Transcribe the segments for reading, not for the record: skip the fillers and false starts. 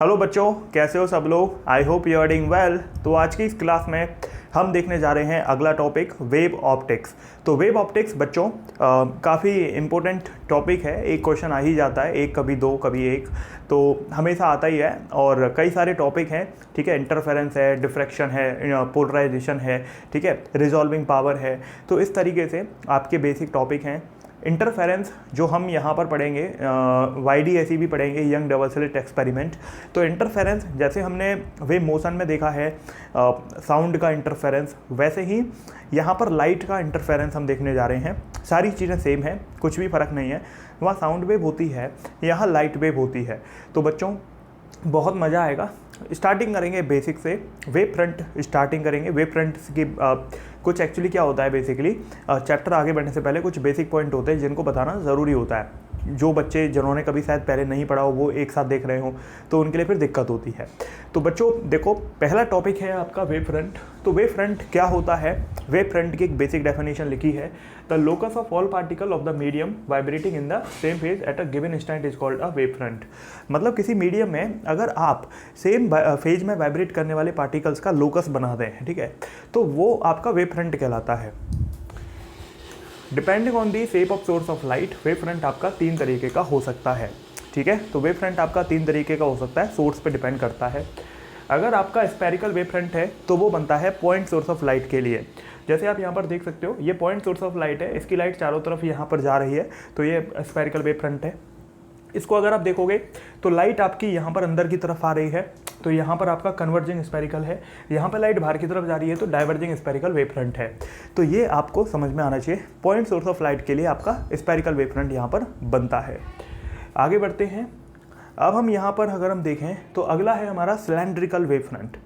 Hello बच्चों, कैसे हो सब लोग। I hope you are doing well. तो आज की इस क्लास में हम देखने जा रहे हैं अगला टॉपिक वेव ऑप्टिक्स। तो वेव ऑप्टिक्स बच्चों काफ़ी इम्पोर्टेंट टॉपिक है। एक क्वेश्चन आ ही जाता है, एक कभी दो कभी एक, तो हमेशा आता ही है। और कई सारे टॉपिक हैं, ठीक है। इंटरफेरेंस है, डिफ्रैक्शन है, पोलराइजेशन है, ठीक है, रिजॉल्विंग पावर है। तो इस तरीके से आपके बेसिक टॉपिक हैं। इंटरफेरेंस जो हम यहाँ पर पढ़ेंगे, YDSE भी पढ़ेंगे, यंग डबल स्लिट एक्सपेरिमेंट। तो इंटरफेरेंस जैसे हमने वेव मोशन में देखा है साउंड का इंटरफेरेंस, वैसे ही यहाँ पर लाइट का इंटरफेरेंस हम देखने जा रहे हैं। सारी चीज़ें सेम हैं, कुछ भी फ़र्क नहीं है। वहाँ साउंड वेव होती है, यहाँ लाइट वेव होती है। तो बच्चों बहुत मज़ा आएगा। स्टार्टिंग करेंगे बेसिक से, वेव फ्रंट स्टार्टिंग करेंगे। वेव फ्रंट की कुछ एक्चुअली क्या होता है, बेसिकली चैप्टर आगे बढ़ने से पहले कुछ बेसिक पॉइंट होते हैं जिनको बताना ज़रूरी होता है। जो बच्चे जिन्होंने कभी शायद पहले नहीं पढ़ा हो वो एक साथ देख रहे हो तो उनके लिए फिर दिक्कत होती है। तो बच्चों देखो, पहला टॉपिक है आपका वेव फ्रंट। तो वेव फ्रंट क्या होता है? वेव फ्रंट की एक बेसिक डेफिनेशन लिखी है, the locus of all particle of the medium vibrating in the same phase at a given instant is called a wave front. मतलब किसी मीडियम में अगर आप सेम फेज में वाइब्रेट करने वाले पार्टिकल्स का लोकस बना दें, ठीक है, तो वो आपका वेव फ्रंट कहलाता है। Depending on the shape of source of light, wave front आपका 3 तरीके का हो सकता है, ठीक है। तो वेव फ्रंट आपका 3 तरीके का हो सकता है, सोर्स पे डिपेंड करता है। अगर आपका स्फेरिकल वेव फ्रंट है तो वो बनता है पॉइंट सोर्स ऑफ लाइट के लिए। जैसे आप यहाँ पर देख सकते हो, ये पॉइंट सोर्स ऑफ लाइट है, इसकी लाइट चारों तरफ यहाँ पर जा रही है, तो ये स्फेरिकल वेव फ्रंट है। इसको अगर आप देखोगे तो लाइट आपकी यहाँ पर अंदर की तरफ आ रही है, तो यहाँ पर आपका कन्वर्जिंग स्फेरिकल है। यहाँ पर लाइट बाहर की तरफ जा रही है तो डाइवर्जिंग स्फेरिकल वेव फ्रंट है। तो ये आपको समझ में आना चाहिए। पॉइंट सोर्स ऑफ लाइट के लिए आपका स्फेरिकल वेव फ्रंट यहाँ पर बनता है। आगे बढ़ते हैं। अब हम यहाँ पर अगर हम देखें तो अगला है हमारा सिलेंड्रिकल वेव फ्रंट।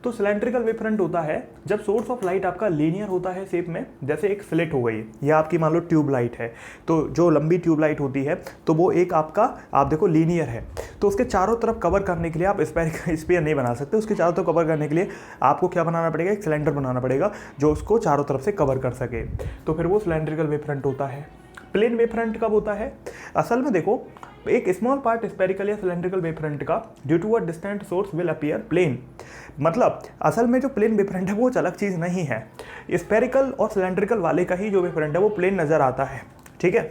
तो सिलेंड्रिकल वेव फ्रंट होता है जब सोर्स ऑफ लाइट आपका लीनियर होता है शेप में, जैसे एक स्लिट हो गई, या आपकी मान लो ट्यूब लाइट है, तो जो लंबी ट्यूब लाइट होती है तो वो एक आपका, आप देखो, लीनियर है। तो उसके चारों तरफ कवर करने के लिए आप स्फीयर नहीं बना सकते। उसके चारों तरफ कवर करने के लिए आपको क्या बनाना पड़ेगा? एक सिलेंडर बनाना पड़ेगा जो उसको चारों तरफ से कवर कर सके। तो फिर वो सिलेंड्रिकल वेव फ्रंट होता है। प्लेन वेव फ्रंट कब होता है? असल में देखो, एक स्मॉल पार्ट स्फेरिकल या सिलेंड्रिकल वेव फ्रंट का due to a distant source will appear plane. मतलब असल में जो प्लेन वेव फ्रंट है वो अलग चीज़ नहीं है। स्फेरिकल और सिलेंड्रिकल वाले का ही जो वेव फ्रंट है वो प्लेन नज़र आता है, ठीक है।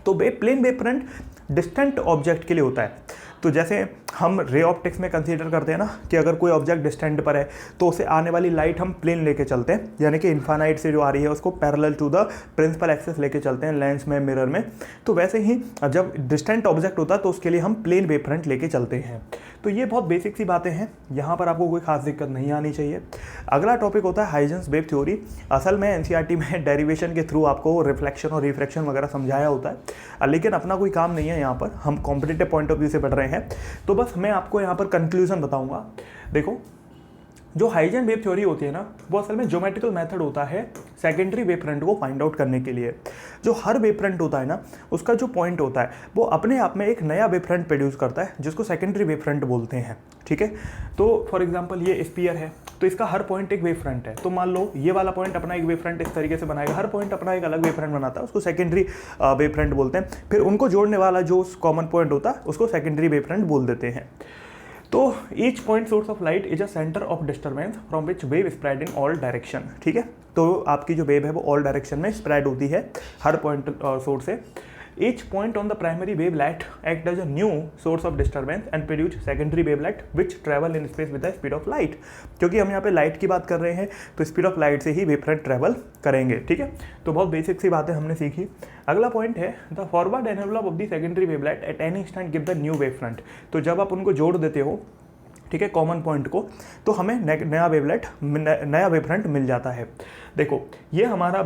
तो plane wave front distant object के लिए होता है। तो जैसे हम रे ऑप्टिक्स में कंसीडर करते हैं ना कि अगर कोई ऑब्जेक्ट डिस्टेंट पर है तो उसे आने वाली लाइट हम प्लेन लेके चलते हैं, यानी कि इन्फानाइट से जो आ रही है उसको parallel to the principal axis लेके चलते हैं, लेंस में, मिरर में। तो वैसे ही जब डिस्टेंट ऑब्जेक्ट होता है तो उसके लिए हम प्लेन वेव फ्रंट लेके चलते हैं। तो ये बहुत बेसिक सी बातें हैं, यहाँ पर आपको कोई खास दिक्कत नहीं आनी चाहिए। अगला टॉपिक होता है हाइजेंस वेव थ्योरी। असल में NCERT में डेरिवेशन के थ्रू आपको रिफ्लेक्शन और रिफ्रैक्शन वगैरह समझाया होता है, लेकिन अपना कोई काम नहीं है यहाँ पर, हम कॉम्पिटिटिव पॉइंट ऑफ व्यू से पढ़ रहे हैं। तो बस मैं आपको यहाँ पर कंक्लूजन बताऊंगा। देखो, जो हाइजेंस वेव थ्योरी होती है ना, वो असल में ज्योमेट्रिकल मेथड होता है सेकेंडरी वेव फ्रंट को फाइंड आउट करने के लिए। जो हर वेव फ्रंट होता है ना, उसका जो पॉइंट होता है वो अपने आप में एक नया वेव फ्रंट प्रोड्यूस करता है जिसको सेकेंडरी वेव फ्रंट बोलते हैं, ठीक है। तो फॉर एग्जांपल ये स्फीयर है, तो इसका हर पॉइंट एक वेव फ्रंट है। तो मान लो ये वाला पॉइंट अपना एक वेव फ्रंट इस तरीके से बनाएगा, हर पॉइंट अपना एक अलग वेव फ्रंट बनाता है, उसको सेकेंडरी वेव फ्रंट बोलते हैं। फिर उनको जोड़ने वाला जो कॉमन पॉइंट होता है उसको सेकेंडरी वेव फ्रंट बोल देते हैं। तो each point source of light is a centre of disturbance from which wave spread in all direction, ठीक है। तो आपकी जो वेव है वो ऑल डायरेक्शन में स्प्रेड होती है हर पॉइंट सोर्स से। Each point on the primary wavelet act as a new source of disturbance and produce secondary wavelet which travel in space with the speed of light। क्योंकि हम यहाँ पे light की बात कर रहे हैं तो स्पीड ऑफ लाइट से ही वेव फ्रंट ट्रैवल करेंगे, ठीक है। तो बहुत बेसिक सी बातें हमने सीखी। अगला पॉइंट है the forward envelope of the secondary wavelet at any instant give the new wave front. तो जब आप उनको जोड़ देते हो, ठीक है, कॉमन पॉइंट को, तो हमें नया वेवलेट, नया वेव फ्रंट मिल जाता है। देखो, ये हमारा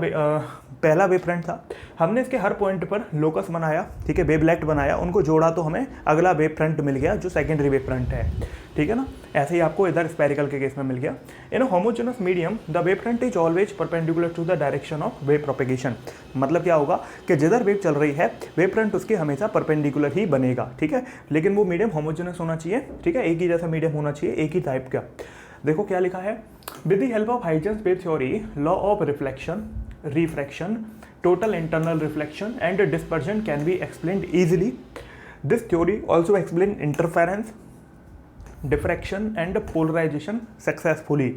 पहला वेव फ्रंट था, हमने इसके हर पॉइंट पर लोकस बनाया, ठीक है, वेवलेट बनाया, उनको जोड़ा तो हमें अगला वेव फ्रंट मिल गया जो सेकेंडरी वेव फ्रंट है, ठीक है ना। ऐसे ही आपको इधर स्फेरिकल के केस में मिल गया। In homogeneous medium the wave front is always perpendicular to the direction of wave propagation. मतलब क्या होगा कि जिधर वेव चल रही है वेव फ्रंट उसके हमेशा परपेंडिकुलर ही बनेगा, ठीक है। लेकिन वो मीडियम होमोजेनस होना चाहिए, ठीक है, एक ही जैसा मीडियम होना चाहिए, एक ही टाइप का। देखो क्या लिखा है, with the help of Huygens wave theory, law of reflection, refraction, total internal reflection and dispersion can be explained easily. This theory also explains interference, diffraction and polarization successfully.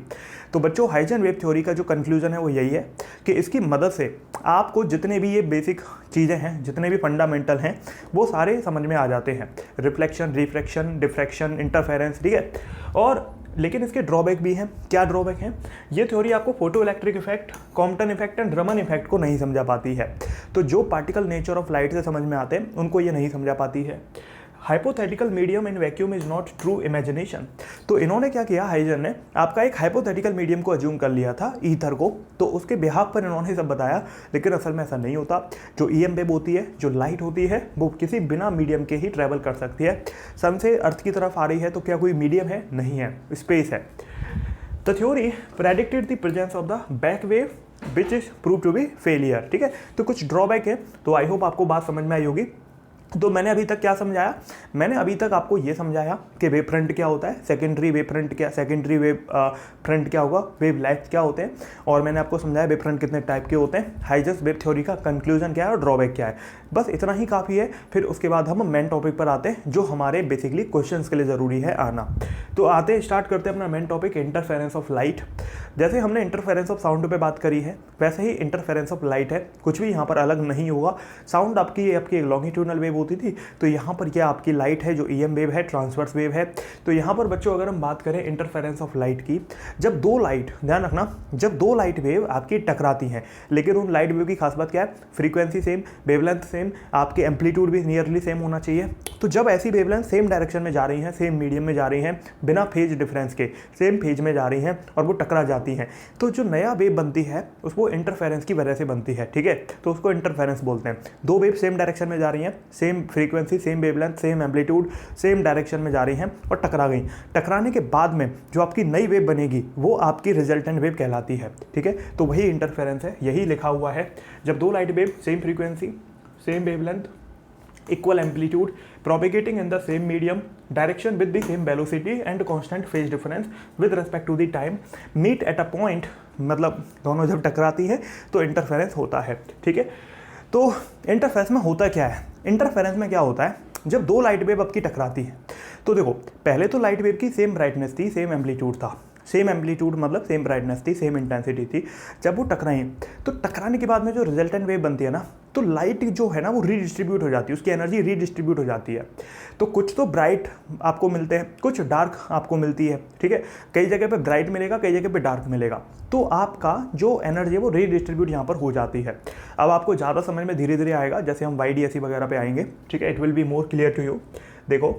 तो बच्चों हाइजन वेव थ्योरी का जो conclusion है वो यही है कि इसकी मदद से आपको जितने भी ये बेसिक चीज़ें हैं, जितने भी फंडामेंटल हैं, वो सारे समझ में आ जाते हैं। रिफ्लेक्शन, रिफ्रैक्शन, डिफ्रैक्शन, इंटरफेरेंस, ठीक है। और लेकिन इसके ड्रॉबैक भी हैं। क्या ड्रॉबैक हैं? ये थ्योरी आपको photo electric effect, Compton effect and Raman effect को नहीं समझा पाती है। तो जो पार्टिकल नेचर ऑफ लाइट से समझ में आते हैं उनको ये नहीं समझा पाती है। Hypothetical medium in vacuum is not true imagination. तो इन्होंने क्या किया, हाइजन ने आपका एक हाइपोथेटिकल मीडियम को अज्यूम कर लिया था, ईथर को, तो उसके बिहाफ पर इन्होंने सब बताया, लेकिन असल में ऐसा नहीं होता। जो ईएम वेव होती है, जो लाइट होती है, वो किसी बिना मीडियम के ही ट्रैवल कर सकती है। सन से अर्थ की तरफ आ रही है तो क्या कोई मीडियम है? नहीं है, स्पेस है। The theory predicted the presence of the back wave which is prove to be failure. ठीक है, तो कुछ ड्रॉबैक है, तो आई होप आपको बात समझ में आई होगी। तो मैंने अभी तक क्या समझाया? मैंने अभी तक आपको ये समझाया कि वेव फ्रंट क्या होता है, सेकेंडरी वेव फ्रंट क्या, सेकेंडरी वेव फ्रंट क्या होगा, वेव लेफ्ट क्या होते हैं, और मैंने आपको समझाया वेव फ्रंट कितने टाइप के होते हैं, हाइजन्स वेव थ्योरी का कंक्लूजन क्या है और ड्रॉबैक क्या है। बस इतना ही काफ़ी है। फिर उसके बाद हम मेन टॉपिक पर आते हैं, जो हमारे बेसिकली क्वेश्चंस के लिए ज़रूरी है आना। तो आते स्टार्ट करते हैं अपना main topic, interference of light. जैसे हमने इंटरफेरेंस ऑफ साउंड पे बात करी है, वैसे ही इंटरफेरेंस ऑफ लाइट है। कुछ भी यहाँ पर अलग नहीं होगा। साउंड आपकी एक लॉन्गिट्यूडनल वेव होती थी, तो यहाँ पर क्या आपकी लाइट है जो ईएम वेव है, ट्रांसवर्स वेव है। तो यहाँ पर बच्चों अगर हम बात करें इंटरफेरेंस ऑफ लाइट की, जब दो लाइट, ध्यान रखना, जब दो लाइट वेव आपकी टकराती हैं, लेकिन उन लाइट वेव की खास बात क्या है? फ्रीक्वेंसी सेम, वेवलेंथ सेम, आपके एम्पलीट्यूड भी नियरली सेम होना चाहिए। तो जब ऐसी वेवलेंथ सेम डायरेक्शन में जा रही हैं, सेम मीडियम में जा रही हैं, बिना फेज डिफरेंस के सेम फेज में जा रही हैं और वो टकरा जाती हैं, तो जो नया वेव बनती है उसको इंटरफेरेंस की वजह से बनती है। ठीक है, तो उसको इंटरफेरेंस बोलते हैं। दो वेव सेम डायरेक्शन में जा रही हैं, same frequency, same wavelength, same amplitude, same direction में जा रही हैं और टकरा गई। टकराने के बाद में जो आपकी नई वेव बनेगी वो आपकी रिजल्टेंट वेव कहलाती है। ठीक है, तो वही इंटरफेरेंस है, यही लिखा हुआ है। जब दो light wave same frequency, same wavelength, equal amplitude, propagating in the same medium, direction with the same velocity and constant phase difference with respect to the time, meet at a point, मतलब दोनों जब टकराती हैं तो interference होता है। ठीक है, तो इंटरफेरेंस में होता क्या है? इंटरफेरेंस में क्या होता है? जब दो लाइट वेव आपकी टकराती है, तो देखो पहले तो लाइट वेव की सेम ब्राइटनेस थी, सेम एम्पलीट्यूड था, सेम एम्पलीट्यूड मतलब सेम ब्राइटनेस थी, सेम इंटेंसिटी थी। जब वो टकराई तो टकराने के बाद में जो रिजल्टेंट वेव बनती है ना, तो लाइट जो है ना वो रीडिस्ट्रीब्यूट हो जाती है, उसकी एनर्जी रीडिस्ट्रीब्यूट हो जाती है। तो कुछ तो ब्राइट आपको मिलते हैं, कुछ डार्क आपको मिलती है। ठीक है, कई जगह पे ब्राइट मिलेगा, कई जगह पे डार्क मिलेगा, तो आपका जो एनर्जी है वो रीडिस्ट्रीब्यूट यहाँ पर हो जाती है। अब आपको ज़्यादा समझ में धीरे धीरे आएगा जैसे हम YDSE वगैरह पे आएंगे। ठीक है, it will be more clear to you. देखो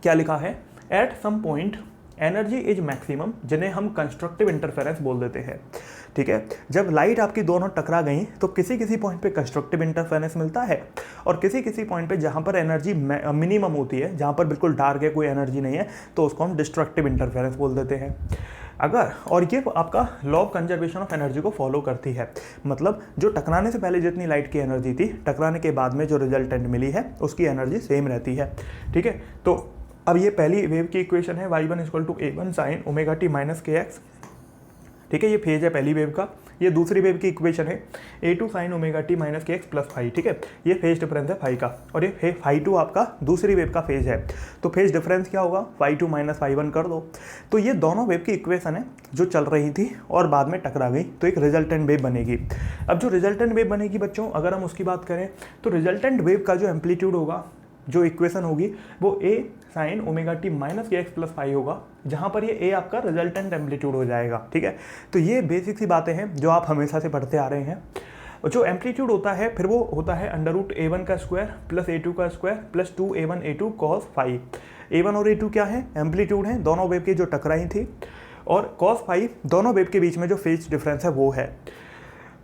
क्या लिखा है, at some point energy is maximum, जिन्हें हम कंस्ट्रक्टिव इंटरफेरेंस बोल देते हैं। ठीक है, जब लाइट आपकी दोनों टकरा गई तो किसी किसी पॉइंट पे कंस्ट्रक्टिव इंटरफेरेंस मिलता है, और किसी किसी पॉइंट पे जहाँ पर एनर्जी मिनिमम होती है, जहाँ पर बिल्कुल डार्क है, कोई एनर्जी नहीं है, तो उसको हम डिस्ट्रक्टिव इंटरफेरेंस बोल देते हैं। अगर, और ये आपका law of conservation of energy को फॉलो करती है, मतलब जो टकराने से पहले जितनी लाइट की एनर्जी थी, टकराने के बाद में जो रिजल्टेंट मिली है उसकी एनर्जी सेम रहती है। ठीक है, तो अब ये पहली वेव की इक्वेशन है, y1 = a1 sin ω t - kx। ठीक है, ये फेज है पहली वेव का। ये दूसरी वेव की इक्वेशन है a2 sin ω t - kx + phi। ठीक है, ये फेज डिफरेंस है फाई का, और ये φ2 आपका दूसरी वेव का फेज है। तो फेज डिफरेंस क्या होगा? φ2 - φ1 कर दो। तो ये दोनों वेव की इक्वेशन है जो चल रही थी और बाद में टकरा गई, तो एक रिजल्टेंट वेव बनेगी। अब जो रिजल्टेंट वेव बनेगी बच्चों, अगर हम उसकी बात करें तो रिजल्टेंट वेव का जो एम्पलीट्यूड होगा, जो इक्वेशन होगी वो a sin ω t - kx + phi होगा, जहाँ पर ये a आपका रिजल्टेंट एम्पलीट्यूड हो जाएगा। ठीक है, तो ये बेसिक सी बातें हैं जो आप हमेशा से पढ़ते आ रहे हैं। और जो एम्पलीट्यूड होता है फिर वो होता है √a1 का स्क्वायर + a2 का square + 2a1 a2 cos phi। a1 और a2 क्या है? एम्पलीट्यूड है, दोनों वेव की जो टकराई थी, और cos phi दोनों वेव के बीच में जो फेज डिफरेंस है वो है।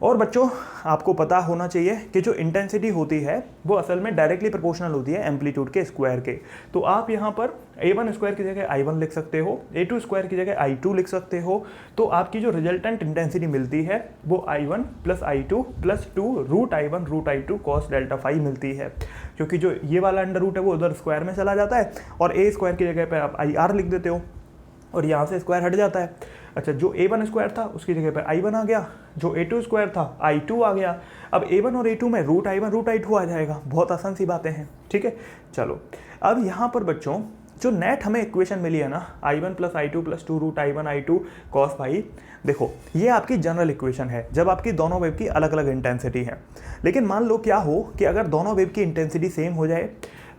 और बच्चों आपको पता होना चाहिए कि जो इंटेंसिटी होती है वो असल में डायरेक्टली प्रोपोर्शनल होती है एम्पलीट्यूड के स्क्वायर के। तो आप यहाँ पर a1 स्क्वायर की जगह i1 लिख सकते हो, a2 स्क्वायर की जगह i2 लिख सकते हो। तो आपकी जो रिजल्टेंट इंटेंसिटी मिलती है वो i1 + i2 + 2 √i1 √i2 cos delta phi मिलती है, क्योंकि जो ये वाला अंडर रूट है वो उधर स्क्वायर में चला जाता है, और a स्क्वायर की जगह पर आप ir लिख देते हो, और यहाँ से स्क्वायर हट जाता है। अच्छा, जो a1 स्क्वायर था उसकी जगह पर i1 आ गया, जो a2 स्क्वायर था i2 आ गया। अब a1 और a2 में √i1 √i2 आ जाएगा। बहुत आसान सी बातें हैं। ठीक है, चलो अब यहाँ पर बच्चों जो नेट हमें इक्वेशन मिली है ना, i1 plus I two plus two root i1 i2 cos phi, देखो ये आपकी जनरल इक्वेशन है जब आपकी दोनों वेव की अलग अलग इंटेंसिटी है। लेकिन मान लो क्या हो कि अगर दोनों वेव की इंटेंसिटी सेम हो जाए,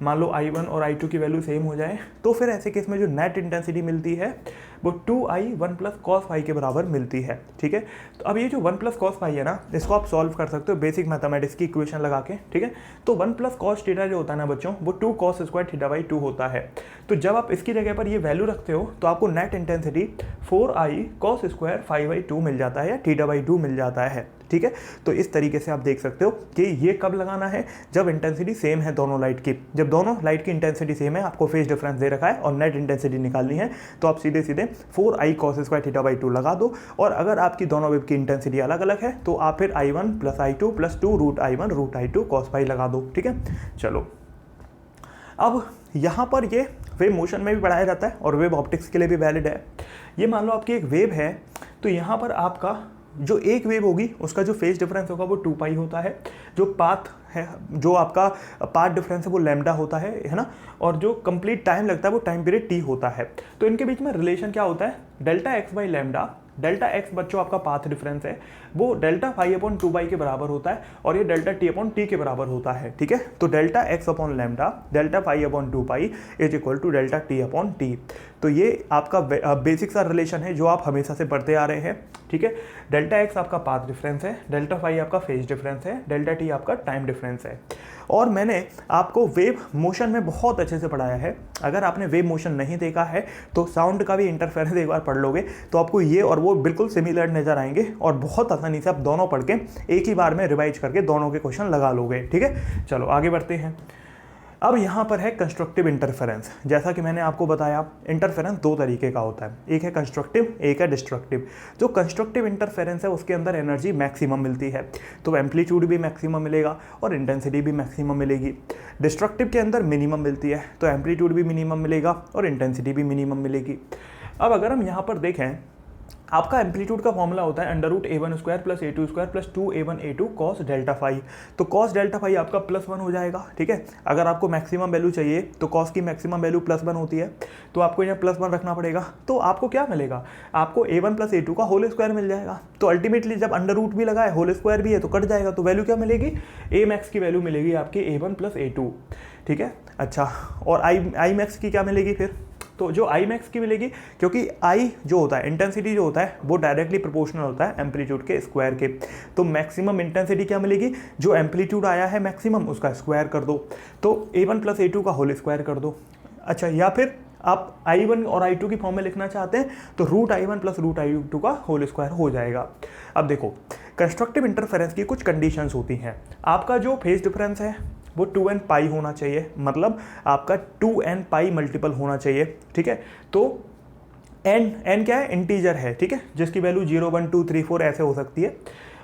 मान लो i1 और i2 की वैल्यू सेम हो जाए, तो फिर ऐसे केस में जो नेट इंटेंसिटी मिलती है वो 2i 1 कॉस फाई के बराबर मिलती है। ठीक है, तो अब ये जो 1 कॉस फाई है ना, इसको आप सॉल्व कर सकते हो बेसिक मैथमेटिक्स की इक्वेशन लगा के। ठीक है, तो 1 कॉस थीटा जो होता है ना बच्चों, वो 2 कॉस स्क्वायर थीटा बाई 2 होता है। तो जब आप इसकी जगह पर ये वैल्यू रखते हो तो आपको net intensity 4i cos square 5/2 मिल जाता है या थीटा बाई 2 मिल जाता है। ठीक है, तो इस तरीके से आप देख सकते हो कि ये कब लगाना है, जब इंटेंसिटी सेम है दोनों लाइट की। जब दोनों लाइट की इंटेंसिटी सेम है, आपको फेज डिफरेंस दे रखा है और नेट इंटेंसिटी निकालनी है, तो आप सीधे सीधे 4i cos square theta by 2 लगा दो। और अगर आपकी दोनों वेव की इंटेंसिटी अलग अलग है तो आप फिर i1 plus i2 plus 2 root i1 root i2 cos phi लगा दो। ठीक है, चलो अब यहाँ पर ये वेव मोशन में भी पढ़ाया जाता है और वेव ऑप्टिक्स के लिए भी वैलिड है। ये मान लो आपकी एक वेव है, तो यहाँ पर आपका जो एक वेव होगी उसका जो फेज डिफरेंस होगा वो 2 पाई होता है, जो पाथ है, जो आपका पाथ डिफरेंस है वो लैम्डा होता है ना, और जो कंप्लीट टाइम लगता है वो टाइम पीरियड टी होता है। तो इनके बीच में रिलेशन क्या होता है, delta x by lambda. Delta x बच्चों आपका पाथ डिफरेंस है, वो डेल्टा फाई अपॉन 2 पाई के बराबर होता है और ये डेल्टा टी अपॉन टी के बराबर होता है। ठीक है, तो delta x upon lambda delta phi upon 2 pi is equal to delta T upon T. तो ये आपका बेसिक सा रिलेशन है जो आप हमेशा से पढ़ते आ रहे हैं। ठीक है, डेल्टा एक्स आपका पाथ डिफरेंस है, डेल्टा फाई आपका फेज डिफरेंस है, डेल्टा टी आपका टाइम डिफरेंस है। और मैंने आपको वेव मोशन में बहुत अच्छे से पढ़ाया है। अगर आपने वेव मोशन नहीं देखा है तो साउंड का भी इंटरफेरेंस एक बार पढ़ लोगे तो आपको ये और वो बिल्कुल सिमिलर नजर आएंगे और बहुत आसानी से आप दोनों पढ़ के एक ही बार में रिवाइज करके दोनों के क्वेश्चन लगा लोगे। ठीक है, चलो आगे बढ़ते हैं। अब यहाँ पर है कंस्ट्रक्टिव इंटरफेरेंस। जैसा कि मैंने आपको बताया, इंटरफेरेंस 2 तरीके का होता है, एक है कंस्ट्रक्टिव, एक है डिस्ट्रक्टिव। जो कंस्ट्रक्टिव इंटरफेरेंस है उसके अंदर एनर्जी मैक्सिमम मिलती है, तो एम्पलीट्यूड भी मैक्सिमम मिलेगा और इंटेंसिटी भी मैक्सिमम मिलेगी। डिस्ट्रक्टिव के अंदर मिनिमम मिलती है, तो एम्पलीट्यूड भी मिनिमम मिलेगा और इंटेंसिटी भी मिनिमम मिलेगी। अब अगर हम यहाँ पर देखें, आपका एम्पलीट्यूड का फॉर्मूला होता है under root a1 square plus a2 square plus 2a1 a2 cos delta phi. तो कॉस डेल्टा फाई आपका +1 हो जाएगा। ठीक है, अगर आपको मैक्सिमम वैल्यू चाहिए तो कॉस की मैक्सिमम वैल्यू +1 होती है, तो आपको यहाँ +1 रखना पड़ेगा। तो आपको क्या मिलेगा, आपको a1 प्लस a2 का होल स्क्वायर मिल जाएगा। तो अल्टीमेटली जब अंडर रूट भी लगा है, होल स्क्वायर भी है, तो कट जाएगा, तो वैल्यू क्या मिलेगी, a मैक्स की वैल्यू मिलेगी आपकी a1 प्लस a2। ठीक है, अच्छा, और आई मैक्स की क्या मिलेगी फिर, तो जो आई मैक्स की मिलेगी, क्योंकि आई जो होता है, इंटेंसिटी जो होता है वो डायरेक्टली प्रोपोर्शनल होता है एम्पलीट्यूड के स्क्वायर के। तो मैक्सिमम इंटेंसिटी क्या मिलेगी, जो एम्पलीट्यूड आया है मैक्सिमम उसका स्क्वायर कर दो, तो a1 प्लस a2 का होल स्क्वायर कर दो। अच्छा, या फिर आप i1 और i2 की फॉर्म में लिखना चाहते हैं तो root i1 plus root i2 का होल स्क्वायर हो जाएगा। अब देखो, कंस्ट्रक्टिव इंटरफेरेंस की कुछ कंडीशंस होती हैं। आपका जो फेज डिफरेंस है वो 2n पाई होना चाहिए, मतलब आपका 2n पाई मल्टीपल होना चाहिए। ठीक है, तो n क्या है, इंटीजर है। ठीक है, जिसकी वैल्यू 0 1 2 3 4 ऐसे हो सकती है।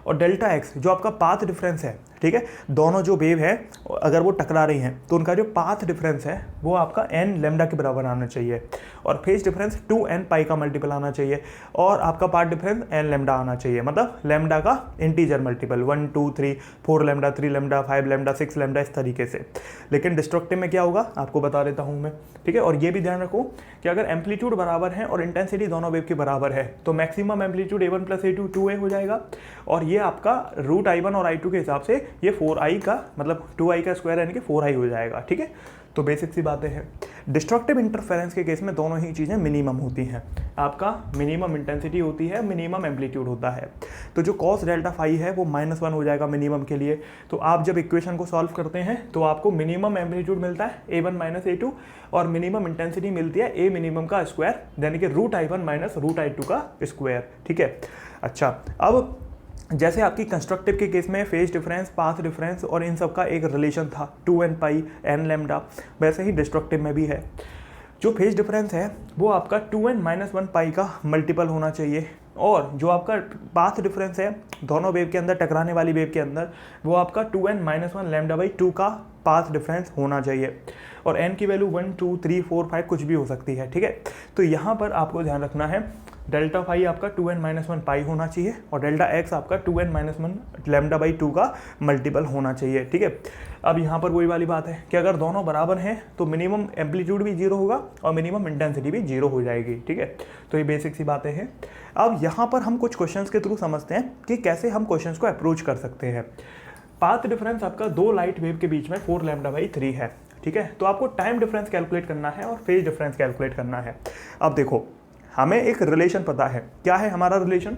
और डेल्टा एक्स जो आपका पाथ डिफरेंस है, ठीक है, दोनों जो वेव है अगर वो टकरा रही हैं तो उनका जो पाथ डिफरेंस है वो आपका n लैम्डा के बराबर आना चाहिए, और फेज डिफरेंस 2n पाई का मल्टीपल आना चाहिए, और आपका पाथ डिफरेंस n लैम्डा आना चाहिए, मतलब लैम्डा का integer multiple 1 2 3 4 lambda 3 lambda 5 lambda 6 lambda, इस तरीके से। लेकिन डिस्ट्रक्टिव में क्या होगा आपको बता देता हूँ मैं। ठीक है, और ये भी ध्यान रखो कि अगर एम्पलीट्यूड बराबर है और इंटेंसिटी दोनों वेव के बराबर है तो maximum amplitude a1 plus a2 2a हो जाएगा, और ये आपका रूट i1 और i2 के हिसाब से ये 4i का मतलब 2i का स्क्वायर यानी कि 4i हो जाएगा। ठीक है, तो बेसिक सी बातें हैं। डिस्ट्रक्टिव इंटरफेरेंस के केस में दोनों ही चीज़ें मिनिमम होती हैं। आपका मिनिमम इंटेंसिटी होती है, मिनिमम एम्पलीट्यूड होता है। तो जो कॉस डेल्टा फाई है वो -1 हो जाएगा मिनिमम के लिए। तो आप जब इक्वेशन को सॉल्व करते हैं तो आपको मिनिमम एम्पलीट्यूड मिलता है a1 माइनस a2, और मिनिमम इंटेंसिटी मिलती है a मिनिमम का स्क्वायर यानी कि root i1 minus root i2 का स्क्वायर। ठीक है, अच्छा, अब जैसे आपकी कंस्ट्रक्टिव के केस में फेज डिफरेंस, पाथ डिफरेंस और इन सब का एक रिलेशन था 2n पाई n लैम्डा, वैसे ही डिस्ट्रक्टिव में भी है। जो फेज डिफरेंस है वो आपका 2n माइनस 1 पाई का मल्टीपल होना चाहिए, और जो आपका पाथ डिफरेंस है दोनों वेव के अंदर, टकराने वाली वेव के अंदर, वो आपका 2n माइनस 1 लैम्डा बाई 2 का पाथ डिफरेंस होना चाहिए, और n की वैल्यू 1 2 3 4 5 कुछ भी हो सकती है। ठीक है, तो यहाँ पर आपको ध्यान रखना है डेल्टा फाई आपका 2n-1 पाई होना चाहिए और डेल्टा एक्स आपका 2n-1 लैम्डा बाई 2 का मल्टीपल होना चाहिए, ठीक है। अब यहाँ पर वही वाली बात है कि अगर दोनों बराबर हैं तो मिनिमम एम्पलीट्यूड भी जीरो होगा और मिनिमम इंटेंसिटी भी जीरो हो जाएगी, ठीक है। तो ये बेसिक सी बातें हैं। अब यहाँ पर हम कुछ क्वेश्चंस के थ्रू समझते हैं कि कैसे हम क्वेश्चंस को अप्रोच कर सकते हैं। पाथ डिफरेंस आपका दो लाइट वेव के बीच में 4 लैम्डा बाई 3 है, ठीक है। तो आपको टाइम डिफरेंस कैलकुलेट करना है और फेज डिफरेंस कैलकुलेट करना है। अब देखो, हमें एक रिलेशन पता है। क्या है हमारा रिलेशन?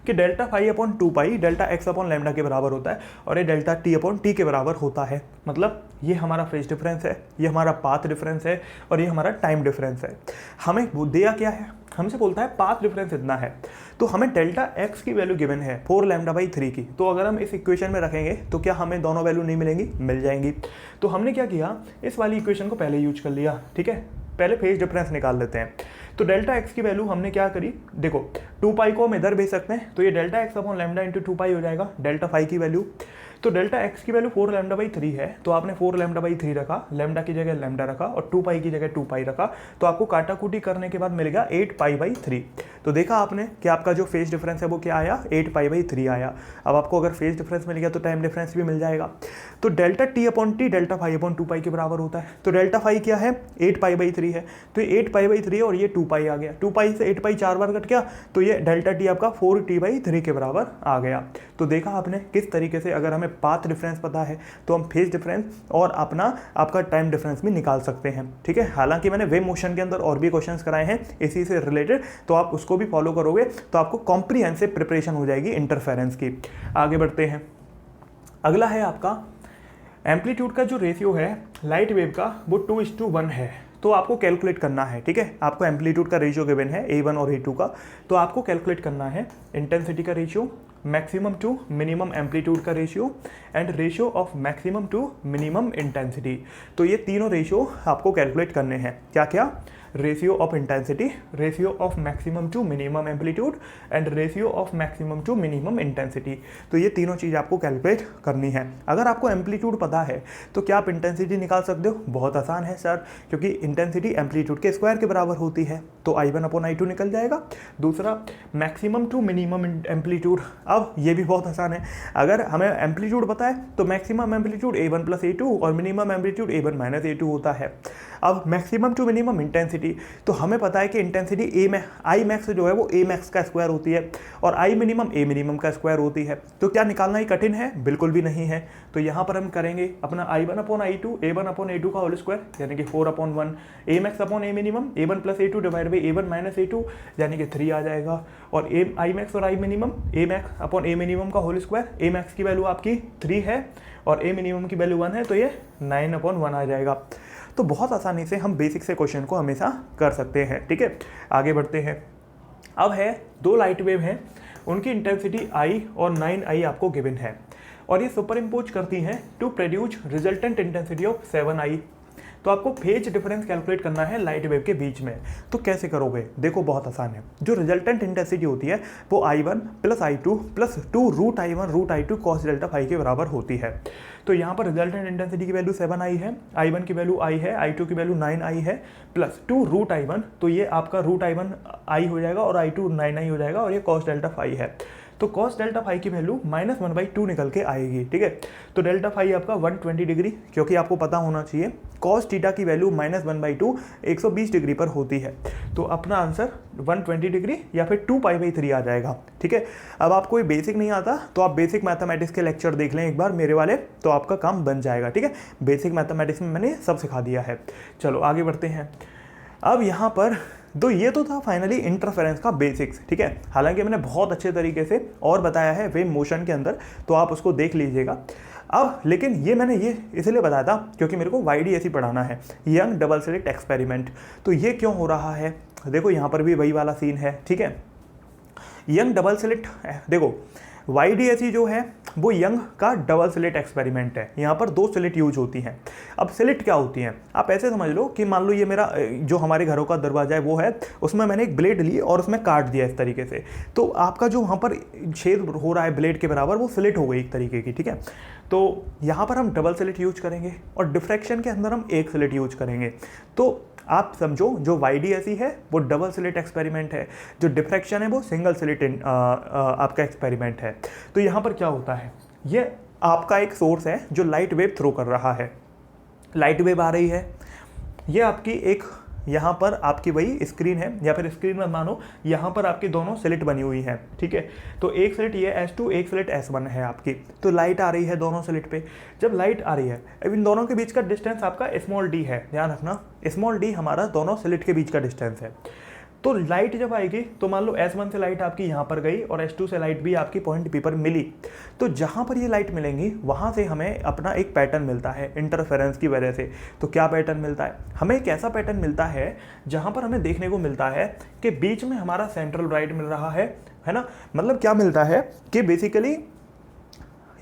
कि delta phi upon 2 pi delta x upon lambda के बराबर होता है और ये डेल्टा टी अपॉन टी के बराबर होता है। मतलब ये हमारा फेज डिफरेंस है, ये हमारा पाथ डिफरेंस है और ये हमारा टाइम डिफरेंस है। हमें दिया क्या है? हमसे बोलता है पाथ डिफरेंस इतना है, तो हमें डेल्टा एक्स की वैल्यू गिवन है 4 लैम्डा बाई 3 की। तो अगर हम इस इक्वेशन में रखेंगे तो क्या हमें दोनों वैल्यू नहीं मिलेंगी? मिल जाएंगी। तो हमने क्या किया, इस वाली इक्वेशन को पहले यूज कर लिया, ठीक है। पहले फेज डिफरेंस निकाल लेते हैं। तो डेल्टा एक्स की वैल्यू हमने क्या करी, देखो 2 पाई को हम इधर भेज सकते हैं, तो ये delta x upon lambda into 2 पाई हो जाएगा डेल्टा फाई की वैल्यू। तो डेल्टा एक्स की वैल्यू 4 लैम्डा बाई 3 है, तो आपने 4 लैम्डा बाई 3 रखा, लैम्डा की जगह लैम्डा रखा और 2 पाई की जगह 2 पाई रखा, तो आपको काटाकूटी करने के बाद मिलेगा 8 पाई बाई 3। तो देखा आपने कि आपका जो फेज डिफरेंस है वो क्या आया, 8 पाई बाई 3 आया। अब आपको अगर फेज डिफरेंस मिल गया तो टाइम डिफरेंस भी मिल जाएगा। तो delta T upon T delta phi upon 2 pi के बराबर होता है। तो डेल्टा फाई क्या है, 8 पाई बाई 3 है, तो ये 8 पाई बाई 3 है और ये 2 पाई आ गया। 2 पाई से 8 पाई 4 बार कट गया, तो ये डेल्टा टी आपका 4 टी बाई 3 के बराबर आ गया। तो देखा आपने किस तरीके से अगर हमें पाथ डिफरेंस पता है तो हम फेज डिफरेंस और आपका टाइम डिफरेंस भी निकाल सकते हैं, ठीक है। हालांकि मैंने वेव मोशन के अंदर और भी क्वेश्चंस कराए हैं इसी से रिलेटेड, तो आप उसको भी फॉलो करोगे तो आपको कॉम्प्रिहेंसिव प्रिपरेशन हो जाएगी इंटरफेरेंस की। आगे बढ़ते हैं। अगला है आपका एम्पलीट्यूड का जो रेशियो है लाइट वेव का वो 2:1 है। तो आपको कैलकुलेट करना है, ठीक है। आपको एम्पलीट्यूड का रेशियो गिवन है A1 और A2 का, तो आपको कैलकुलेट करना है इंटेंसिटी का ratio, maximum to minimum amplitude का ratio and ratio of maximum to minimum intensity. तो ये तीनों रेशियो आपको कैलकुलेट करने हैं। क्या क्या? Ratio of intensity, ratio of maximum to minimum amplitude and ratio of maximum to minimum intensity. तो ये तीनों चीज़ आपको कैलकुलेट करनी है। अगर आपको एम्पलीट्यूड पता है तो क्या आप इंटेंसिटी निकाल सकते हो? बहुत आसान है सर, क्योंकि इंटेंसिटी एम्पलीट्यूड के स्क्वायर के बराबर होती है, तो I1 अपॉन I2 निकल जाएगा। दूसरा मैक्सिमम टू मिनिमम एम्पलीट्यूड, अब ये भी बहुत आसान है। अगर हमें एम्पलीट्यूड पता है तो maximum amplitude A1 plus A2 और minimum amplitude A1 minus A2 होता है। अब मैक्सिमम टू मिनिमम इंटेंसिटी, तो हमें पता है कि इंटेंसिटी आई मैक्स जो है वो A मैक्स का स्क्वायर होती है और आई मिनिमम A मिनिमम का स्क्वायर होती है। तो क्या निकालना ही कठिन है? बिल्कुल भी नहीं है। तो यहाँ पर हम करेंगे अपना I1 upon I2 A1 upon A2 का होल स्क्वायर यानी कि 4/1, A max upon A minimum A1 plus A2 divide by A1 minus A2 यानी कि 3 आ जाएगा। और आई मैक्स और I minimum A max upon A minimum का होल स्क्वायर, A मैक्स की वैल्यू आपकी 3 है और A मिनिमम की वैल्यू 1 है, तो ये 9/1 आ जाएगा। तो बहुत आसानी से हम बेसिक से क्वेश्चन को हमेशा कर सकते हैं, ठीक है। आगे बढ़ते हैं। अब है दो लाइट वेव हैं, उनकी इंटेंसिटी I और 9I आपको गिवन है और ये सुपर इम्पोज करती हैं to produce resultant intensity of 7I। तो आपको फेज डिफरेंस कैलकुलेट करना है लाइट वेव के बीच में। तो कैसे करोगे? देखो बहुत आसान है। जो रिजल्टेंट इंटेंसिटी होती है वो I1 plus I2 plus 2 root I1 root I2 cos delta phi के बराबर होती है। तो यहाँ पर रिजल्टेंट इंटेंसिटी की वैल्यू 7I है, I1 की वैल्यू I है, I2 की वैल्यू 9I है प्लस 2 रूट I1, तो ये आपका रूट I1 I हो जाएगा और I2 9I हो जाएगा और ये कॉस डेल्टा फाई है। तो कॉस डेल्टा फाई की वैल्यू -1/2 निकल के आएगी, ठीक है। तो डेल्टा फाई आपका 120 डिग्री, क्योंकि आपको पता होना चाहिए कॉस थीटा की वैल्यू -1/2 120 डिग्री पर होती है। तो अपना आंसर 120 डिग्री या फिर 2π/3 आ जाएगा, ठीक है। अब आपको ये बेसिक नहीं आता तो आप बेसिक मैथमेटिक्स के लेक्चर देख लें एक बार मेरे वाले, तो आपका काम बन जाएगा, ठीक है। बेसिक मैथमेटिक्स में मैंने सब सिखा दिया है। चलो आगे बढ़ते हैं। अब यहाँ पर ये तो था फाइनली इंटरफेरेंस का बेसिक्स, ठीक है। हालांकि मैंने बहुत अच्छे तरीके से और बताया है वेव मोशन के अंदर, तो आप उसको देख लीजिएगा। अब लेकिन ये मैंने ये इसलिए बताया था क्योंकि मेरे को YDAC पढ़ाना है, यंग डबल स्लिट एक्सपेरिमेंट। तो ये क्यों हो रहा है? देखो यहाँ पर भी वही वाला सीन है, ठीक है। यंग डबल स्लिट, देखो YDSE जो है वो यंग का डबल स्लिट एक्सपेरिमेंट है। यहाँ पर 2 स्लिट यूज होती हैं। अब स्लिट क्या होती हैं, आप ऐसे समझ लो कि मान लो ये मेरा जो हमारे घरों का दरवाजा है वो है, उसमें मैंने एक ब्लेड ली और उसमें काट दिया इस तरीके से, तो आपका जो वहाँ पर छेद हो रहा है ब्लेड के बराबर, वो स्लिट हो गई एक तरीके की, ठीक है। तो यहाँ पर हम डबल स्लिट यूज करेंगे और डिफ्रैक्शन के अंदर हम एक स्लिट यूज करेंगे। तो आप समझो जो YDSE है वो डबल स्लिट एक्सपेरिमेंट है, जो डिफ्रैक्शन है वो सिंगल स्लिट आपका एक्सपेरिमेंट है। तो यहाँ पर क्या होता है, ये आपका एक सोर्स है जो लाइट वेव थ्रो कर रहा है, लाइट वेव आ रही है, ये आपकी एक यहाँ पर आपकी वही स्क्रीन है, या फिर स्क्रीन में मानो यहाँ पर आपकी दोनों स्लिट बनी हुई हैं, ठीक है। तो एक स्लिट ये S2, एक स्लिट S1 है आपकी। तो लाइट आ रही है दोनों स्लिट पे। जब लाइट आ रही है, अब इन दोनों के बीच का डिस्टेंस आपका स्मॉल d है, ध्यान रखना, स्मॉल d हमारा दोनों स्लिट के बीच का डिस्टेंस है। तो लाइट जब आएगी तो मान लो S1 से लाइट आपकी यहाँ पर गई और S2 से लाइट भी आपकी पॉइंट P पर मिली। तो जहाँ पर ये लाइट मिलेंगी वहाँ से हमें अपना एक पैटर्न मिलता है इंटरफेरेंस की वजह से। तो क्या पैटर्न मिलता है हमें, एक ऐसा पैटर्न मिलता है जहाँ पर हमें देखने को मिलता है कि बीच में हमारा सेंट्रल ब्राइट मिल रहा है ना। मतलब क्या मिलता है कि बेसिकली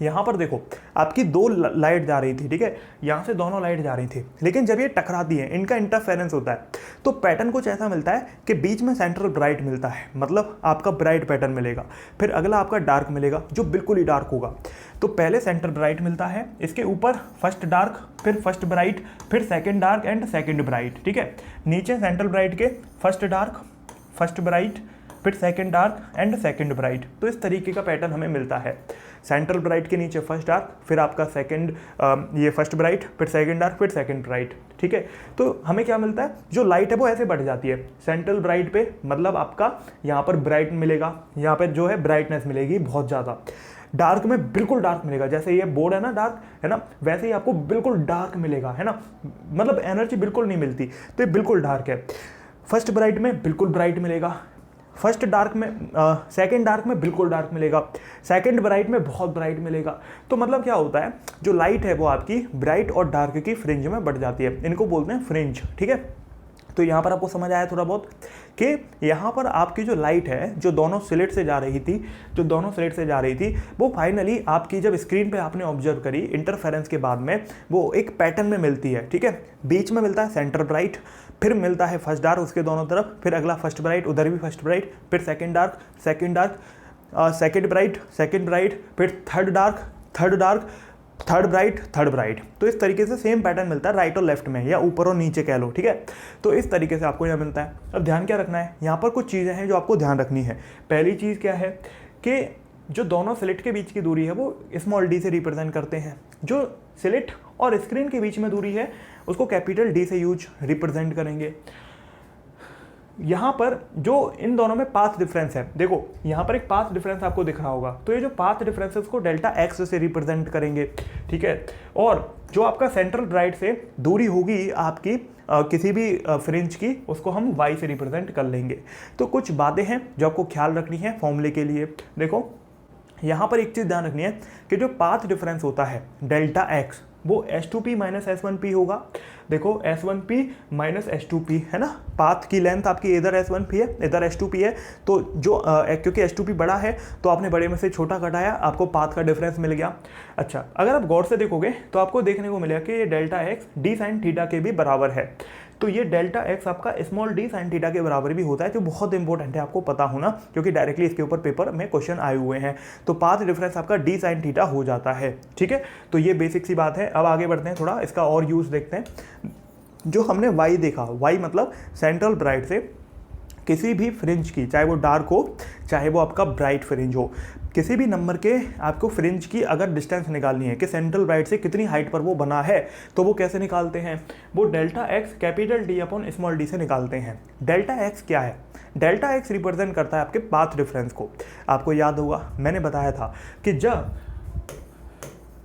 यहाँ पर देखो आपकी 2 लाइट जा रही थी, ठीक है, यहाँ से दोनों लाइट जा रही थी, लेकिन जब ये टकराती है इनका इंटरफेरेंस होता है तो पैटर्न कुछ ऐसा मिलता है कि बीच में सेंट्रल ब्राइट मिलता है, मतलब आपका ब्राइट पैटर्न मिलेगा। फिर अगला आपका डार्क मिलेगा जो बिल्कुल ही डार्क होगा। तो पहले सेंटर ब्राइट मिलता है, इसके ऊपर फर्स्ट डार्क, फिर फर्स्ट ब्राइट, फिर second dark and second bright, ठीक है। नीचे सेंट्रल ब्राइट के फर्स्ट डार्क, फर्स्ट ब्राइट, फिर second dark and second bright. तो इस तरीके का पैटर्न हमें मिलता है। सेंट्रल ब्राइट के नीचे फर्स्ट डार्क, फिर आपका सेकेंड ये फर्स्ट ब्राइट, फिर सेकेंड डार्क, फिर सेकेंड ब्राइट, ठीक है। तो हमें क्या मिलता है, जो लाइट है वो ऐसे बढ़ जाती है। सेंट्रल ब्राइट पे मतलब आपका यहाँ पर ब्राइट मिलेगा, यहाँ पर जो है ब्राइटनेस मिलेगी बहुत ज़्यादा। डार्क में बिल्कुल डार्क मिलेगा, जैसे ये बोर्ड है ना डार्क, है ना, वैसे ही आपको बिल्कुल डार्क मिलेगा, है ना, मतलब एनर्जी बिल्कुल नहीं मिलती, तो ये बिल्कुल डार्क है। फर्स्ट ब्राइट में बिल्कुल ब्राइट मिलेगा, फर्स्ट डार्क में सेकंड डार्क में बिल्कुल डार्क मिलेगा, सेकंड ब्राइट में बहुत ब्राइट मिलेगा। तो मतलब क्या होता है, जो लाइट है वो आपकी ब्राइट और डार्क की फ्रिंज में बढ़ जाती है, इनको बोलते हैं फ्रिंज, ठीक है। तो यहाँ पर आपको समझ आया थोड़ा बहुत कि यहाँ पर आपकी जो लाइट है जो दोनों स्लिट से जा रही थी, वो फाइनली आपकी जब स्क्रीन पे आपने ऑब्जर्व करी इंटरफेरेंस के बाद में वो एक पैटर्न में मिलती है, ठीक है। बीच में मिलता है सेंटर ब्राइट, फिर मिलता है फर्स्ट डार्क उसके दोनों तरफ, फिर अगला फर्स्ट ब्राइट, उधर भी फर्स्ट ब्राइट, फिर सेकेंड डार्क, सेकेंड ब्राइट, फिर थर्ड डार्क, थर्ड ब्राइट। तो इस तरीके से सेम पैटर्न मिलता है राइट और लेफ्ट में, या ऊपर और नीचे कह लो, ठीक है। तो इस तरीके से आपको यह मिलता है। अब ध्यान क्या रखना है, यहाँ पर कुछ चीज़ें हैं जो आपको ध्यान रखनी है। पहली चीज़ क्या है कि जो दोनों स्लिट के बीच की दूरी है वो स्मॉल d से रिप्रेजेंट करते हैं। जो स्लिट और स्क्रीन के बीच में दूरी है उसको कैपिटल D से रिप्रेजेंट करेंगे। यहाँ पर जो इन दोनों में पाथ डिफरेंस है, देखो यहाँ पर एक पाथ डिफरेंस आपको दिख रहा होगा, तो ये जो पाथ डिफरेंस है उसको डेल्टा x से रिप्रेजेंट करेंगे, ठीक है। और जो आपका सेंट्रल ब्राइट से दूरी होगी आपकी किसी भी फ्रिंज की, उसको हम y से रिप्रेजेंट कर लेंगे। तो कुछ बातें हैं जो आपको ख्याल रखनी है फॉर्मूले के लिए। देखो यहाँ पर एक चीज़ ध्यान रखनी है कि जो पाथ डिफरेंस होता है डेल्टा x वो S2p माइनस S1p होगा। देखो S1p माइनस S2p है ना, पाथ की लेंथ आपकी इधर S1p है इधर S2p है, तो जो क्योंकि S2p बड़ा है तो आपने बड़े में से छोटा घटाया, आपको पाथ का डिफरेंस मिल गया। अच्छा, अगर आप गौर से देखोगे तो आपको देखने को मिलेगा कि ये delta x d sine theta के भी बराबर है। तो ये डेल्टा x आपका स्मॉल d साइन थीटा के बराबर भी होता है, जो बहुत इंपॉर्टेंट है आपको पता होना, क्योंकि डायरेक्टली इसके ऊपर पेपर में क्वेश्चन आए हुए हैं। तो पाथ डिफरेंस आपका d साइन थीटा हो जाता है, ठीक है। तो ये बेसिक सी बात है। अब आगे बढ़ते हैं, थोड़ा इसका और यूज़ देखते हैं। जो हमने y देखा, y मतलब सेंट्रल ब्राइट से किसी भी फ्रिंज की, चाहे वो डार्क हो चाहे वो आपका ब्राइट फ्रिंज हो, किसी भी नंबर के आपको फ्रिंज की अगर डिस्टेंस निकालनी है कि सेंट्रल ब्राइट से कितनी हाइट पर वो बना है, तो वो कैसे निकालते हैं, वो delta x capital D upon small d से निकालते हैं। डेल्टा x क्या है, डेल्टा x रिप्रेजेंट करता है आपके पाथ डिफरेंस को। आपको याद होगा मैंने बताया था कि जब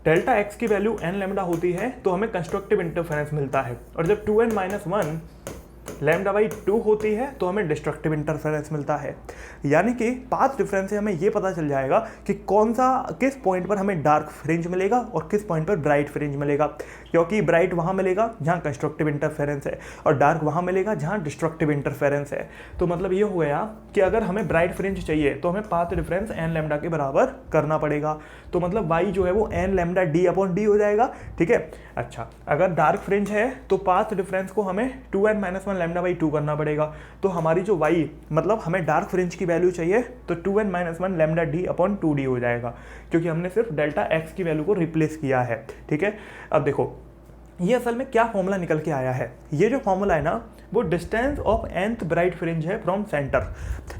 डेल्टा x की वैल्यू n लैम्डा होती है तो हमें कंस्ट्रक्टिव इंटरफेरेंस मिलता है, और जब 2n-1 λ/2 होती है तो हमें डिस्ट्रक्टिव इंटरफेरेंस मिलता है। यानी कि पाथ डिफरेंस से हमें ये पता चल जाएगा कि कौन सा किस पॉइंट पर हमें डार्क फ्रिंज मिलेगा और किस पॉइंट पर ब्राइट फ्रिंज मिलेगा, क्योंकि ब्राइट वहाँ मिलेगा जहाँ कंस्ट्रक्टिव इंटरफेरेंस है और डार्क वहाँ मिलेगा जहाँ डिस्ट्रक्टिव इंटरफेरेंस है। तो मतलब ये हो गया कि अगर हमें ब्राइट फ्रिंज चाहिए तो हमें पाथ डिफरेंस n लैम्डा के बराबर करना पड़ेगा। तो मतलब y जो है वो n लैम्डा d/d हो जाएगा। ठीक है, अच्छा अगर डार्क फ्रिंज है तो पाथ डिफरेंस को हमें 2n-1 λ/2 करना पड़ेगा। तो हमारी जो y मतलब हमें डार्क फ्रिंज की वैल्यू चाहिए तो 2n-1 लैम्डा d/2d हो जाएगा, क्योंकि हमने सिर्फ डेल्टा x की वैल्यू को रिप्लेस किया है। ठीक है, अब देखो ये असल में क्या फॉर्मूला निकल के आया है। ये जो फॉर्मूला है ना वो distance of nth bright fringe है फ्रॉम सेंटर।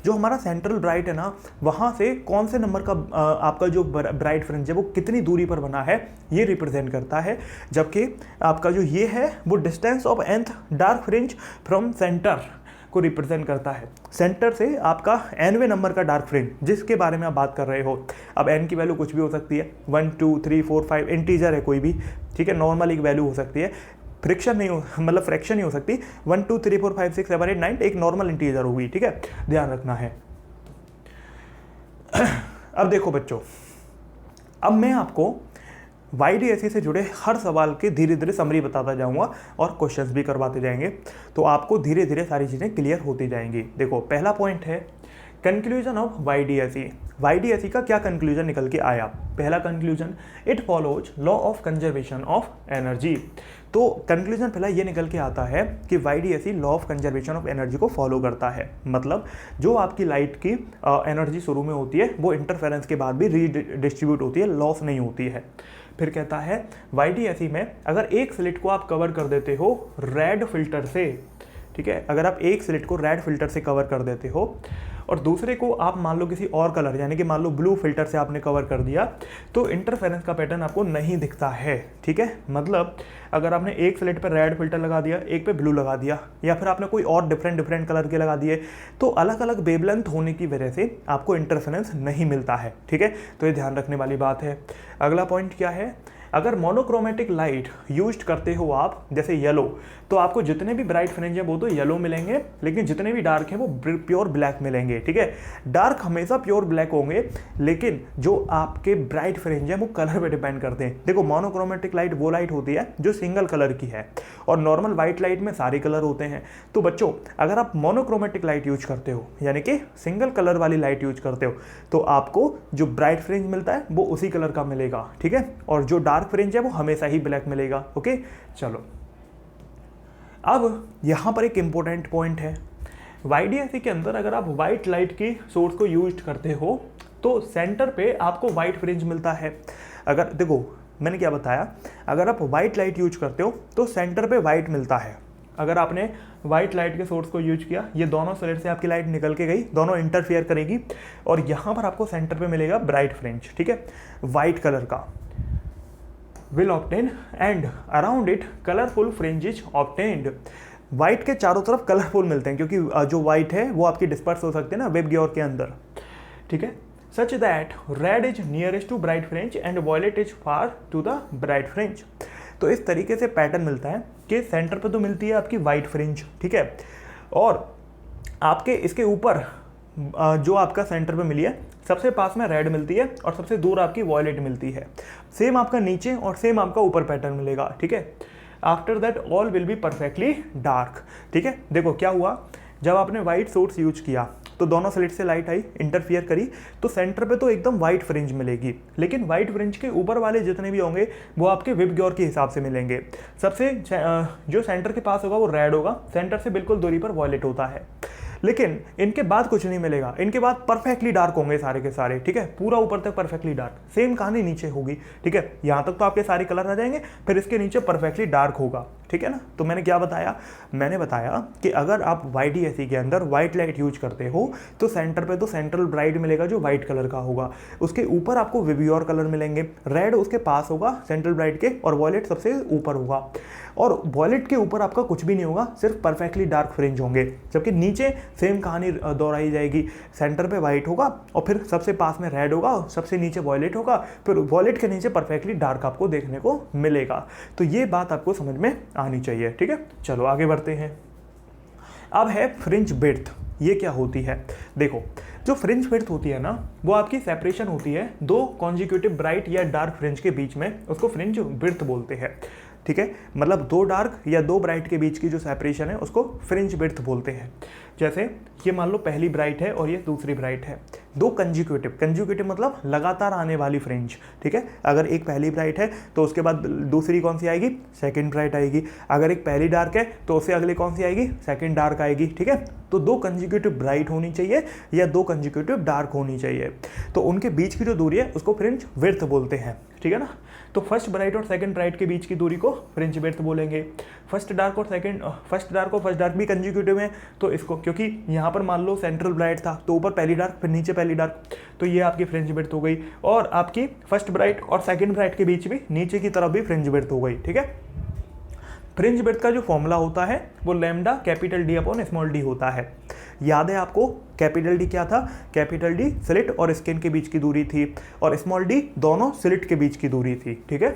जो हमारा सेंट्रल ब्राइट है ना वहाँ से कौन से नंबर का आपका जो ब्राइट फ्रिंज है वो कितनी दूरी पर बना है ये रिप्रेजेंट करता है, जबकि आपका जो ये है वो distance of nth dark fringe from centre को रिप्रेजेंट करता है। सेंटर से आपका nवें नंबर का डार्क फ्रिंज जिसके बारे में आप बात कर रहे हो। अब n की वैल्यू कुछ भी हो सकती है, 1 2 3 4 5 इंटीजर है कोई भी। ठीक है, नॉर्मल एक वैल्यू हो सकती है, फ्रिक्शन नहीं हो मतलब फ्रैक्शन नहीं हो सकती। 1 2 3 4 5 6 7 8 9 एक नॉर्मल इंटीजर होगी। ठीक है, ध्यान रखना है। अब देखो बच्चों, अब मैं आपको YDSE से जुड़े हर सवाल के धीरे धीरे समरी बताता जाऊंगा और क्वेश्चंस भी करवाते जाएंगे, तो आपको धीरे धीरे सारी चीज़ें क्लियर होती जाएंगी। देखो पहला पॉइंट है कंक्लूजन ऑफ YDSE। YDSE का क्या कंक्लूजन निकल के आया? पहला conclusion, it follows law of conservation of energy. तो कंक्लूजन पहला ये निकल के आता है कि YDSE law of conservation of energy को फॉलो करता है। मतलब जो आपकी लाइट की एनर्जी शुरू में होती है वो इंटरफेरेंस के बाद भी रीडिस्ट्रीब्यूट होती है, लॉस नहीं होती है। फिर कहता है YDSE में अगर एक स्लिट को आप कवर कर देते हो रेड फिल्टर से, ठीक है, अगर आप एक स्लिट को रेड फिल्टर से कवर कर देते हो और दूसरे को आप मान लो किसी और कलर यानी कि मान लो ब्लू फिल्टर से आपने कवर कर दिया, तो इंटरफेरेंस का पैटर्न आपको नहीं दिखता है। ठीक है, मतलब अगर आपने एक स्लिट पर रेड फिल्टर लगा दिया, एक पे ब्लू लगा दिया, या फिर आपने कोई और डिफरेंट कलर के लगा दिए, तो अलग अलग वेवलेंथ होने की वजह से आपको इंटरफेरेंस नहीं मिलता है। ठीक है, तो ये ध्यान रखने वाली बात है। अगला पॉइंट क्या है, अगर मोनोक्रोमेटिक लाइट यूज करते हो आप जैसे येलो, तो आपको जितने भी ब्राइट फ्रिंज हैं वो तो येलो मिलेंगे, लेकिन जितने भी डार्क हैं वो प्योर ब्लैक मिलेंगे। ठीक है, डार्क हमेशा प्योर ब्लैक होंगे, लेकिन जो आपके ब्राइट फ्रिंज हैं वो कलर पे डिपेंड करते हैं। देखो मोनोक्रोमेटिक लाइट वो लाइट होती है जो सिंगल कलर की है और नॉर्मल वाइट लाइट में सारे कलर होते हैं। तो बच्चों अगर आप मोनोक्रोमेटिक लाइट यूज करते हो यानी कि सिंगल कलर वाली लाइट यूज करते हो, तो आपको जो ब्राइट फ्रिंज मिलता है वो उसी कलर का मिलेगा। ठीक है, और जो डार्क फ्रिंज है वो हमेशा ही ब्लैक मिलेगा। ओके, चलो अब यहाँ पर एक इंपॉर्टेंट पॉइंट है। YDSE के अंदर अगर आप वाइट लाइट की सोर्स को यूज करते हो तो सेंटर पे आपको वाइट फ्रिंज मिलता है। अगर देखो मैंने क्या बताया, अगर आप वाइट लाइट यूज करते हो तो सेंटर पे वाइट मिलता है। अगर आपने वाइट लाइट के सोर्स को यूज किया, ये दोनों स्लिट से आपकी लाइट निकल के गई, दोनों इंटरफेयर करेगी और यहाँ पर आपको सेंटर पे मिलेगा ब्राइट फ्रिंज। ठीक है, वाइट कलर का will obtain and around it colorful fringe is obtained। White के चारों तरफ कलरफुल मिलते हैं क्योंकि जो वाइट है वो आपकी डिस्पर्स हो सकते हैं ना वेब ग्योर के अंदर। ठीक है, such that red is nearest to bright fringe and violet is far to the bright fringe. तो इस तरीके से पैटर्न मिलता है कि सेंटर पे तो मिलती है आपकी वाइट फ्रिंज, ठीक है, और आपके इसके ऊपर जो आपका सेंटर पे मिली है सबसे पास में रेड मिलती है और सबसे दूर आपकी वॉयलेट मिलती है। सेम आपका नीचे और सेम आपका ऊपर पैटर्न मिलेगा। ठीक है, after that all will be perfectly dark. ठीक है, देखो क्या हुआ, जब आपने वाइट सोर्स यूज किया तो दोनों स्लिट से लाइट आई, इंटरफियर करी, तो सेंटर पे तो एकदम वाइट फ्रिंज मिलेगी, लेकिन वाइट फ्रिंज के ऊपर वाले जितने भी होंगे वो आपके विब ग्योर के हिसाब से मिलेंगे। सबसे जो सेंटर के पास होगा वो रेड होगा, सेंटर से बिल्कुल दूरी पर वॉयलेट होता है, लेकिन इनके बाद कुछ नहीं मिलेगा, इनके बाद परफेक्टली डार्क होंगे सारे के सारे। ठीक है, पूरा ऊपर तक परफेक्टली डार्क, सेम कहानी नीचे होगी। ठीक है, यहाँ तक तो आपके सारे कलर आ जाएंगे, फिर इसके नीचे परफेक्टली डार्क होगा। ठीक है ना, तो मैंने क्या बताया, मैंने बताया कि अगर आप YDSE के अंदर वाइट लाइट यूज करते हो तो सेंटर पे तो सेंट्रल ब्राइट मिलेगा जो वाइट कलर का होगा, उसके ऊपर आपको विबियोर कलर मिलेंगे, रेड उसके पास होगा सेंट्रल ब्राइट के और वॉयलेट सबसे ऊपर होगा, और वॉयलेट के ऊपर आपका कुछ भी नहीं होगा, सिर्फ परफेक्टली डार्क फ्रिंज होंगे, जबकि नीचे सेम कहानी दोहराई जाएगी, सेंटर पे वाइट होगा और फिर सबसे पास में रेड होगा, सबसे नीचे वॉयलेट होगा, फिर वॉयलेट के नीचे परफेक्टली डार्क आपको देखने को मिलेगा। तो ये बात आपको समझ में आनी चाहिए। ठीक है, चलो आगे बढ़ते हैं। अब है फ्रिंज विड्थ। ये क्या होती है? देखो, जो फ्रिंज विड्थ होती है ना, वो आपकी सेपरेशन होती है दो कॉन्जिक्यूटिव ब्राइट या डार्क फ्रिंज के बीच में, उसको फ्रिंज विड्थ बोलते हैं। ठीक है, मतलब दो डार्क या दो ब्राइट के बीच की जो सेपरेशन है उसको फ्रिंज विड्थ बोलते हैं। जैसे ये मान लो पहली ब्राइट है और ये दूसरी ब्राइट है, दो कंजिक्यूटिव मतलब लगातार आने वाली फ्रिंज। ठीक है, अगर एक पहली ब्राइट है तो उसके बाद दूसरी कौन सी आएगी? सेकंड ब्राइट आएगी। अगर एक पहली डार्क है तो उससे अगली कौन सी आएगी? सेकंड डार्क आएगी। ठीक है, तो दो कंजिक्यूटिव ब्राइट होनी चाहिए या दो कंजिक्यूटिव डार्क होनी चाहिए, तो उनके बीच की जो दूरी है उसको फ्रिंज विड्थ बोलते हैं। ठीक है ना, तो फर्स्ट ब्राइट और सेकंड ब्राइट के बीच की दूरी को फ्रिंज विड्थ बोलेंगे। फर्स्ट डार्क और फर्स्ट डार्क भी कंजिक्यूटिव है, तो इसको, क्योंकि यहाँ पर मान लो सेंट्रल ब्राइट था तो ऊपर पहली डार्क फिर नीचे पहली डार्क, तो ये आपकी फ्रिंज विड्थ हो गई। और आपकी फर्स्ट ब्राइट और सेकंड ब्राइट के बीच भी नीचे की तरफ भी फ्रिंज विड्थ हो गई। ठीक है, फ्रिंज विड्थ का जो फॉर्मूला होता है वो lambda capital D upon small D होता है। याद है आपको? कैपिटल डी क्या था? कैपिटल डी स्लिट और स्किन के बीच की दूरी थी, और स्मॉल डी दोनों स्लिट के बीच की दूरी थी। ठीक है,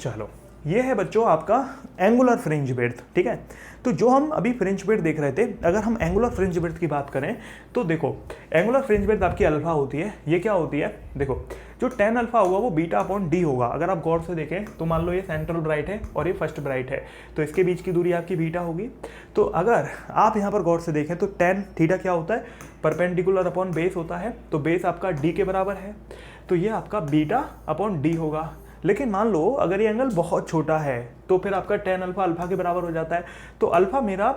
चलो ये है बच्चों आपका एंगुलर फ्रिंज विड्थ। ठीक है, तो जो हम अभी फ्रिंज विड्थ देख रहे थे, अगर हम एंगुलर फ्रिंज विड्थ की बात करें तो देखो, एंगुलर फ्रिंज विड्थ आपकी अल्फा होती है। ये क्या होती है? देखो, जो tan अल्फा होगा वो बीटा अपॉन डी होगा। अगर आप गौर से देखें तो मान लो ये सेंट्रल ब्राइट है और ये फर्स्ट ब्राइट है, तो इसके बीच की दूरी आपकी बीटा होगी। तो अगर आप यहाँ पर गौर से देखें तो tan थीटा क्या होता है? परपेंडिकुलर अपॉन बेस होता है, तो बेस आपका डी के बराबर है, तो ये आपका बीटा अपॉन डी होगा। लेकिन मान लो अगर ये एंगल बहुत छोटा है तो फिर आपका tan अल्फा अल्फा के बराबर हो जाता है। तो अल्फा मेरा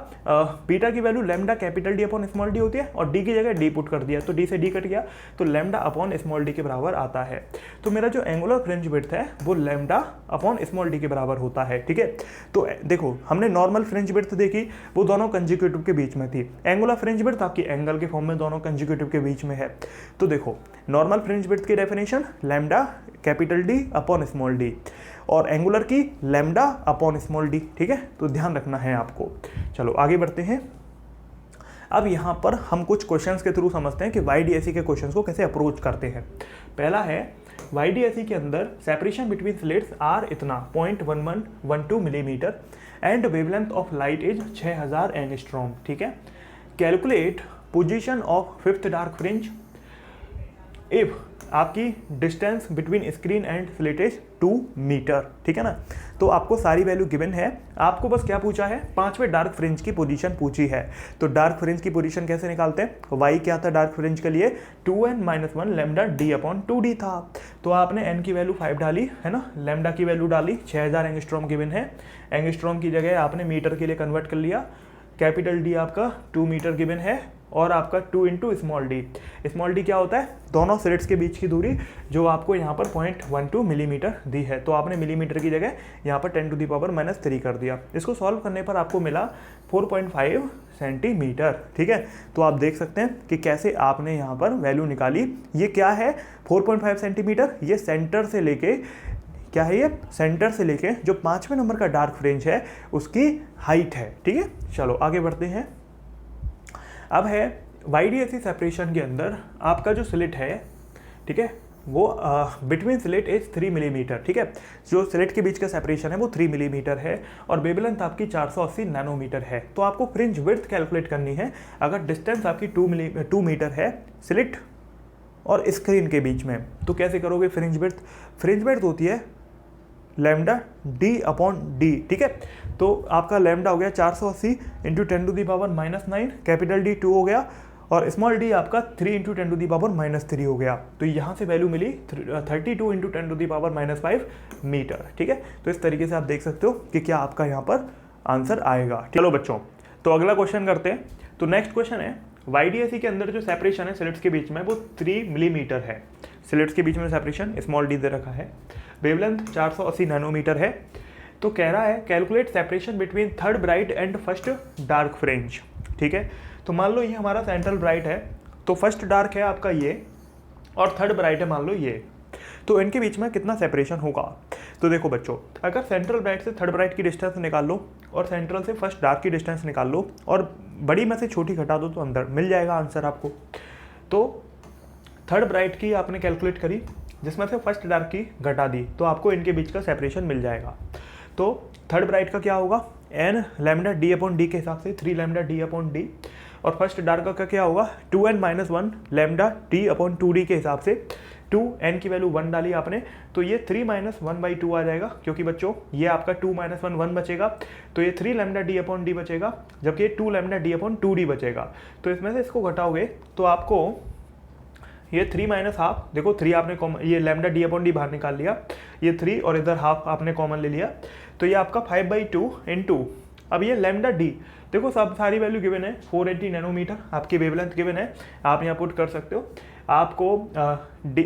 बीटा की value lambda capital D upon small D होती है, और डी की जगह डी पुट कर दिया तो डी से डी कट गया, तो लैम्डा अपॉन स्मॉल डी के बराबर आता है। तो मेरा जो एंगुलर फ्रिंज विड्थ है वो लैम्डा अपॉन स्मॉल डी के बराबर होता है। ठीक है, तो देखो हमने नॉर्मल फ्रिंज विड्थ देखी, वो दोनों कंजिक्यूटिव के बीच में थी। एंगुलर फ्रिंज विड्थ आपकी एंगल के फॉर्म में दोनों कंजिक्यूटिव के बीच में है। तो देखो, नॉर्मल फ्रिंज विड्थ की definition lambda capital D upon small D, और एंगुलर की लैम्डा अपॉन स्मॉल डी। ठीक है, तो ध्यान रखना है आपको। चलो आगे बढ़ते हैं। अब यहाँ पर हम कुछ क्वेश्चंस के थ्रू समझते हैं कि YDSE के क्वेश्चंस को कैसे अप्रोच करते हैं। पहला है, YDSE के अंदर सेपरेशन बिटवीन स्लिट्स आर इतना 0.1112 millimetre and wavelength of light is 6000 angstrom. ठीक है, calculate position of fifth dark fringe if आपकी distance between screen and slit is 2 metre. ठीक है ना, तो आपको सारी वैल्यू गिवन है, आपको बस क्या पूछा है? पांचवें डार्क फ्रिंज की पोजीशन पूछी है। तो डार्क फ्रिंज की पोजीशन कैसे निकालते हैं? y क्या था डार्क फ्रिंज के लिए? 2n-1 lambda D upon 2d था। तो आपने n की वैल्यू 5 डाली है ना, लैम्डा की वैल्यू डाली, 6000 एंगस्ट्रॉम गिवन है। एंगस्ट्रॉम की जगह आपने मीटर के लिए कन्वर्ट कर लिया। कैपिटल डी आपका 2 मीटर गिवन है, और आपका 2 into small D. Small D क्या होता है? दोनों स्लिट्स के बीच की दूरी, जो आपको यहाँ पर 0.12 मिलीमीटर दी है, तो आपने मिलीमीटर की जगह यहाँ पर 10⁻³ कर दिया। इसको सॉल्व करने पर आपको मिला 4.5 सेंटीमीटर। ठीक है, तो आप देख सकते हैं कि कैसे आपने यहाँ पर वैल्यू निकाली। ये क्या है? 4.5 सेंटीमीटर। ये सेंटर से लेके, क्या है ये? सेंटर से लेके जो 5वें नंबर का डार्क फ्रिंज है उसकी हाइट है। ठीक है, चलो आगे बढ़ते हैं। अब है YDSE सेपरेशन के अंदर आपका जो स्लिट है, ठीक है, वो बिटवीन स्लिट इज 3 मिलीमीटर। ठीक है, जो स्लिट के बीच का सेपरेशन है वो 3 मिलीमीटर है, और वेवलेंथ आपकी 480 नैनोमीटर है। तो आपको फ्रिंज विड्थ कैलकुलेट करनी है। अगर डिस्टेंस आपकी 2 मीटर है स्लिट और स्क्रीन के बीच में, तो कैसे करोगे फ्रिंज विड्थ? फ्रिंज विड्थ होती है लैम्डा डी अपॉन डी। ठीक है, तो आपका लैम्डा हो गया 480 इंटू 10⁻⁻9, कैपिटल डी 2 हो गया, और स्मॉल डी आपका 3 इंटू 10⁻³ हो गया। तो यहाँ से वैल्यू मिली 32 इंटू 10⁻5 मीटर। ठीक है, तो इस तरीके से आप देख सकते हो कि क्या आपका यहाँ पर आंसर आएगा। चलो बच्चों, तो अगला क्वेश्चन करते हैं। तो नेक्स्ट क्वेश्चन है, YDSE के अंदर जो सेपरेशन है स्लिट्स के बीच में वो 3 मिलीमीटर है। स्लिट्स के बीच में सेपरेशन स्मॉल डी दे रखा है, वेवलेंथ 480 नैनोमीटर है। तो कह रहा है calculate separation between third bright and first dark fringe. ठीक है, तो मान लो ये हमारा सेंट्रल ब्राइट है, तो फर्स्ट डार्क है आपका ये, और थर्ड ब्राइट है मान लो ये, तो इनके बीच में कितना सेपरेशन होगा? तो देखो बच्चों, अगर सेंट्रल ब्राइट से थर्ड ब्राइट की डिस्टेंस निकाल लो और सेंट्रल से फर्स्ट डार्क की डिस्टेंस निकाल लो, और बड़ी में से छोटी घटा दो, तो अंदर मिल जाएगा आंसर आपको। तो थर्ड ब्राइट की आपने कैलकुलेट करी, जिसमें से फर्स्ट डार्क की घटा दी, तो आपको इनके बीच का सेपरेशन मिल जाएगा। तो थर्ड ब्राइट का क्या होगा? N lambda D upon d के हिसाब से 3 लैम्डा डी अपॉन डी, और फर्स्ट डार्क का क्या होगा 2n-1 lambda D upon 2d के हिसाब से 2 n की वैल्यू 1 डाली आपने, तो ये 3 - 1/2 आ जाएगा, क्योंकि बच्चों ये आपका 2 - 1 1 बचेगा, तो ये 3 लैम्डा डी अपॉन डी बचेगा, जबकि ये 2 लैम्डा डी अपॉन 2d बचेगा। तो इसमें से इसको घटाओगे तो आपको ये 3 - हाफ, देखो 3 आपने कॉमन, ये लैम्डा डी अपॉन डी बाहर निकाल लिया, ये 3 और इधर हाफ आपने कॉमन ले लिया, तो ये आपका 5/2 इंटू, अब ये लैम्डा डी, देखो सब सारी वैल्यू गिवन है, 480 नैनोमीटर आपकी वेवलेंथ गिवन है, आप यहाँ पुट कर सकते हो, आपको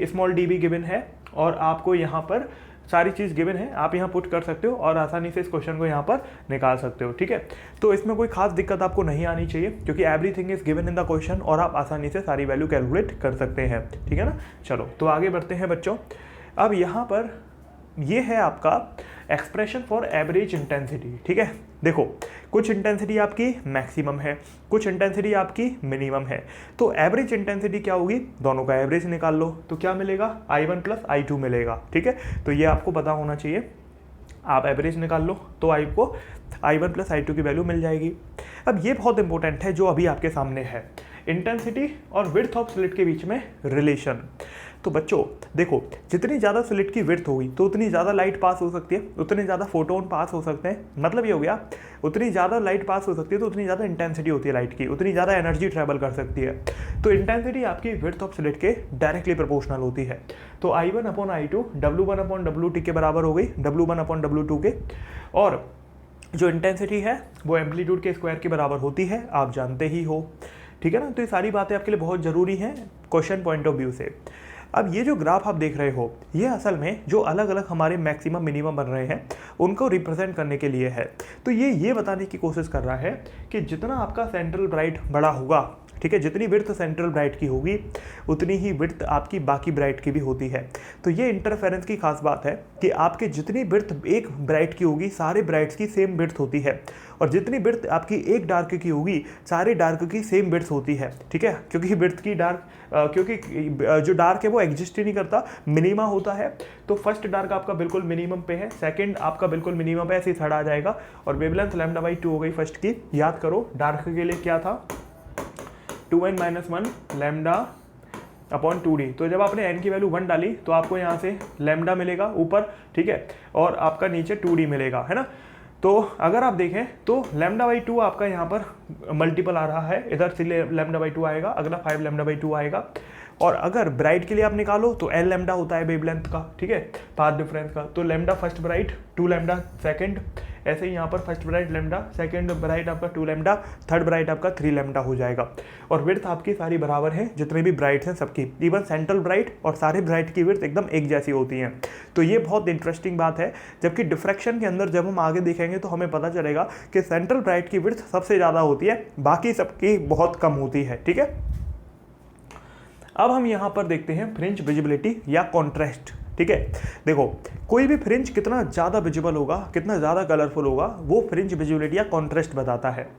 स्मॉल डी भी गिवन है, और आपको यहाँ पर सारी चीज़ गिवन है, आप यहाँ पुट कर सकते हो और आसानी से इस क्वेश्चन को यहाँ पर निकाल सकते हो, ठीक है। तो इसमें कोई खास दिक्कत आपको नहीं आनी चाहिए, क्योंकि everything is given in the question, और आप आसानी से सारी वैल्यू कैलकुलेट कर सकते हैं, ठीक है ना। चलो तो आगे बढ़ते हैं बच्चों। अब यहाँ पर ये है आपका एक्सप्रेशन फॉर एवरेज इंटेंसिटी, ठीक है। देखो कुछ इंटेंसिटी आपकी मैक्सिमम है, कुछ इंटेंसिटी आपकी मिनिमम है, तो एवरेज इंटेंसिटी क्या होगी, दोनों का एवरेज निकाल लो, तो क्या मिलेगा I1 + I2 मिलेगा, ठीक है। तो ये आपको पता होना चाहिए, आप एवरेज निकाल लो तो आपको I1 + I2 की वैल्यू मिल जाएगी। अब ये बहुत इंपॉर्टेंट है जो अभी आपके सामने है, इंटेंसिटी और विड्थ ऑफ स्लिट के बीच में रिलेशन। तो बच्चों देखो, जितनी ज़्यादा स्लिट की विड्थ होगी तो उतनी ज़्यादा लाइट पास हो सकती है, उतने ज़्यादा फोटोन पास हो सकते हैं, मतलब ये हो गया उतनी ज़्यादा लाइट पास हो सकती है तो उतनी ज़्यादा इंटेंसिटी होती है लाइट की, उतनी ज़्यादा एनर्जी ट्रैवल कर सकती है। तो इंटेंसिटी आपकी विड्थ ऑफ स्लिट के डायरेक्टली प्रोपोर्शनल होती है। तो I1/I2 W1/WT के बराबर हो गई, W1/W2 के, और जो इंटेंसिटी है वो एम्पलीट्यूड के स्क्वायर के बराबर होती है, आप जानते ही हो, ठीक है ना। तो ये सारी बातें आपके लिए बहुत ज़रूरी हैं क्वेश्चन पॉइंट ऑफ व्यू से। अब ये जो ग्राफ आप देख रहे हो, ये असल में जो अलग अलग हमारे मैक्सिमम मिनिमम बन रहे हैं उनको रिप्रेजेंट करने के लिए है। तो ये बताने की कोशिश कर रहा है कि जितना आपका सेंट्रल ब्राइट बड़ा होगा, ठीक है, जितनी विड्थ सेंट्रल ब्राइट की होगी उतनी ही विड्थ आपकी बाकी ब्राइट की भी होती है। तो ये इंटरफेरेंस की खास बात है कि आपके जितनी विड्थ एक ब्राइट की होगी सारे ब्राइट्स की सेम विड्थ होती है, और जितनी विड्थ आपकी एक डार्क की होगी सारे डार्क की सेम विड्थ होती है, ठीक है। क्योंकि विड्थ की डार्क क्योंकि जो डार्क है वो एग्जिस्ट ही नहीं करता, मिनिमा होता है। तो फर्स्ट डार्क आपका बिल्कुल मिनिमम पे है, सेकंड आपका बिल्कुल मिनिमम पे, ऐसे ही थर्ड आ जाएगा, और वेवलेंथ λ/2 हो गई फर्स्ट की। याद करो डार्क के लिए क्या था, 2n-1 लैम्डा अपॉन 2d। तो जब आपने n की वैल्यू 1 डाली तो आपको यहाँ से लैम्डा मिलेगा ऊपर, ठीक है, और आपका नीचे 2d मिलेगा, है ना। तो अगर आप देखें तो λ/2 आपका यहाँ पर मल्टीपल आ रहा है, इधर से λ/2 आएगा, अगला 5 λ/2 आएगा, और अगर ब्राइट के लिए आप निकालो तो L लैम्डा होता है वेवलेंथ का, ठीक है, पाथ डिफरेंस का। तो lambda first bright, 2 lambda second, ऐसे ही यहाँ पर first bright lambda, second bright आपका 2 लैम्डा, थर्ड ब्राइट आपका 3 लैम्डा हो जाएगा। और विड्थ आपकी सारी बराबर है, जितने भी ब्राइट्स हैं सबकी, इवन सेंट्रल ब्राइट और सारे ब्राइट की विड्थ एकदम एक जैसी होती हैं। तो ये बहुत इंटरेस्टिंग बात है। जबकि डिफ्रैक्शन के अंदर जब हम आगे देखेंगे तो हमें पता चलेगा कि सेंट्रल ब्राइट की विड्थ सबसे ज़्यादा होती है, बाकी सबकी बहुत कम होती है, ठीक है। अब हम यहाँ पर देखते हैं फ्रिंज विजिबिलिटी या कॉन्ट्रास्ट, ठीक है। देखो कोई भी फ्रिंज कितना ज़्यादा विजिबल होगा, कितना ज़्यादा कलरफुल होगा, वो फ्रिंज विजिबिलिटी या कॉन्ट्रास्ट बताता है।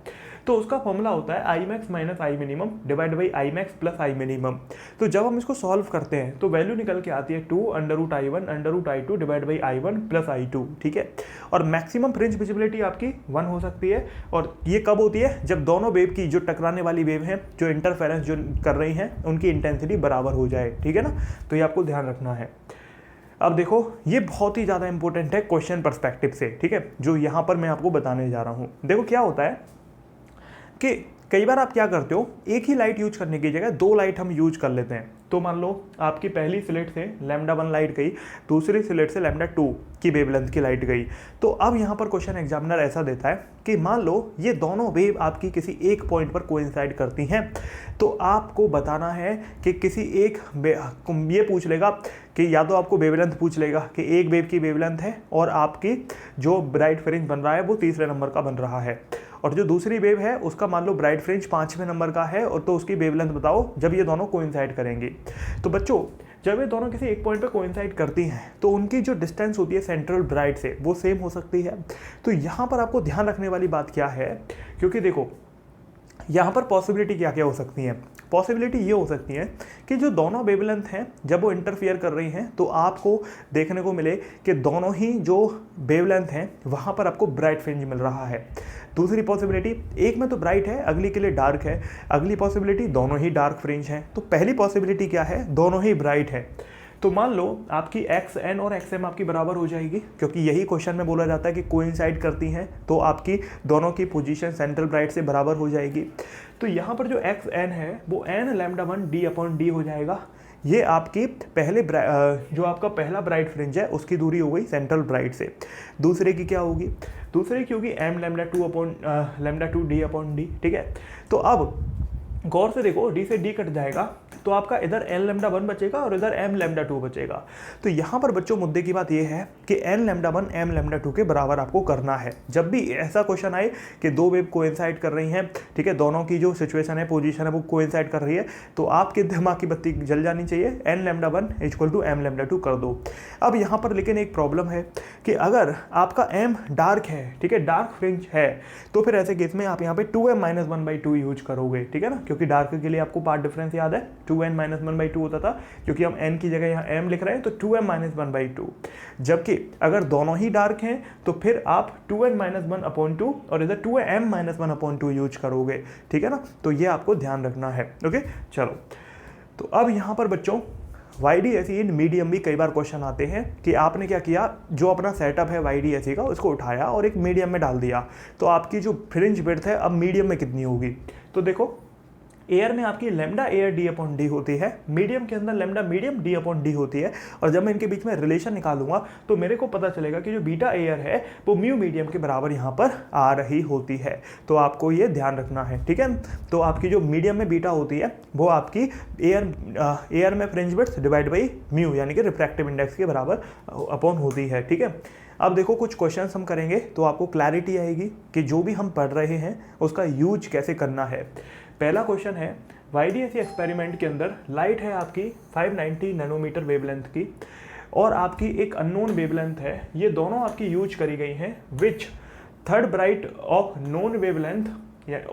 तो उसका फॉर्मूला होता है Imax - Iminimum divide by Imax + Iminimum। तो जब हम इसको सॉल्व करते हैं तो वैल्यू निकल के आती है 2√I1 √I2 divide by I1 + I2, ठीक है। और मैक्सिमम फ्रिंज विजिबिलिटी आपकी 1 हो सकती है, और ये कब होती है, जब दोनों वेव की जो टकराने वाली वेव हैं, जो इंटरफेरेंस जो कर रही हैं, उनकी इंटेंसिटी बराबर हो जाए, ठीक है ना। तो ये आपको ध्यान रखना है। अब देखो ये बहुत ही ज़्यादा इंपॉर्टेंट है क्वेश्चन पर्सपेक्टिव से, ठीक है, जो यहाँ पर मैं आपको बताने जा रहा हूँ। देखो क्या होता है कि कई बार आप क्या करते हो, एक ही लाइट यूज करने की जगह 2 लाइट हम यूज कर लेते हैं। तो मान लो आपकी पहली स्लिट से λ1 लाइट गई, दूसरी स्लिट से λ2 की वेवलेंथ की लाइट गई। तो अब यहाँ पर क्वेश्चन एग्जामिनर ऐसा देता है कि मान लो ये दोनों वेव आपकी किसी एक पॉइंट पर कोइंसाइड करती हैं, तो आपको बताना है कि किसी एक ये पूछ लेगा कि या तो आपको वेवलेंथ पूछ लेगा कि एक वेव की वेवलेंथ है और आपकी जो ब्राइट फ्रिंज बन रहा है वो तीसरे नंबर का बन रहा है, और जो दूसरी वेव है उसका मान लो ब्राइट फ्रिंज 5वें नंबर का है, और तो उसकी वेवलेंथ बताओ जब ये दोनों कोइंसाइड करेंगी। तो बच्चों जब ये दोनों किसी एक पॉइंट पे कोइंसाइड करती हैं तो उनकी जो डिस्टेंस होती है सेंट्रल ब्राइट से वो सेम हो सकती है। तो यहाँ पर आपको ध्यान रखने वाली बात क्या है, क्योंकि देखो यहाँ पर पॉसिबिलिटी क्या क्या हो सकती हैं। पॉसिबिलिटी ये हो सकती है कि जो दोनों वेवलेंथ हैं जब वो इंटरफियर कर रही हैं तो आपको देखने को मिले कि दोनों ही जो वेवलेंथ हैं वहाँ पर आपको ब्राइट फ्रिंज मिल रहा है। दूसरी पॉसिबिलिटी, एक में तो ब्राइट है, अगली के लिए डार्क है। अगली पॉसिबिलिटी, दोनों ही डार्क फ्रिंज हैं। तो पहली पॉसिबिलिटी क्या है, दोनों ही ब्राइट है। तो मान लो आपकी XN और XM आपकी बराबर हो जाएगी, क्योंकि यही क्वेश्चन में बोला जाता है कि कोइंसाइड करती हैं, तो आपकी दोनों की पोजीशन सेंट्रल ब्राइट से बराबर हो जाएगी। तो यहाँ पर जो XN है वो n λ1 d/d हो जाएगा। ये आपकी पहले जो आपका पहला ब्राइट फ्रिंज है उसकी दूरी हो गई सेंट्रल ब्राइट से। दूसरे की क्या होगी, दूसरे की होगी m λ2 d/d, ठीक है। तो अब गौर से देखो, d से d कट जाएगा तो आपका इधर n λ1 बचेगा और इधर m λ2 बचेगा। तो यहाँ पर बच्चों मुद्दे की बात यह है कि n λ1 m λ2 के बराबर आपको करना है। जब भी ऐसा क्वेश्चन आए कि दो वेव कोइंसाइड कर रही हैं, ठीक है, दोनों की जो सिचुएशन है, पोजीशन है, वो कोइंसाइड कर रही है, तो आपके दिमाग की बत्ती जल जानी चाहिए, n λ1 = m λ2 कर दो। अब यहाँ पर लेकिन एक प्रॉब्लम है कि अगर आपका m डार्क है, ठीक है, डार्क फ्रिंज है, तो फिर ऐसे केस में आप यहाँ पे 2m-1/2 यूज करोगे, ठीक है ना, क्योंकि डार्क के लिए आपको पार्ट डिफरेंस याद है, 2n-1/2 होता था, क्योंकि हम n की जगह यहाँ m लिख रहे हैं, तो 2m-1/2। जबकि अगर दोनों ही डार्क हैं तो फिर आप 2n-1/2 और इधर 2m-1/2 यूज करोगे, ठीक है ना। तो ये आपको ध्यान रखना है। ओके, चलो। तो अब यहाँ पर बच्चों YDSE इन मीडियम भी कई बार क्वेश्चन आते हैं कि आपने क्या किया, जो अपना सेटअप है YDSE का उसको उठाया और एक मीडियम में डाल दिया, तो आपकी जो फ्रिंज विड्थ है अब मीडियम में कितनी होगी। तो देखो, एयर में आपकी लैम्डा एयर d/d होती है, मीडियम के अंदर लैम्डा मीडियम d/d होती है, और जब मैं इनके बीच में रिलेशन निकालूंगा तो मेरे को पता चलेगा कि जो बीटा एयर है वो म्यू मीडियम के बराबर यहाँ पर आ रही होती है। तो आपको ये ध्यान रखना है, ठीक है। तो आपकी जो मीडियम में बीटा होती है वो आपकी एयर में fringe width divide by mu यानी कि रिफ्रैक्टिव इंडेक्स के बराबर अपॉन होती है, ठीक है। अब देखो कुछ क्वेश्चंस हम करेंगे तो आपको क्लैरिटी आएगी कि जो भी हम पढ़ रहे हैं उसका यूज कैसे करना है। पहला क्वेश्चन है, YDSE एक्सपेरिमेंट के अंदर लाइट है आपकी 590 नैनोमीटर वेवलेंथ की और आपकी एक अननोन वेवलेंथ है, ये दोनों आपकी यूज करी गई हैं, which third bright of known wavelength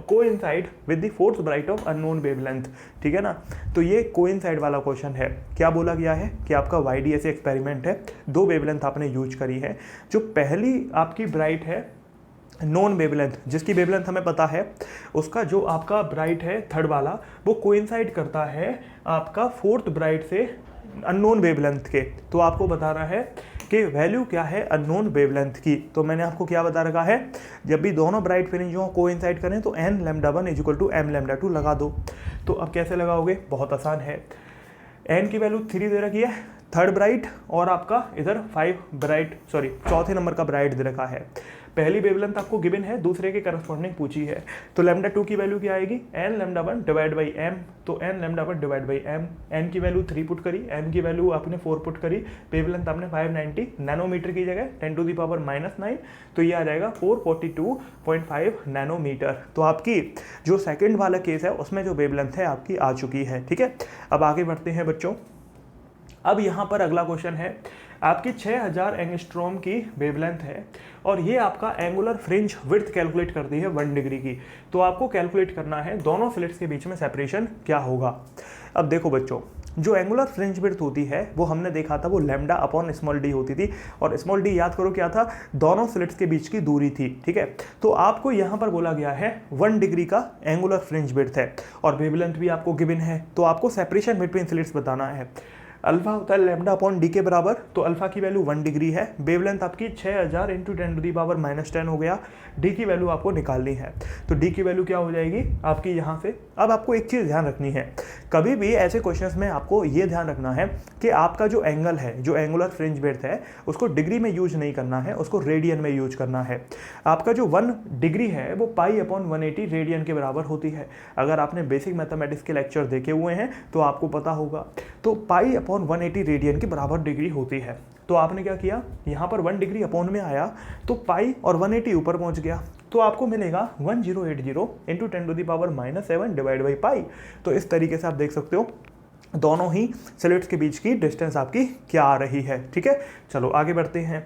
coincide with the fourth bright of unknown wavelength, ठीक है ना। तो ये कोइंसाइड वाला क्वेश्चन है। क्या बोला गया है कि आपका YDSE एक्सपेरिमेंट है, दो वेवलेंथ आपने यूज करी है, जो पहली आपकी ब्राइट है नॉन वेवलेंथ, जिसकी वेवलेंथ हमें पता है, उसका जो आपका ब्राइट है थर्ड वाला वो कोइंसाइड करता है आपका फोर्थ ब्राइट से अननोन वेवलेंथ के। तो आपको बताना है कि वैल्यू क्या है अननोन वेवलेंथ की। तो मैंने आपको क्या बता रखा है, जब भी दोनों ब्राइट फ्रिंजों कोइंसाइड करें तो n λ1 = m λ2 लगा दो। तो अब कैसे लगाओगे, बहुत आसान है। n की वैल्यू 3 दे रखी है, थर्ड ब्राइट, और आपका इधर 5 ब्राइट, सॉरी चौथे नंबर का ब्राइट दे रखा है। पहली वेवलेंथ आपको गिवन है, दूसरे के करस्पॉन्डिंग पूछी है, तो λ2 की वैल्यू क्या आएगी, n λ1 डिवाइड बाई m, तो n λ1 divide by m, n की वैल्यू 3 पुट करी, m की वैल्यू आपने 4 पुट करी, वेवलेंथ आपने 590 नैनोमीटर की जगह 10⁻⁻⁹, तो ये आ जाएगा 442.5 नैनोमीटर। तो आपकी जो सेकेंड वाला केस है उसमें जो वेवलेंथ है आपकी आ चुकी है, ठीक है। अब आगे बढ़ते हैं बच्चों। अब यहाँ पर अगला क्वेश्चन है, आपकी 6000 एंगस्ट्रॉम की वेवलेंथ है और ये आपका एंगुलर फ्रिंज विड्थ कैलकुलेट करती है 1 डिग्री की। तो आपको कैलकुलेट करना है दोनों स्लिट्स के बीच में सेपरेशन क्या होगा। अब देखो बच्चों, जो एंगुलर फ्रिंज विड्थ होती है वो हमने देखा था वो लैम्डा अपॉन स्मॉल डी होती थी, और स्मॉल डी याद करो क्या था, दोनों स्लिट्स के बीच की दूरी थी, ठीक है। तो आपको यहाँ पर बोला गया है 1 डिग्री का एंगुलर फ्रिंज विड्थ है और वेवलेंथ भी आपको गिवन है, तो आपको सेपरेशन बिटवीन स्लिट्स बताना है। अल्फा होता है लैम्डा अपॉन डी के बराबर, तो अल्फा की वैल्यू 1 डिग्री है, वेवलेंथ आपकी 6000 × 10⁻⁻10 हो गया, डी की वैल्यू आपको निकालनी है। तो डी की वैल्यू क्या हो जाएगी आपकी यहाँ से। अब आपको एक चीज़ ध्यान रखनी है, कभी भी ऐसे क्वेश्चंस में आपको ये ध्यान रखना है कि आपका जो एंगल है, जो एंगुलर फ्रिंज विड्थ है, उसको डिग्री में यूज नहीं करना है, उसको रेडियन में यूज करना है। आपका जो 1 डिग्री है वो π/180 रेडियन के बराबर होती है। अगर आपने बेसिक मैथमेटिक्स के लेक्चर देखे हुए हैं तो आपको पता होगा, तो π/180 रेडियन के बराबर डिग्री होती है। तो आपने क्या किया, यहाँ पर 1 डिग्री अपॉन में आया तो पाई और 180 ऊपर पहुँच गया, तो आपको मिलेगा 1080 × 10⁻⁻7 डिवाइड बाई पाई। तो इस तरीके से आप देख सकते हो दोनों ही स्लिट्स के बीच की डिस्टेंस आपकी क्या आ रही है, ठीक है। चलो आगे बढ़ते हैं।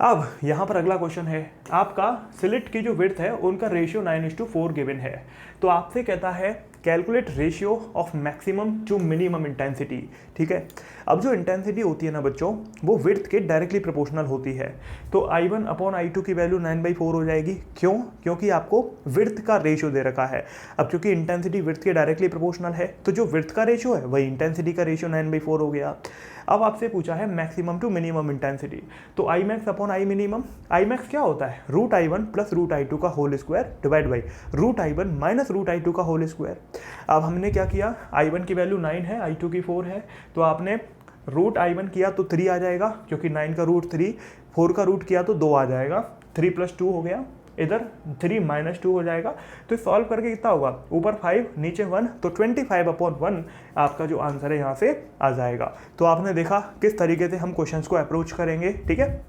अब यहाँ पर अगला क्वेश्चन है, आपका स्लिट की जो विड्थ है उनका रेशियो 9:4 गिवन है। तो आपसे कहता है calculate ratio of maximum to minimum intensity. ठीक है, अब जो इंटेंसिटी होती है ना बच्चों, वो विड्थ के डायरेक्टली प्रोपोर्शनल होती है। तो I1 अपॉन I2 की वैल्यू 9/4 हो जाएगी। क्यों? क्योंकि आपको विड्थ का रेशियो दे रखा है। अब क्योंकि इंटेंसिटी विड्थ के डायरेक्टली प्रोपोर्शनल है, तो जो विड्थ का रेशियो है वही इंटेंसिटी का रेशियो 9/4 हो गया। अब आपसे पूछा है मैक्सिमम टू मिनिमम इंटेंसिटी, तो I max upon I minimum. I max क्या होता है? √I1 प्लस √I2 का whole square divide by √I1 minus √I2 का होल स्क्वायर। अब हमने क्या किया, I1 की वैल्यू 9 है, I2 की 4 है, तो आपने √I1 किया तो 3 आ जाएगा, क्योंकि 9 का रूट 3, 4 का रूट किया तो 2 आ जाएगा, 3 + 2 हो गया, इधर 3 - 2 हो जाएगा। तो सॉल्व करके कितना होगा, ऊपर 5 नीचे 1, तो 25/1 आपका जो आंसर है यहाँ से आ जाएगा। तो आपने देखा किस तरीके से हम क्वेश्चंस को अप्रोच करेंगे। ठीक है,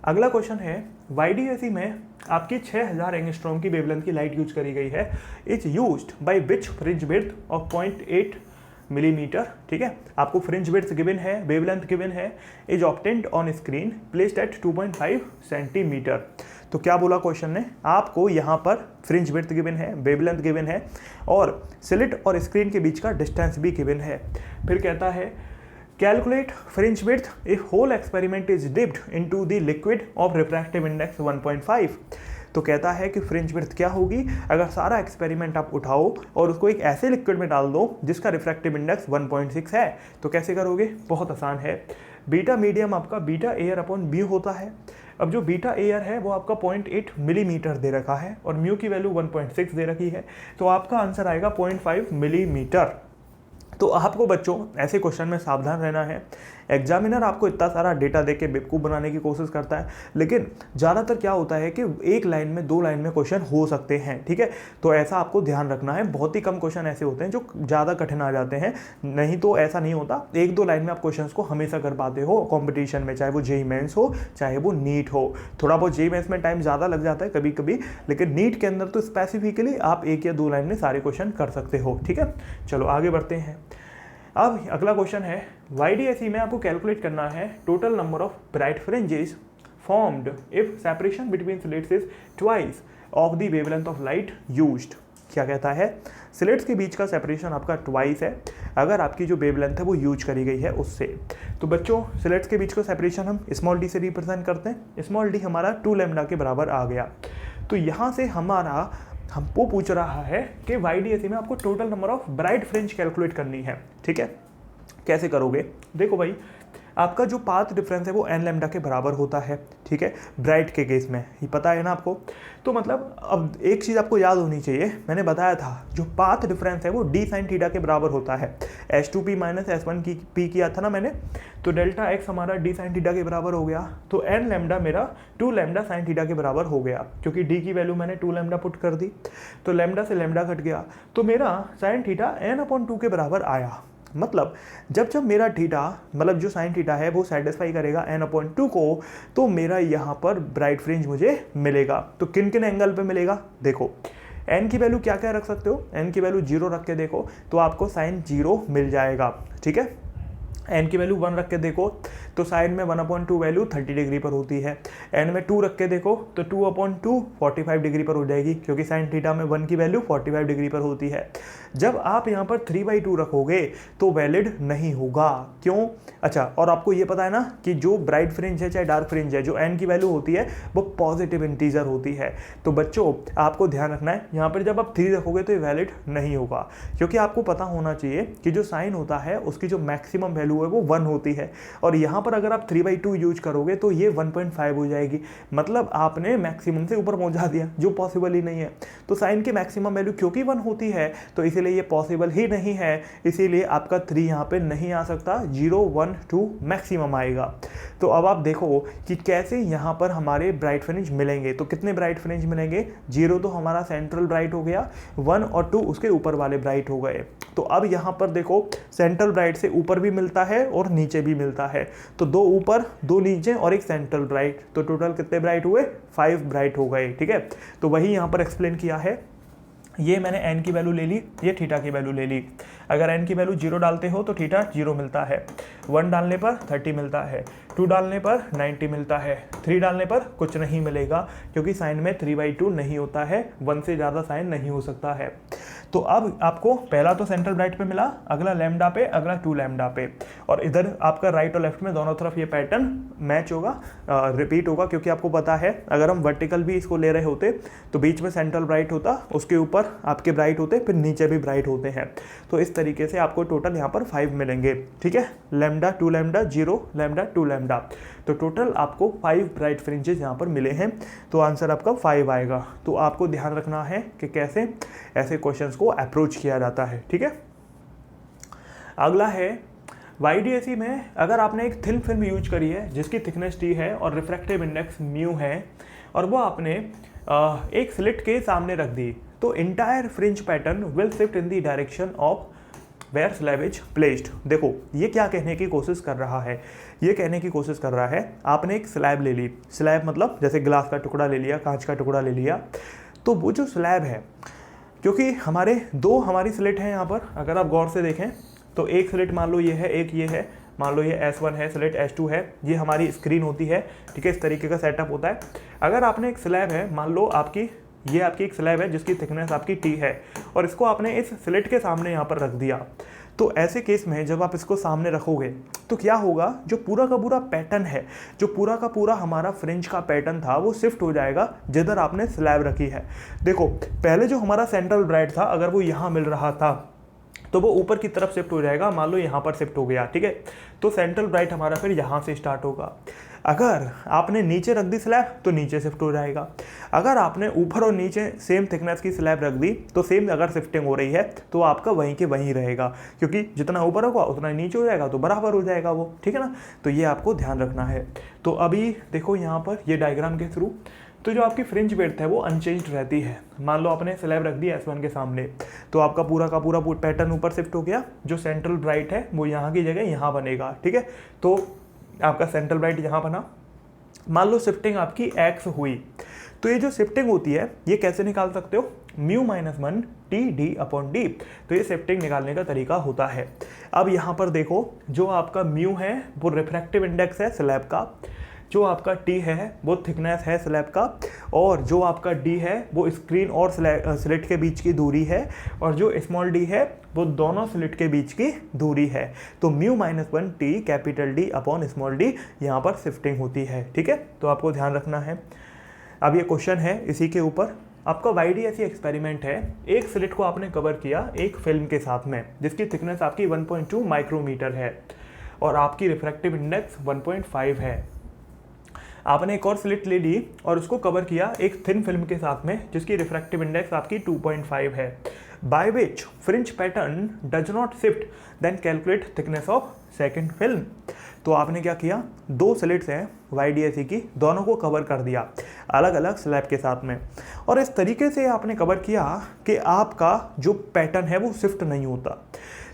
अगला क्वेश्चन है, YDAC में आपकी 6000 एंगस्ट्रॉम की वेवलेंथ की लाइट यूज करी गई है। It's used by which fringe width of 0.8 millimetre. ठीक है, आपको फ्रिंज विड्थ गिवन है, वेवलेंथ गिवन है, is obtained on screen placed at 2.5 centimetre. तो क्या बोला क्वेश्चन ने, आपको यहाँ पर फ्रिंज विड्थ गिवन है, वेवलेंथ गिवन है, और स्लिट और स्क्रीन के बीच का डिस्टेंस भी गिवन है। फिर कहता है calculate fringe width if whole experiment is dipped into the liquid of refractive index 1.5। तो कहता है कि फ्रिंज विड्थ क्या होगी अगर सारा एक्सपेरिमेंट आप उठाओ और उसको एक ऐसे लिक्विड में डाल दो जिसका रिफ्रैक्टिव इंडेक्स 1.6 है। तो कैसे करोगे, बहुत आसान है। बीटा मीडियम आपका बीटा एयर अपॉन म्यू होता है। अब जो बीटा एयर है वो आपका 0.8 मिलीमीटर दे रखा है और म्यू की वैल्यू 1.6 दे रखी है, तो आपका आंसर आएगा 0.5 मिलीमीटर। तो आपको बच्चों ऐसे क्वेश्चन में सावधान रहना है। एग्जामिनर आपको इतना सारा डेटा देके बेवकूफ़ बनाने की कोशिश करता है, लेकिन ज़्यादातर क्या होता है कि एक लाइन में, 2 लाइन में क्वेश्चन हो सकते हैं। ठीक है, तो ऐसा आपको ध्यान रखना है। बहुत ही कम क्वेश्चन ऐसे होते हैं जो ज़्यादा कठिन आ जाते हैं, नहीं तो ऐसा नहीं होता। 1-2 लाइन में आप क्वेश्चन को हमेशा कर पाते हो कॉम्पिटिशन में, चाहे वो जेईई मेंस हो चाहे वो नीट हो। थोड़ा बहुत जेईई मेंस में टाइम ज़्यादा लग जाता है कभी कभी, लेकिन नीट के अंदर तो स्पेसिफिकली आप 1 या 2 लाइन में सारे क्वेश्चन कर सकते हो। ठीक है, चलो आगे बढ़ते हैं। अब अगला क्वेश्चन है, YDAC में आपको कैलकुलेट करना है total number of bright fringes formed if separation between slits is twice of the wavelength of light used. क्या कहता है, स्लिट्स के बीच का सेपरेशन आपका ट्वाइस है अगर आपकी जो वेवलेंथ है वो यूज करी गई है उससे। तो बच्चों स्लिट्स के बीच का सेपरेशन हम स्मॉल d से रिप्रेजेंट करते हैं। स्मॉल d हमारा 2 लैम्डा के बराबर आ गया। तो यहाँ से हमारा हमको पूछ रहा है कि YDAC में आपको total number of bright fringe calculate करनी है। ठीक है, कैसे करोगे, देखो भाई, आपका जो पाथ डिफरेंस है वो n लैम्डा के बराबर होता है। ठीक है, ब्राइट के केस में ये पता है ना आपको। तो मतलब अब एक चीज़ आपको याद होनी चाहिए, मैंने बताया था जो पाथ डिफरेंस है वो d sin थीटा के बराबर होता है। S2p माइनस S1 की p किया था ना मैंने, तो डेल्टा x हमारा d sin थीटा के बराबर हो गया। तो n लैम्डा मेरा 2 लैम्डा sin थीटा के बराबर हो गया, क्योंकि d की वैल्यू मैंने 2 लैम्डा पुट कर दी, तो लैम्डा से लैम्डा कट गया, तो मेरा sin थीटा n/2 के बराबर आया। मतलब जब मेरा थीटा, मतलब जो साइन थीटा है वो सेटिस्फाई करेगा n/2 को, तो मेरा यहाँ पर ब्राइट फ्रिंज मुझे मिलेगा। तो किन किन एंगल पे मिलेगा, देखो n की वैल्यू क्या क्या रख सकते हो, n की वैल्यू 0 रख के देखो तो आपको साइन 0 मिल जाएगा। ठीक है, n की वैल्यू 1 रख के देखो तो साइन में 1/2 वैल्यू 30 डिग्री पर होती है। n में 2 रख के देखो तो 2/2 45 डिग्री पर हो जाएगी, क्योंकि साइन थीटा में 1 की वैल्यू 45 डिग्री पर होती है। जब आप यहाँ पर 3/2 रखोगे तो वैलिड नहीं होगा। क्यों? अच्छा, और आपको ये पता है ना कि जो ब्राइट फ्रिंज है चाहे डार्क फ्रिंज है, जो n की वैल्यू होती है वो पॉजिटिव इंटीजर होती है। तो बच्चों आपको ध्यान रखना है, यहाँ पर जब आप 3 रखोगे तो ये वैलिड नहीं होगा, क्योंकि आपको पता होना चाहिए कि जो साइन होता है उसकी जो मैक्सिमम वैल्यू है वो 1 होती है, और यहाँ पर अगर आप 3/2 यूज करोगे तो ये 1.5 हो जाएगी। मतलब आपने मैक्सिमम से ऊपर पहुँचा दिया, जो पॉसिबल ही नहीं है। तो साइन की मैक्सिमम वैल्यू क्योंकि 1 होती है तो इसीलिए ये पॉसिबल ही नहीं है, इसीलिए आपका 3 यहाँ पे नहीं आ सकता, 0 1 2 मैक्सिमम आएगा। तो अब आप देखो कि कैसे यहाँ पर हमारे ब्राइट फ्रिंज मिलेंगे। तो कितने ब्राइट फ्रिंज मिलेंगे, 0 तो हमारा सेंट्रल ब्राइट हो गया, 1 और 2 उसके ऊपर वाले ब्राइट हो गए। तो अब यहाँ पर देखो सेंट्रल ब्राइट से ऊपर भी मिलता है और नीचे भी मिलता है, तो 2 ऊपर 2 नीचे और एक सेंट्रल ब्राइट, तो टोटल कितने ब्राइट हुए, 5 ब्राइट हो गए। ठीक है, तो वही यहाँ पर एक्सप्लेन किया है। ये मैंने n की वैल्यू ले ली, ये थीटा की वैल्यू ले ली। अगर n की वैल्यू 0 डालते हो तो थीटा 0 मिलता है, 1 डालने पर 30 मिलता है, 2 डालने पर 90 मिलता है, 3 डालने पर कुछ नहीं मिलेगा क्योंकि साइन में 3/2 नहीं होता है, 1 से ज़्यादा साइन नहीं हो सकता है। तो अब आपको पहला तो सेंट्रल ब्राइट पे मिला, अगला लैम्डा पे, अगला 2 लैम्डा पे, और इधर आपका राइट और लेफ्ट में दोनों तरफ ये पैटर्न मैच होगा, रिपीट होगा, क्योंकि आपको पता है अगर हम वर्टिकल भी इसको ले रहे होते तो बीच में सेंट्रल ब्राइट होता, उसके ऊपर आपके ब्राइट होते, फिर नीचे भी ब्राइट होते हैं। तो इस तरीके से आपको टोटल यहाँ पर 5 मिलेंगे, ठीक है, लैम्डा 2 लैम्डा 0 लैम्डा 2 लैम्डा, तो टोटल आपको 5 ब्राइट फ्रिंजेस यहाँ पर मिले हैं। तो आंसर आपका 5 आएगा। तो आपको ध्यान रखना है कि कैसे ऐसे क्वेश्चंस को अप्रोच किया जाता है, ठीक है। अगला है YDAC में अगर आपने एक थिन फिल्म यूज करी है जिसकी थिकनेस T है और रिफ्रैक्टिव इंडेक्स म्यू है और वो आपने एक स्लिट के सामने रख दी, तो entire fringe pattern will shift in the direction of where slab is placed. देखो ये क्या कहने की कोशिश कर रहा है, ये कहने की कोशिश कर रहा है आपने एक स्लैब ले ली, स्लैब मतलब जैसे ग्लास का टुकड़ा ले लिया, कांच का टुकड़ा ले लिया, तो वो जो स्लैब है, क्योंकि हमारी स्लिट है यहाँ पर, अगर आप गौर से देखें तो एक स्लिट मान लो ये है, एक ये है, मान लो ये S1 है, स्लिट S2 है, ये हमारी स्क्रीन होती है, ठीक है, इस तरीके का सेटअप होता है। अगर आपने एक स्लैब है, मान लो ये आपकी एक स्लैब है जिसकी थिकनेस आपकी T है और इसको आपने इस स्लिट के सामने यहाँ पर रख दिया, तो ऐसे केस में जब आप इसको सामने रखोगे तो क्या होगा, जो पूरा का पूरा पैटर्न है, जो पूरा का पूरा हमारा फ्रिंज का पैटर्न था वो शिफ्ट हो जाएगा जिधर आपने स्लैब रखी है। देखो पहले जो हमारा सेंट्रल ब्राइट था अगर वो यहाँ मिल रहा था तो वो ऊपर की तरफ शिफ्ट हो जाएगा, मान लो यहाँ पर शिफ्ट हो गया, ठीक है, तो सेंट्रल ब्राइट हमारा फिर यहाँ से स्टार्ट होगा। अगर आपने नीचे रख दी स्लैब तो नीचे शिफ्ट हो जाएगा, अगर आपने ऊपर और नीचे सेम थिकनेस की स्लैब रख दी तो सेम अगर शिफ्टिंग हो रही है तो आपका वहीं के वहीं रहेगा, क्योंकि जितना ऊपर होगा उतना नीचे हो जाएगा, तो बराबर हो जाएगा वो, ठीक है ना। तो ये आपको ध्यान रखना है। तो अभी देखो यहाँ पर ये डायग्राम के थ्रू, तो जो आपकी फ्रिंज विड्थ है वो अनचेंज्ड रहती है। मान लो आपने स्लैब रख दी S1 के सामने, तो आपका पूरा का पूरा पैटर्न ऊपर शिफ्ट हो गया, जो सेंट्रल ब्राइट है वो यहाँ की जगह यहाँ बनेगा, ठीक है। तो आपका सेंट्रल ब्राइट यहाँ बना, मान लो शिफ्टिंग आपकी X हुई, तो ये जो शिफ्टिंग होती है ये कैसे निकाल सकते हो, μ-1 TD/D, तो ये शिफ्टिंग निकालने का तरीका होता है। अब यहाँ पर देखो जो आपका म्यू है वो रिफ्रैक्टिव इंडेक्स है स्लैब का, जो आपका T है वो थिकनेस है स्लैब का, और जो आपका D है वो स्क्रीन और स्लिट के बीच की दूरी है, और जो स्मॉल d है वो दोनों स्लिट के बीच की दूरी है। तो μ-1 T capital D upon small d यहाँ पर शिफ्टिंग होती है, ठीक है। तो आपको ध्यान रखना है। अब ये क्वेश्चन है इसी के ऊपर, आपका YDAC एक्सपेरिमेंट है, एक स्लिट को आपने कवर किया एक फिल्म के साथ में जिसकी थिकनेस आपकी 1.2 माइक्रोमीटर है और आपकी रिफ्रैक्टिव इंडेक्स 1.5 है। आपने एक और स्लिट ले ली और उसको कवर किया एक थिन फिल्म के साथ में जिसकी रिफ्रैक्टिव इंडेक्स आपकी 2.5 है, by which fringe pattern does not shift, then calculate thickness of second film. तो आपने क्या किया, दो स्लिट्स हैं YDAC की, दोनों को कवर कर दिया अलग अलग स्लैब के साथ में, और इस तरीके से आपने कवर किया कि आपका जो पैटर्न है वो शिफ्ट नहीं होता।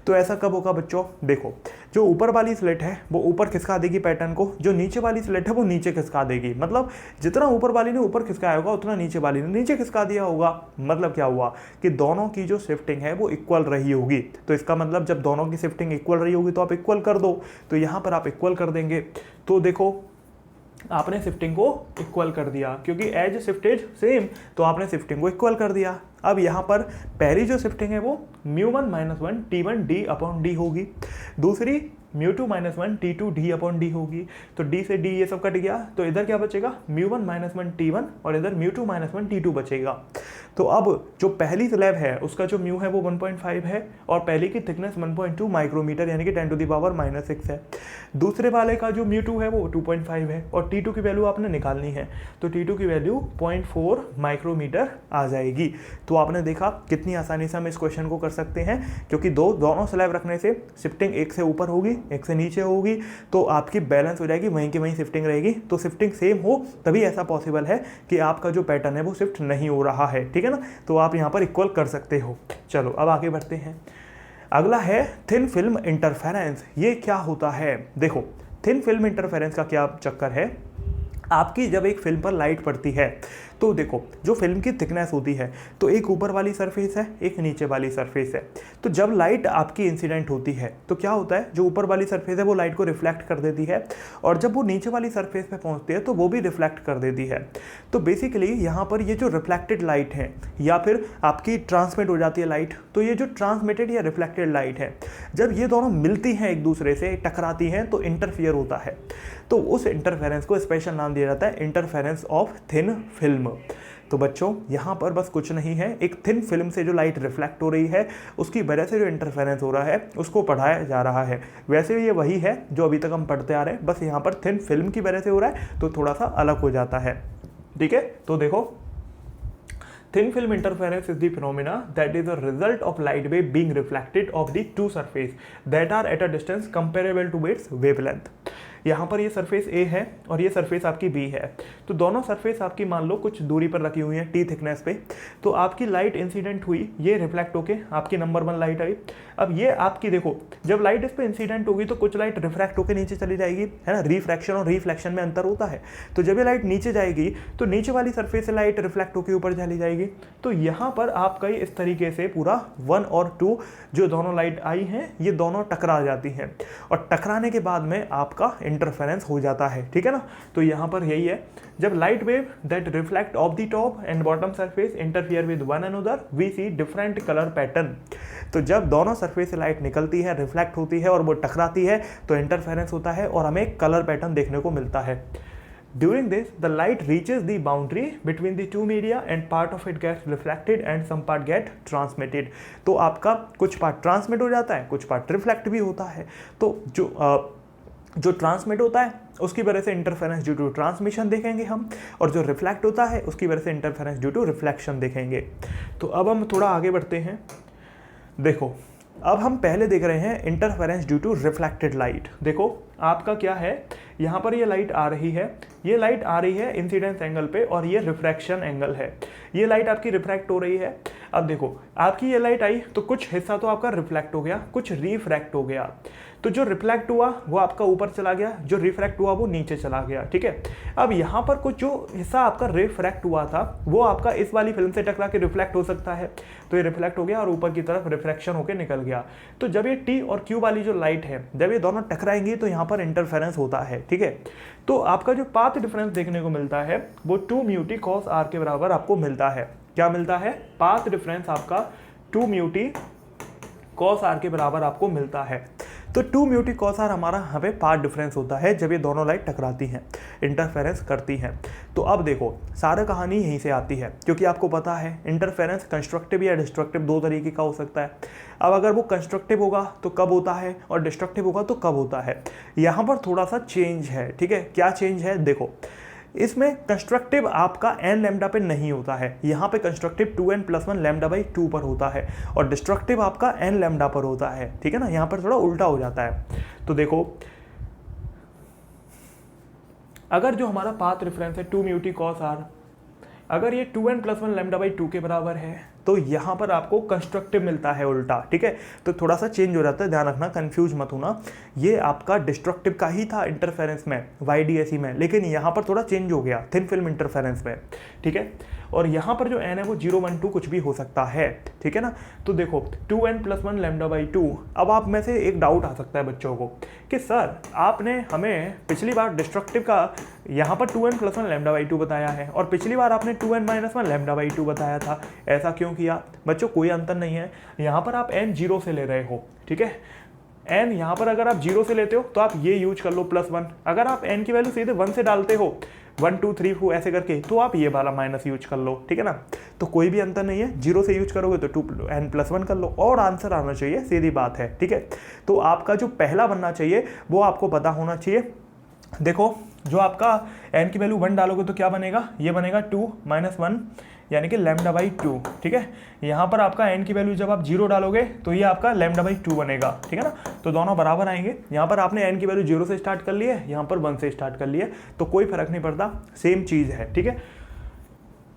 तो ऐसा कब होगा बच्चों, देखो जो ऊपर वाली स्लिट है वो ऊपर खिसका देगी पैटर्न को, जो नीचे वाली स्लिट है वो नीचे खिसका देगी, मतलब जितना ऊपर वाली ने ऊपर खिसकाया होगा उतना नीचे वाली ने नीचे खिसका दिया होगा। मतलब क्या हुआ कि दोनों की जो शिफ्टिंग है वो इक्वल रही होगी। तो इसका मतलब जब दोनों की शिफ्टिंग इक्वल रही होगी तो आप इक्वल कर दो, तो यहाँ पर आप इक्वल कर देंगे। तो देखो आपने शिफ्टिंग को इक्वल कर दिया, क्योंकि एज शिफ्टेज सेम, तो आपने शिफ्टिंग को इक्वल कर दिया। अब यहाँ पर पहली जो शिफ्टिंग है वो μ1-1 T1D/D होगी, दूसरी μ2-1 T2D/D होगी। तो D से D ये सब कट गया, तो इधर क्या बचेगा, μ1-1 T1 और इधर μ2-1 T2 बचेगा। तो अब जो पहली स्लैब है उसका जो म्यू है वो 1.5 है और पहले की थिकनेस 1.2 माइक्रोमीटर यानी कि 10⁻⁻6 है। दूसरे वाले का जो μ2 है वो 2.5 है और T2 की वैल्यू आपने निकालनी है, तो T2 की वैल्यू 0.4 माइक्रोमीटर आ जाएगी। तो आपने देखा कितनी आसानी से हम इस क्वेश्चन को कर सकते हैं, क्योंकि दोनों स्लैब रखने से शिफ्टिंग एक से ऊपर होगी एक से नीचे होगी, तो आपकी बैलेंस हो जाएगी, वहीं की वहीं शिफ्टिंग रहेगी। तो शिफ्टिंग सेम हो तभी ऐसा पॉसिबल है कि आपका जो पैटर्न है वो शिफ्ट नहीं हो रहा है, ठीक है ना। तो आप यहाँ पर इक्वल कर सकते हो। चलो अब आगे बढ़ते हैं। अगला है थिन फिल्म इंटरफेरेंस। ये क्या होता है, देखो थिन फिल्म इंटरफेरेंस का क्या चक्कर है, आपकी जब एक फिल्म पर लाइट पड़ती है तो देखो जो फिल्म की थिकनेस होती है तो एक ऊपर वाली सरफेस है, एक नीचे वाली सरफेस है। तो जब लाइट आपकी इंसिडेंट होती है तो क्या होता है, जो ऊपर वाली सरफेस है वो लाइट को रिफ्लेक्ट कर देती है, और जब वो नीचे वाली सरफेस पे पहुंचती है तो वो भी रिफ्लेक्ट कर देती है। तो बेसिकली यहाँ पर ये जो रिफ्लेक्टेड लाइट है या फिर आपकी ट्रांसमिट हो जाती है लाइट, तो ये जो ट्रांसमिटेड या रिफ्लेक्टेड लाइट है, जब ये दोनों मिलती हैं एक दूसरे से, टकराती हैं, तो इंटरफियर होता है। तो उस इंटरफेरेंस को स्पेशल नाम दिया जाता है इंटरफेरेंस ऑफ थिन फिल्म। तो बच्चों यहाँ पर बस कुछ नहीं है, एक थिन फिल्म से जो लाइट रिफ्लेक्ट हो रही है उसकी वजह से जो इंटरफेरेंस हो रहा है उसको पढ़ाया जा रहा है। वैसे ये वही है जो अभी तक हम पढ़ते आ रहे हैं, बस यहाँ पर थिन फिल्म की वजह से हो रहा है तो थोड़ा सा अलग हो जाता है। ठीक है, तो देखो thin film interference is the phenomena that is a result of light wave being reflected of the two surface that are at a distance comparable to its wavelength। यहाँ पर ये सरफेस A है और ये सरफेस आपकी B है। तो दोनों सरफेस आपकी मान लो कुछ दूरी पर रखी हुई है T थिकनेस पे। तो आपकी लाइट इंसिडेंट हुई, ये रिफ्लेक्ट होके आपकी नंबर 1 लाइट आई। अब ये आपकी देखो, जब लाइट इस पर इंसिडेंट होगी तो कुछ लाइट रिफ्रैक्ट होकर नीचे चली जाएगी, है ना। रिफ्रैक्शन और रिफ्लेक्शन में अंतर होता है। तो जब ये लाइट नीचे जाएगी तो नीचे वाली सरफेस से लाइट रिफ्लेक्ट होकर ऊपर चली जाएगी। तो यहाँ पर आपका इस तरीके से पूरा 1 और 2 जो दोनों लाइट आई हैं ये दोनों टकरा जाती हैं, और टकराने के बाद में आपका इंटरफेरेंस हो जाता है। ठीक है ना। तो यहाँ पर यही है, जब light wave that reflect off the top and bottom surface interfere with one another we see different colour pattern. तो जब दोनों सरफेस से लाइट निकलती है, रिफ्लेक्ट होती है और वो टकराती है तो इंटरफेरेंस होता है और हमें कलर पैटर्न देखने को मिलता है। During this, the light reaches the boundary between the two media and part of it gets reflected and some part get transmitted। तो आपका कुछ पार्ट ट्रांसमिट हो जाता है, कुछ पार्ट रिफ्लेक्ट भी होता है। तो जो ट्रांसमिट होता है उसकी वजह से इंटरफेरेंस ड्यू टू ट्रांसमिशन देखेंगे हम, और जो रिफ्लेक्ट होता है उसकी वजह से इंटरफेरेंस ड्यू टू रिफ्लेक्शन देखेंगे। तो अब हम थोड़ा आगे बढ़ते हैं। देखो अब हम पहले देख रहे हैं interference due to reflected light. देखो आपका क्या है, यहाँ पर ये लाइट आ रही है, ये लाइट आ रही है इंसिडेंस एंगल पे और ये रिफ्रैक्शन एंगल है। ये लाइट आपकी रिफ्रैक्ट हो रही है। अब देखो आपकी ये लाइट आई तो कुछ हिस्सा तो आपका रिफ्लेक्ट हो गया, कुछ रिफ्रैक्ट हो गया। तो जो रिफ्लेक्ट हुआ वो आपका ऊपर चला गया, जो रिफ्रैक्ट हुआ वो नीचे चला गया। ठीक है। अब यहाँ पर कुछ जो हिस्सा आपका रिफ्रैक्ट हुआ था वो आपका इस वाली फिल्म से टकरा के रिफ्लेक्ट हो सकता है, तो ये रिफ्लेक्ट हो गया और ऊपर की तरफ रिफ्रैक्शन होकर निकल गया। तो जब ये टी और क्यू वाली जो लाइट है जब ये दोनों टकराएंगी तो यहाँ पर इंटरफेरेंस होता है। ठीक है। तो आपका जो पाथ डिफरेंस देखने को मिलता है वो 2 म्यू टी कॉस आर के बराबर आपको मिलता है। क्या मिलता है? पाथ डिफरेंस आपका 2 म्यू टी कॉस आर के बराबर आपको मिलता है। तो 2 म्यू टी कॉस आर हमारा यहाँ पे पाथ डिफरेंस होता है जब ये दोनों लाइट टकराती हैं, इंटरफेरेंस करती हैं। तो अब देखो सारा कहानी यहीं से आती है, क्योंकि आपको पता है इंटरफेरेंस कंस्ट्रक्टिव या डिस्ट्रक्टिव 2 तरीके का हो सकता है। अब अगर वो कंस्ट्रक्टिव होगा तो कब होता है और डिस्ट्रक्टिव होगा तो कब होता है, यहाँ पर थोड़ा सा चेंज है। ठीक है। क्या चेंज है? देखो इसमें कंस्ट्रक्टिव आपका n लैम्डा पे नहीं होता है, यहाँ पे कंस्ट्रक्टिव 2n+1 लैम्डा बाई 2 पर होता है, और डिस्ट्रक्टिव आपका n लैम्डा पर होता है। ठीक है ना। यहाँ पर थोड़ा उल्टा हो जाता है। तो देखो अगर जो हमारा पाथ रेफरेंस है 2 म्यू टी कॉस आर, अगर ये 2n+1 लैम्डा बाई 2 के बराबर है तो यहाँ पर आपको कंस्ट्रक्टिव मिलता है उल्टा। ठीक है। तो थोड़ा सा चेंज हो जाता है, ध्यान रखना, कंफ्यूज मत होना। ये आपका डिस्ट्रक्टिव का ही था इंटरफेरेंस में YDSE में, लेकिन यहाँ पर थोड़ा चेंज हो गया थिन फिल्म इंटरफेरेंस में। ठीक है। और यहाँ पर जो n है वो 0, 1, 2 कुछ भी हो सकता है। ठीक है ना। तो देखो 2n+1 लैम्डा बाई 2। अब आप में से एक डाउट आ सकता है बच्चों को कि सर आपने हमें पिछली बार डिस्ट्रक्टिव का यहाँ पर 2n+1 लैम्डा बाई 2 बताया है और पिछली बार आपने 2n-1 लैम्डा बाई 2 बताया था, ऐसा क्यों किया? बच्चों कोई अंतर नहीं है, यहाँ पर आप n 0 से ले रहे हो। ठीक है। n यहाँ पर अगर आप 0 से लेते हो तो आप ये यूज कर लो +1, अगर आप n की वैल्यू सीधे 1 से डालते हो 1, 2, 3, 4 ऐसे करके तो आप ये वाला माइनस यूज कर लो। ठीक है ना। तो कोई भी अंतर नहीं है, 0 से यूज करोगे तो 2n+1 कर लो और आंसर आना चाहिए, सीधी बात है। ठीक है। तो आपका जो पहला बनना चाहिए वो आपको पता होना चाहिए। देखो जो आपका n की वैल्यू 1 डालोगे तो क्या बनेगा? ये बनेगा 2 - 1 यानी कि लैम्डा बाई 2। ठीक है। यहाँ पर आपका n की वैल्यू जब आप 0 डालोगे तो ये आपका लैम्डा बाई 2 बनेगा। ठीक है ना। तो दोनों बराबर आएंगे। यहाँ पर आपने n की वैल्यू 0 से स्टार्ट कर ली है, यहाँ पर 1 से स्टार्ट कर लिया, तो कोई फर्क नहीं पड़ता, सेम चीज़ है। ठीक है।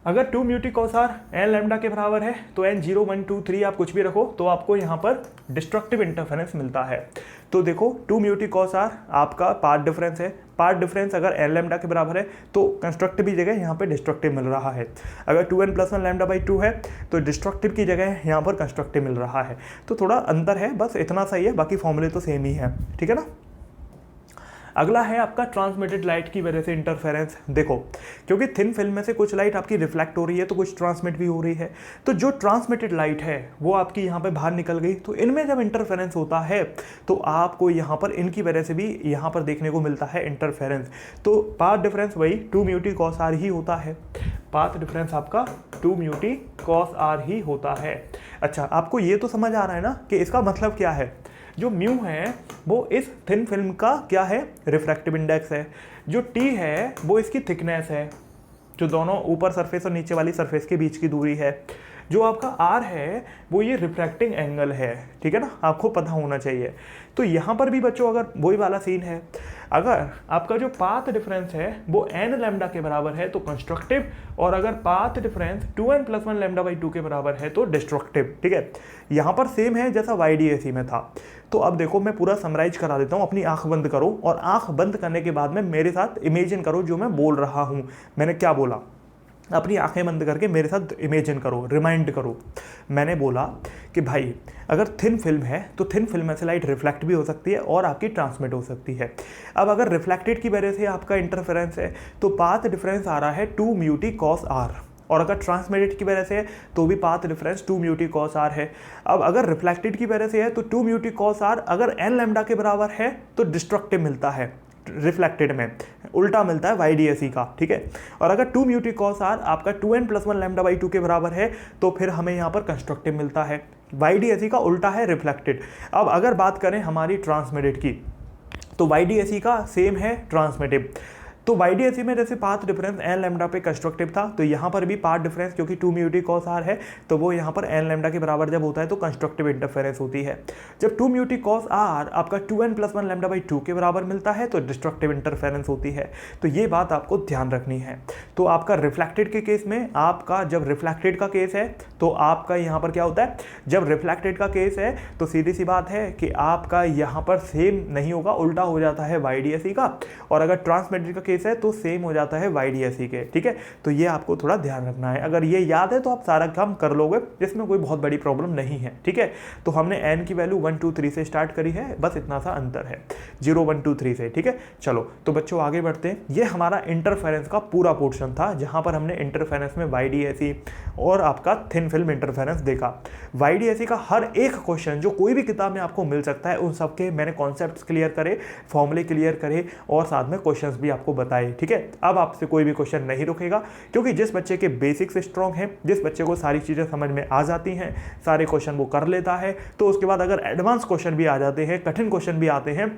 अगर 2 mu t cos r n lambda के बराबर है तो n 0, 1, 2, 3 आप कुछ भी रखो तो आपको यहाँ पर डिस्ट्रक्टिव इंटरफेरेंस मिलता है। तो देखो 2 म्यू टी कॉस आर आपका पाथ डिफरेंस है। पाथ डिफरेंस अगर एन लैम्डा के बराबर है तो कंस्ट्रक्टिव की जगह यहाँ पे डिस्ट्रक्टिव मिल रहा है। अगर 2n+1 लैम्डा बाई 2 है तो डिस्ट्रक्टिव की जगह यहाँ पर कंस्ट्रक्टिव मिल रहा है। तो थोड़ा अंतर है, बस इतना सही है, बाकी फॉर्मूले तो सेम ही है, ठीक है ना। अगला है आपका ट्रांसमिटेड लाइट की वजह से इंटरफेरेंस। देखो क्योंकि थिन फिल्म में से कुछ लाइट आपकी रिफ्लेक्ट हो रही है तो कुछ ट्रांसमिट भी हो रही है, तो जो ट्रांसमिटेड लाइट है वो आपकी यहाँ पे बाहर निकल गई, तो इनमें जब इंटरफेरेंस होता है तो आपको यहाँ पर इनकी वजह से भी यहाँ पर देखने को मिलता है इंटरफेरेंस। तो पाथ डिफरेंस वही 2 म्यू टी कॉस आर ही होता है। पाथ डिफरेंस आपका 2 म्यू टी कॉस आर ही होता है। अच्छा, आपको ये तो समझ आ रहा है ना कि इसका मतलब क्या है। जो म्यू है वो इस थिन फिल्म का क्या है, रिफ्रैक्टिव इंडेक्स है। जो टी है वो इसकी थिकनेस है, जो दोनों ऊपर सरफेस और नीचे वाली सरफेस के बीच की दूरी है। जो आपका आर है वो ये रिफ्रैक्टिंग एंगल है, ठीक है ना, आपको पता होना चाहिए। तो यहाँ पर भी बच्चों अगर वही वाला सीन है, अगर आपका जो पाथ डिफरेंस है वो n लैम्डा के बराबर है तो कंस्ट्रक्टिव, और अगर path difference 2n+1 lambda by 2 के बराबर है तो डिस्ट्रक्टिव, ठीक है। यहाँ पर सेम है जैसा YDAC में था। तो अब देखो मैं पूरा समराइज करा देता हूँ, अपनी आंख बंद करो और आंख बंद करने के बाद में मेरे साथ इमेजिन करो जो मैं बोल रहा हूँ। मैंने क्या बोला, अपनी आंखें बंद करके मेरे साथ इमेजिन करो, रिमाइंड करो। मैंने बोला कि भाई अगर थिन फिल्म है तो थिन फिल्म में से लाइट रिफ्लेक्ट भी हो सकती है और आपकी ट्रांसमिट हो सकती है। अब अगर रिफ्लेक्टेड की वजह से आपका इंटरफेरेंस है तो पाथ डिफरेंस आ रहा है 2 म्यू टी कॉस आर, और अगर ट्रांसमिटेड की वजह से है तो भी path difference 2 mu t cos r है। अब अगर रिफ्लेक्टेड की वजह से है तो 2 म्यू टी कॉस आर अगर n लैम्डा के बराबर है तो डिस्ट्रक्टिव मिलता है, रिफ्लेक्टेड में उल्टा मिलता है YDAC का, ठीक है। और अगर 2 म्यू टी कॉस आर आपका 2n+1 लैम्डा बाई 2 के बराबर है तो फिर हमें यहाँ पर कंस्ट्रक्टिव मिलता है। YDAC का उल्टा है रिफ्लेक्टेड। अब अगर बात करें हमारी ट्रांसमिटेड की तो YDAC का सेम है ट्रांसमिटिव। तो YDAC में जैसे पाथ डिफरेंस n लैम्डा पे कंस्ट्रक्टिव था, तो यहाँ पर भी पाथ डिफरेंस क्योंकि 2 म्यू टी कॉस आर है तो वो यहाँ पर n लैम्डा के बराबर जब होता है तो कंस्ट्रक्टिव इंटरफेरेंस होती है। जब 2 म्यू टी कॉस आर आपका 2n+1 लैम्डा बाई 2 के बराबर मिलता है तो डिस्ट्रक्टिव इंटरफेरेंस होती है। तो ये बात आपको ध्यान रखनी है। तो आपका रिफ्लेक्टेड के केस में, आपका जब रिफ्लेक्टेड का केस है तो आपका यहाँ पर क्या होता है, जब रिफ्लेक्टेड का केस है तो सीधी सी बात है कि आपका यहाँ पर सेम नहीं होगा, उल्टा हो जाता है YDAC का, और अगर ट्रांसमिटेड का है तो सेम हो जाता है YDAC के, ठीक है। तो ये आपको थोड़ा ध्यान रखना है। अगर ये याद है तो आप सारा काम कर लोगे, जिसमें कोई बहुत बड़ी प्रॉब्लम नहीं है, ठीक है। तो हमने n की वैल्यू 1 2 3 से स्टार्ट करी है, बस इतना सा अंतर है 0 1 2 3 से, ठीक है। चलो तो बच्चों आगे बढ़ते हैं। ये हमारा इंटरफेरेंस का पूरा पोर्शन था जहां पर हमने इंटरफेरेंस में YDAC और आपका थिन फिल्म इंटरफेरेंस देखा। YDAC का हर एक क्वेश्चन जो कोई भी किताब में आपको मिल सकता है, उन सबके मैंने कॉन्सेप्ट्स क्लियर करे, फॉर्मूले क्लियर करे और साथ में क्वेश्चंस भी आपको बताए, ठीक है। अब आपसे कोई भी क्वेश्चन नहीं रुकेगा, क्योंकि जिस बच्चे के बेसिक्स स्ट्रॉन्ग हैं, जिस बच्चे को सारी चीज़ें समझ में आ जाती हैं, सारे क्वेश्चन वो कर लेता है, तो उसके बाद अगर एडवांस क्वेश्चन भी आ जाते हैं, कठिन क्वेश्चन भी आते हैं,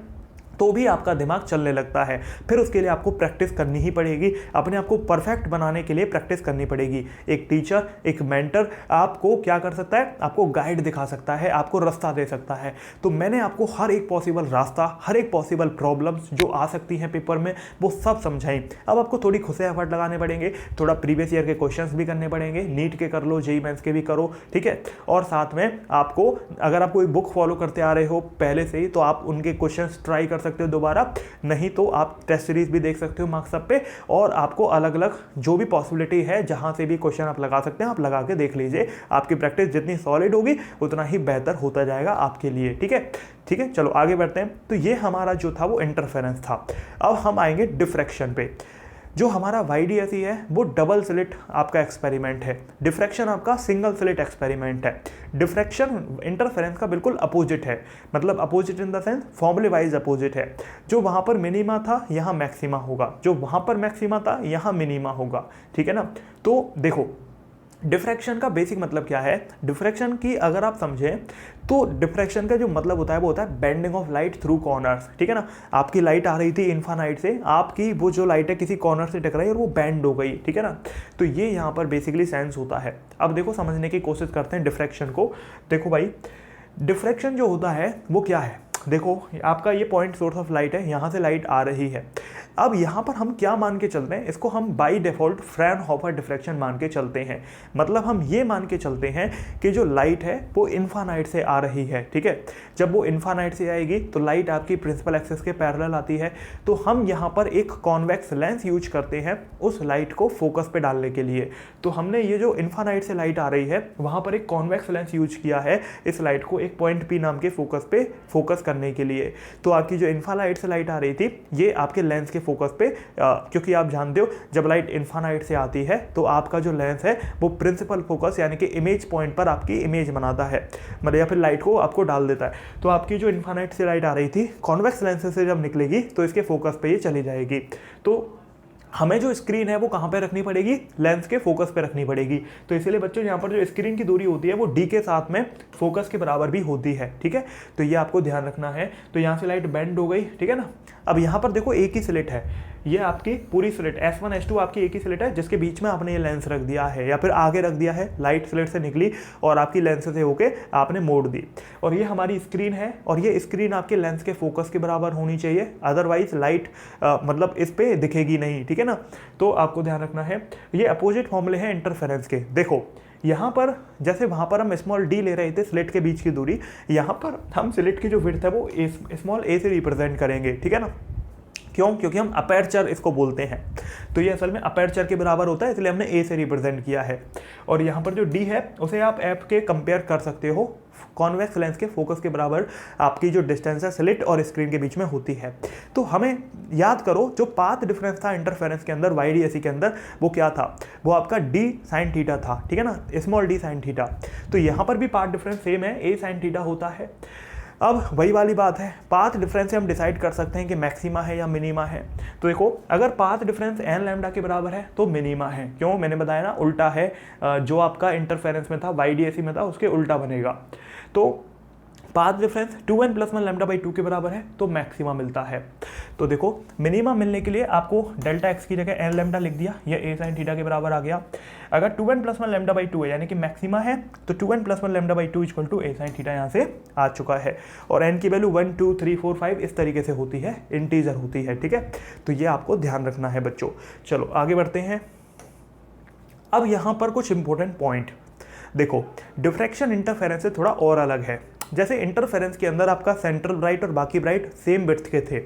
तो भी आपका दिमाग चलने लगता है। फिर उसके लिए आपको प्रैक्टिस करनी ही पड़ेगी, अपने आप को परफेक्ट बनाने के लिए प्रैक्टिस करनी पड़ेगी। एक टीचर, एक मेंटर आपको क्या कर सकता है, आपको गाइड दिखा सकता है, आपको रास्ता दे सकता है। तो मैंने आपको हर एक पॉसिबल रास्ता, हर एक पॉसिबल प्रॉब्लम्स जो आ सकती हैं पेपर में, वो सब समझाई। अब आपको थोड़ी खुद से एफर्ट लगाने पड़ेंगे, थोड़ा प्रीवियस ईयर के क्वेश्चंस भी करने पड़ेंगे, नीट के कर लो, जेईई मेंस के भी करो, ठीक है। और साथ में आपको, अगर आप कोई बुक फॉलो करते आ रहे हो पहले से ही, तो आप उनके क्वेश्चंस ट्राई कर सकते हो दोबारा, नहीं तो आप टेस्ट सीरीज भी देख सकते हो मार्क्सअप पे, और आपको अलग अलग जो भी पॉसिबिलिटी है जहां से भी क्वेश्चन आप लगा सकते हैं, आप लगा के देख लीजिए। आपकी प्रैक्टिस जितनी सॉलिड होगी उतना ही बेहतर होता जाएगा आपके लिए, ठीक है। ठीक है, चलो आगे बढ़ते हैं। तो ये हमारा जो था वो इंटरफेरेंस था। अब हम आएंगे डिफ्रैक्शन पे। जो हमारा YDAC है वो डबल स्लिट आपका एक्सपेरिमेंट है, डिफ्रैक्शन आपका सिंगल स्लिट एक्सपेरिमेंट है। डिफ्रैक्शन इंटरफेरेंस का बिल्कुल अपोजिट है, मतलब अपोजिट इन द सेंस फॉर्मूले वाइज अपोजिट है। जो वहाँ पर मिनिमा था यहाँ मैक्सिमा होगा, जो वहाँ पर मैक्सिमा था यहाँ मिनिमा होगा, ठीक है ना। तो देखो डिफ्रैक्शन का बेसिक मतलब क्या है, डिफ्रैक्शन की अगर आप समझें तो डिफ्रैक्शन का जो मतलब होता है वो होता है bending of light through corners, ठीक है ना। आपकी लाइट आ रही थी इन्फानाइट से, आपकी वो जो लाइट है किसी कॉर्नर से टकराई और वो बेंड हो गई, ठीक है ना। तो ये यहाँ पर बेसिकली सेंस होता है। अब देखो समझने की कोशिश करते हैं डिफ्रैक्शन को। देखो भाई डिफ्रैक्शन जो होता है वो क्या है, देखो आपका ये पॉइंट सोर्स ऑफ लाइट है, यहाँ से लाइट आ रही है, अब यहाँ पर हम क्या मान के चलते हैं, इसको हम बाई डिफॉल्ट फ्रैनहोफर डिफ्रैक्शन मान के चलते हैं। मतलब हम ये मान के चलते हैं कि जो लाइट है वो इन्फानाइट से आ रही है, ठीक है। जब वो इन्फानाइट से आएगी तो लाइट आपकी प्रिंसिपल एक्सिस के पैरेलल आती है, तो हम यहाँ पर एक कॉन्वेक्स लेंस यूज करते हैं उस लाइट को फोकस पे डालने के लिए। तो हमने ये जो इन्फानाइट से लाइट आ रही है वहाँ पर एक कॉन्वेक्स लेंस यूज किया है इस लाइट को एक पॉइंट पी नाम के फोकस पे फोकस करने के लिए। तो आपकी जो इन्फानाइट से लाइट आ रही थी ये आपके लेंस के फोकस पे, क्योंकि आप जानते हो जब लाइट इन्फानाइट से आती है तो आपका जो लेंस है वो प्रिंसिपल फोकस यानी कि इमेज पॉइंट पर आपकी इमेज बनाता है, मतलब या फिर लाइट को आपको डाल देता है। तो आपकी जो इन्फानाइट से लाइट आ रही थी कॉन्वेक्स लेंस से जब निकलेगी तो इसके फोकस पे ये चली जाएगी। तो हमें जो स्क्रीन है वो कहाँ पे रखनी पड़ेगी, लेंस के फोकस पे रखनी पड़ेगी। तो इसीलिए बच्चों यहाँ पर जो स्क्रीन की दूरी होती है वो डी के साथ में फोकस के बराबर भी होती है, ठीक है। तो ये आपको ध्यान रखना है। तो यहाँ से लाइट बेंड हो गई, ठीक है ना। अब यहाँ पर देखो एक ही स्लिट है, ये आपकी पूरी स्लिट S1 S2 आपकी एक ही स्लिट है जिसके बीच में आपने ये लेंस रख दिया है या फिर आगे रख दिया है। लाइट स्लिट से निकली और आपकी लेंस से होके आपने मोड़ दी, और ये हमारी स्क्रीन है और ये स्क्रीन आपके लेंस के फोकस के बराबर होनी चाहिए, अदरवाइज लाइट मतलब इस पे दिखेगी नहीं, ठीक है ना। तो आपको ध्यान रखना है। ये अपोजिट फॉर्मूले हैं इंटरफेरेंस के। देखो यहाँ पर जैसे वहाँ पर हम स्मॉल डी ले रहे थे स्लिट के बीच की दूरी, यहाँ पर हम स्लिट की जो विड्थ है वो स्मॉल ए से रिप्रेजेंट करेंगे, ठीक है ना। क्यों? क्योंकि हम अपर्चर इसको बोलते हैं, तो ये असल में अपर्चर के बराबर होता है, इसलिए हमने ए से रिप्रेजेंट किया है। और यहाँ पर जो डी है उसे आप एफ के कंपेयर कर सकते हो कॉन्वेक्स लेंस के फोकस के बराबर आपकी जो डिस्टेंस है स्लिट और स्क्रीन के बीच में होती है। तो हमें याद करो जो पाथ डिफरेंस था इंटरफेरेंस के अंदर YDAC के अंदर वो क्या था, वो आपका डी साइन थीटा था, ठीक है ना, स्मॉल डी साइन थीटा। तो यहाँ पर भी पाथ डिफरेंस सेम है, ए साइन थीटा होता है। अब वही वाली बात है, पाथ डिफरेंस से हम डिसाइड कर सकते हैं कि मैक्सिमा है या मिनिमा है। तो देखो अगर पाथ डिफरेंस n लैम्डा के बराबर है तो मिनिमा है। क्यों? मैंने बताया ना उल्टा है, जो आपका इंटरफेरेंस में था YDAC में था उसके उल्टा बनेगा। तो पाथ डिफरेंस 2n + 1 λ/2 के बराबर है तो मैक्सिमा मिलता है। तो देखो मिनिमा मिलने के लिए आपको डेल्टा x की जगह n लैम्डा लिख दिया, ये a sin थीटा के बराबर आ गया। अगर 2n + 1 λ/2 है यानी कि मैक्सिमा है तो 2n + 1 λ/2 = a sin थीटा यहाँ से आ चुका है। और n की वैल्यू 1 2 3 4 5 इस तरीके से होती है, इंटीजर होती है, ठीक है। तो ये आपको ध्यान रखना है बच्चों। चलो आगे बढ़ते हैं। अब यहाँ पर कुछ इंपॉर्टेंट पॉइंट देखो, डिफ्रैक्शन इंटरफेरेंस से थोड़ा और अलग है। जैसे इंटरफेरेंस के अंदर आपका सेंट्रल ब्राइट और बाकी ब्राइट सेम विड्थ के थे,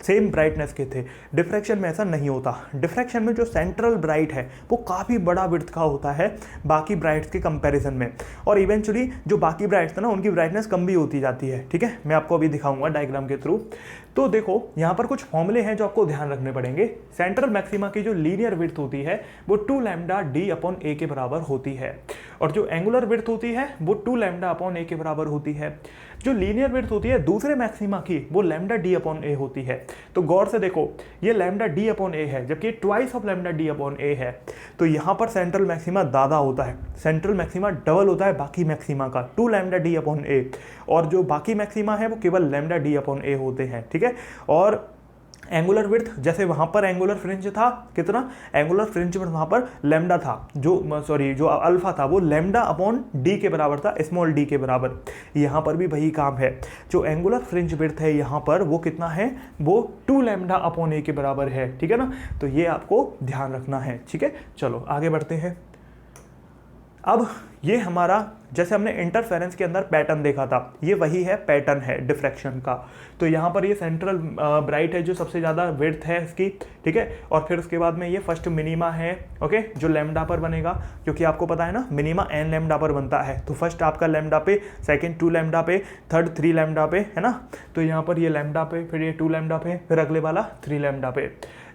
सेम ब्राइटनेस के थे। डिफ्रैक्शन में ऐसा नहीं होता। डिफ्रैक्शन में जो सेंट्रल ब्राइट है वो काफ़ी बड़ा विड्थ का होता है बाकी ब्राइट्स के कंपैरिजन में, और इवेंचुअली जो बाकी ब्राइट्स थे ना उनकी ब्राइटनेस कम भी होती जाती है, ठीक है। मैं आपको अभी दिखाऊंगा डायग्राम के थ्रू। तो देखो यहाँ पर कुछ फॉर्मूले हैं जो आपको ध्यान रखने पड़ेंगे। सेंट्रल मैक्सिमा की जो लीनियर विड्थ होती है वो 2 λ/d/a के बराबर होती है, और जो एंगुलर विड्थ होती है वो 2 λ/a के बराबर होती है। जो लीनियर विड्थ होती है दूसरे मैक्सिमा की वो λd/a होती है। तो गौर से देखो ये λd/a है जबकि ट्वाइस ऑफ λd/a है। तो यहाँ पर सेंट्रल मैक्सिमा ज़्यादा होता है, सेंट्रल मैक्सिमा डबल होता है बाकी मैक्सिमा का 2 λd/a, और जो बाकी मैक्सिमा है वो केवल λd/a होते हैं, ठीक है। और एंगुलर विड्थ जैसे वहाँ पर एंगुलर फ्रिंज था कितना, एंगुलर फ्रिंज में वहाँ पर लैम्डा था, जो अल्फा था वो λ/d के बराबर था, स्मॉल d के बराबर। यहाँ पर भी वही काम है, जो एंगुलर फ्रिंज विड्थ है यहाँ पर वो कितना है, वो 2 λ/a के बराबर है, ठीक है ना। तो ये आपको ध्यान रखना है, ठीक है। चलो आगे बढ़ते हैं। अब ये हमारा जैसे हमने इंटरफेरेंस के अंदर पैटर्न देखा था, ये वही है पैटर्न है डिफ्रैक्शन का। तो यहाँ पर ये सेंट्रल ब्राइट है जो सबसे ज़्यादा विड्थ है इसकी, ठीक है। और फिर उसके बाद में ये फर्स्ट मिनिमा है, ओके, जो लैम्डा पर बनेगा, क्योंकि आपको पता है ना मिनिमा n लैम्डा पर बनता है। तो फर्स्ट आपका लैम्डा पे, सेकंड 2 लैम्डा पे, थर्ड 3 लैम्डा पे, है ना। तो यहाँ पर ये लैम्डा पे, फिर ये 2 लैम्डा पे, फिर अगले वाला 3 लैम्डा पे।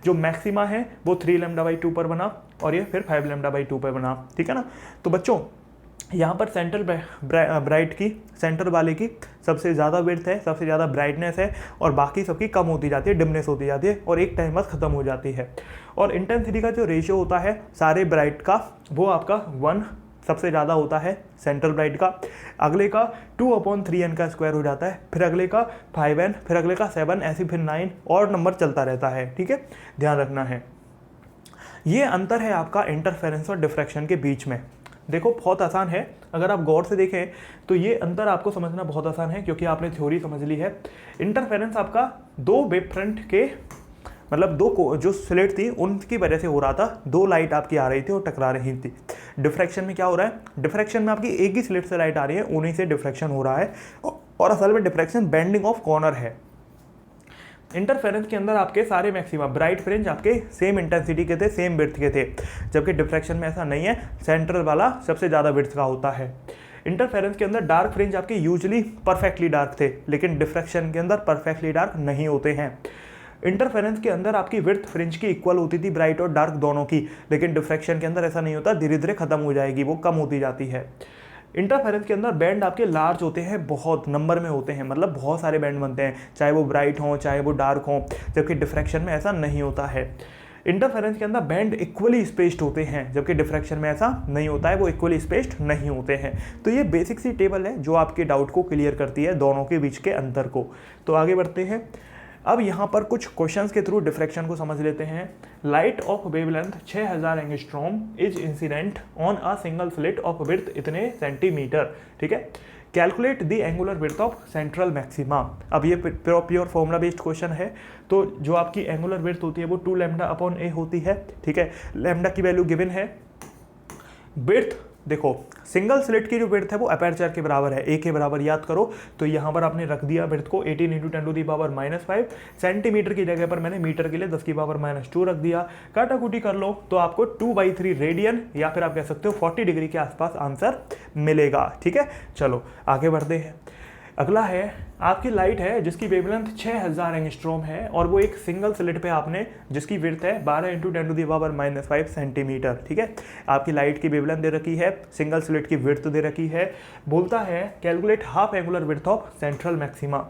जो मैक्सिमा है वो 3 λ/2 पर बना, और ये फिर 5 λ/2 पर बना, ठीक है ना। तो बच्चों यहाँ पर सेंट्रल ब्राइट की, सेंटर वाले की सबसे ज़्यादा विड्थ है, सबसे ज़्यादा ब्राइटनेस है, और बाकी सबकी कम होती जाती है, डिमनेस होती जाती है, और एक टाइम बाद ख़त्म हो जाती है। और इंटेंसिटी का जो रेशियो होता है सारे ब्राइट का वो आपका 1 सबसे ज़्यादा होता है सेंट्रल ब्राइट का, अगले का 2/3n का स्क्वायर हो जाता है, फिर अगले का 5n, फिर अगले का 7, ऐसे फिर 9 और नंबर चलता रहता है, ठीक है, ध्यान रखना है। ये अंतर है आपका इंटरफेरेंस और डिफ्रैक्शन के बीच में। देखो बहुत आसान है, अगर आप गौर से देखें तो ये अंतर आपको समझना बहुत आसान है, क्योंकि आपने थ्योरी समझ ली है। इंटरफेरेंस आपका दो वेव फ्रंट के मतलब जो स्लिट थी उनकी वजह से हो रहा था, दो लाइट आपकी आ रही थी और टकरा रही थी। डिफ्रैक्शन में क्या हो रहा है, डिफ्रैक्शन में आपकी एक ही स्लिट से लाइट आ रही है, उन्हीं से डिफ्रैक्शन हो रहा है, और असल में डिफ्रैक्शन बेंडिंग ऑफ कॉर्नर है। इंटरफेरेंस के अंदर आपके सारे मैक्सिमा ब्राइट फ्रिंज आपके सेम इंटेंसिटी के थे, सेम विड्थ के थे, जबकि डिफ्रैक्शन में ऐसा नहीं है, सेंट्रल वाला सबसे ज़्यादा विड्थ का होता है। इंटरफेरेंस के अंदर डार्क फ्रिंज आपके यूजुअली परफेक्टली डार्क थे, लेकिन डिफ्रैक्शन के अंदर परफेक्टली डार्क नहीं होते हैं। इंटरफेरेंस के अंदर आपकी विड्थ फ्रिंज की इक्वल होती थी, ब्राइट और डार्क दोनों की, लेकिन डिफ्रैक्शन के अंदर ऐसा नहीं होता, धीरे धीरे खत्म हो जाएगी, वो कम होती जाती है। इंटरफेरेंस के अंदर बैंड आपके लार्ज होते हैं, बहुत नंबर में होते हैं, मतलब बहुत सारे बैंड बनते हैं, चाहे वो ब्राइट हों चाहे वो डार्क हों, जबकि डिफ्रैक्शन में ऐसा नहीं होता है। इंटरफेरेंस के अंदर बैंड इक्वली स्पेस्ड होते हैं, जबकि डिफ्रैक्शन में ऐसा नहीं होता है, वो इक्वली स्पेस्ड नहीं होते हैं। तो ये बेसिक सी टेबल है जो आपके डाउट को क्लियर करती है, दोनों के बीच के अंतर को। तो आगे बढ़ते हैं। अब यहाँ पर कुछ क्वेश्चंस के थ्रू डिफ्रैक्शन को समझ लेते हैं। Light of wavelength 6000 angstrom is incident on a single slit of width इतने सेंटीमीटर, ठीक है। Calculate the angular width of central maxima. अब ये प्योर फॉर्मूला बेस्ड क्वेश्चन है, तो जो आपकी एंगुलर विड्थ होती है वो 2 लैम्डा अपॉन ए होती है, ठीक है। लैम्डा की वैल्यू गिवन है। विड्थ देखो, सिंगल स्लिट की जो विड्थ है वो अपर्चर के बराबर है, ए के बराबर याद करो, तो यहाँ पर आपने रख दिया विड्थ को 18 × 10⁻⁻5 सेंटीमीटर की जगह पर मैंने मीटर के लिए 10⁻⁻2 रख दिया। काटाकुटी कर लो तो आपको 2/3 रेडियन या फिर आप कह सकते हो 40 डिग्री के आसपास आंसर मिलेगा, ठीक है। चलो आगे बढ़ते हैं। अगला है आपकी लाइट है जिसकी वेवलेंथ 6000 एंगस्ट्रॉम है, और वो एक सिंगल स्लिट पे आपने जिसकी विड्थ है 12 × 10⁻⁻5 सेंटीमीटर, ठीक है। आपकी लाइट की वेवलेंथ दे रखी है, सिंगल स्लिट की विड्थ दे रखी है। बोलता है calculate half angular width of central maxima.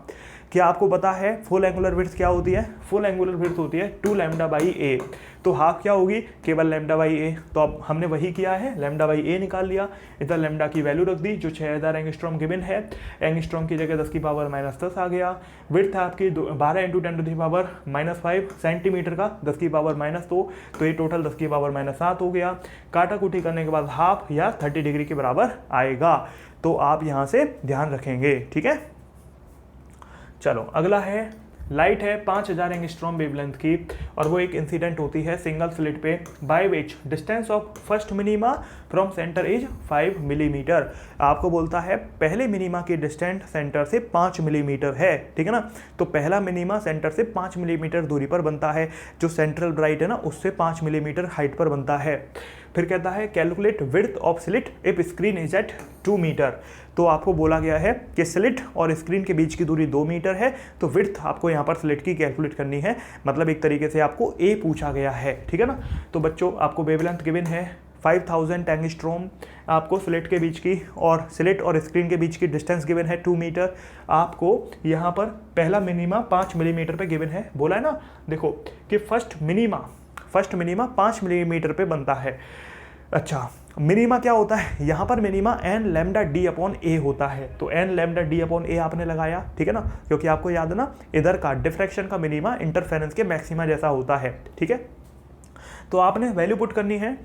क्या आपको पता है फुल एंगुलर विड्थ क्या होती है? फुल एंगुलर विड्थ होती है 2 λ/a। तो हाफ क्या होगी? केवल λ/a। तो अब हमने वही किया है, λ/a निकाल लिया, इधर लैम्डा की वैल्यू रख दी जो 6000 एंगस्ट्रॉम गिवन है, एंगस्ट्रॉम की जगह 10⁻⁻10 आ गया। विड्थ है आपकी 12 × 10⁻⁻5 सेंटीमीटर का 10⁻2, तो ये टोटल 10⁻7 हो गया। काटाकुटी करने के बाद हाफ या 30 डिग्री के बराबर आएगा, तो आप यहाँ से ध्यान रखेंगे, ठीक है। चलो अगला है, लाइट है 5000 एंगस्ट्रॉम वेवलेंथ की, और वो एक इंसिडेंट होती है सिंगल स्लिट पे, by which distance of first minima from centre is 5 millimetre. आपको बोलता है पहले मिनीमा की डिस्टेंस सेंटर से 5 मिलीमीटर है, ठीक है ना। तो पहला मिनीमा सेंटर से 5 मिलीमीटर दूरी पर बनता है, जो सेंट्रल ब्राइट है ना उससे 5 मिलीमीटर हाइट पर बनता है। फिर कहता है calculate width of slit if screen is at 2 metre. तो आपको बोला गया है कि स्लिट और स्क्रीन के बीच की दूरी 2 मीटर है, तो विड्थ आपको यहाँ पर स्लिट की कैलकुलेट करनी है, मतलब एक तरीके से आपको ए पूछा गया है, ठीक है ना। तो बच्चों आपको वेवलेंथ गिवन है 5000 एंगस्ट्रॉम, आपको स्लिट के बीच की और स्लिट और स्क्रीन के बीच की डिस्टेंस गिवन है 2 मीटर। आपको यहाँ पर पहला मिनीमा 5 मिलीमीटर पे गिवन है, बोला है ना, देखो कि फर्स्ट मिनीमा 5 मिलीमीटर पे बनता है। अच्छा, मिनीमा क्या होता है? यहाँ पर मिनीमा n λ/d/a होता है, तो n λ/d/a आपने लगाया, ठीक है ना, क्योंकि आपको याद है ना इधर का डिफ्रैक्शन का मिनीमा इंटरफेरेंस के मैक्सिमा जैसा होता है, ठीक है। तो आपने वैल्यू पुट करनी है,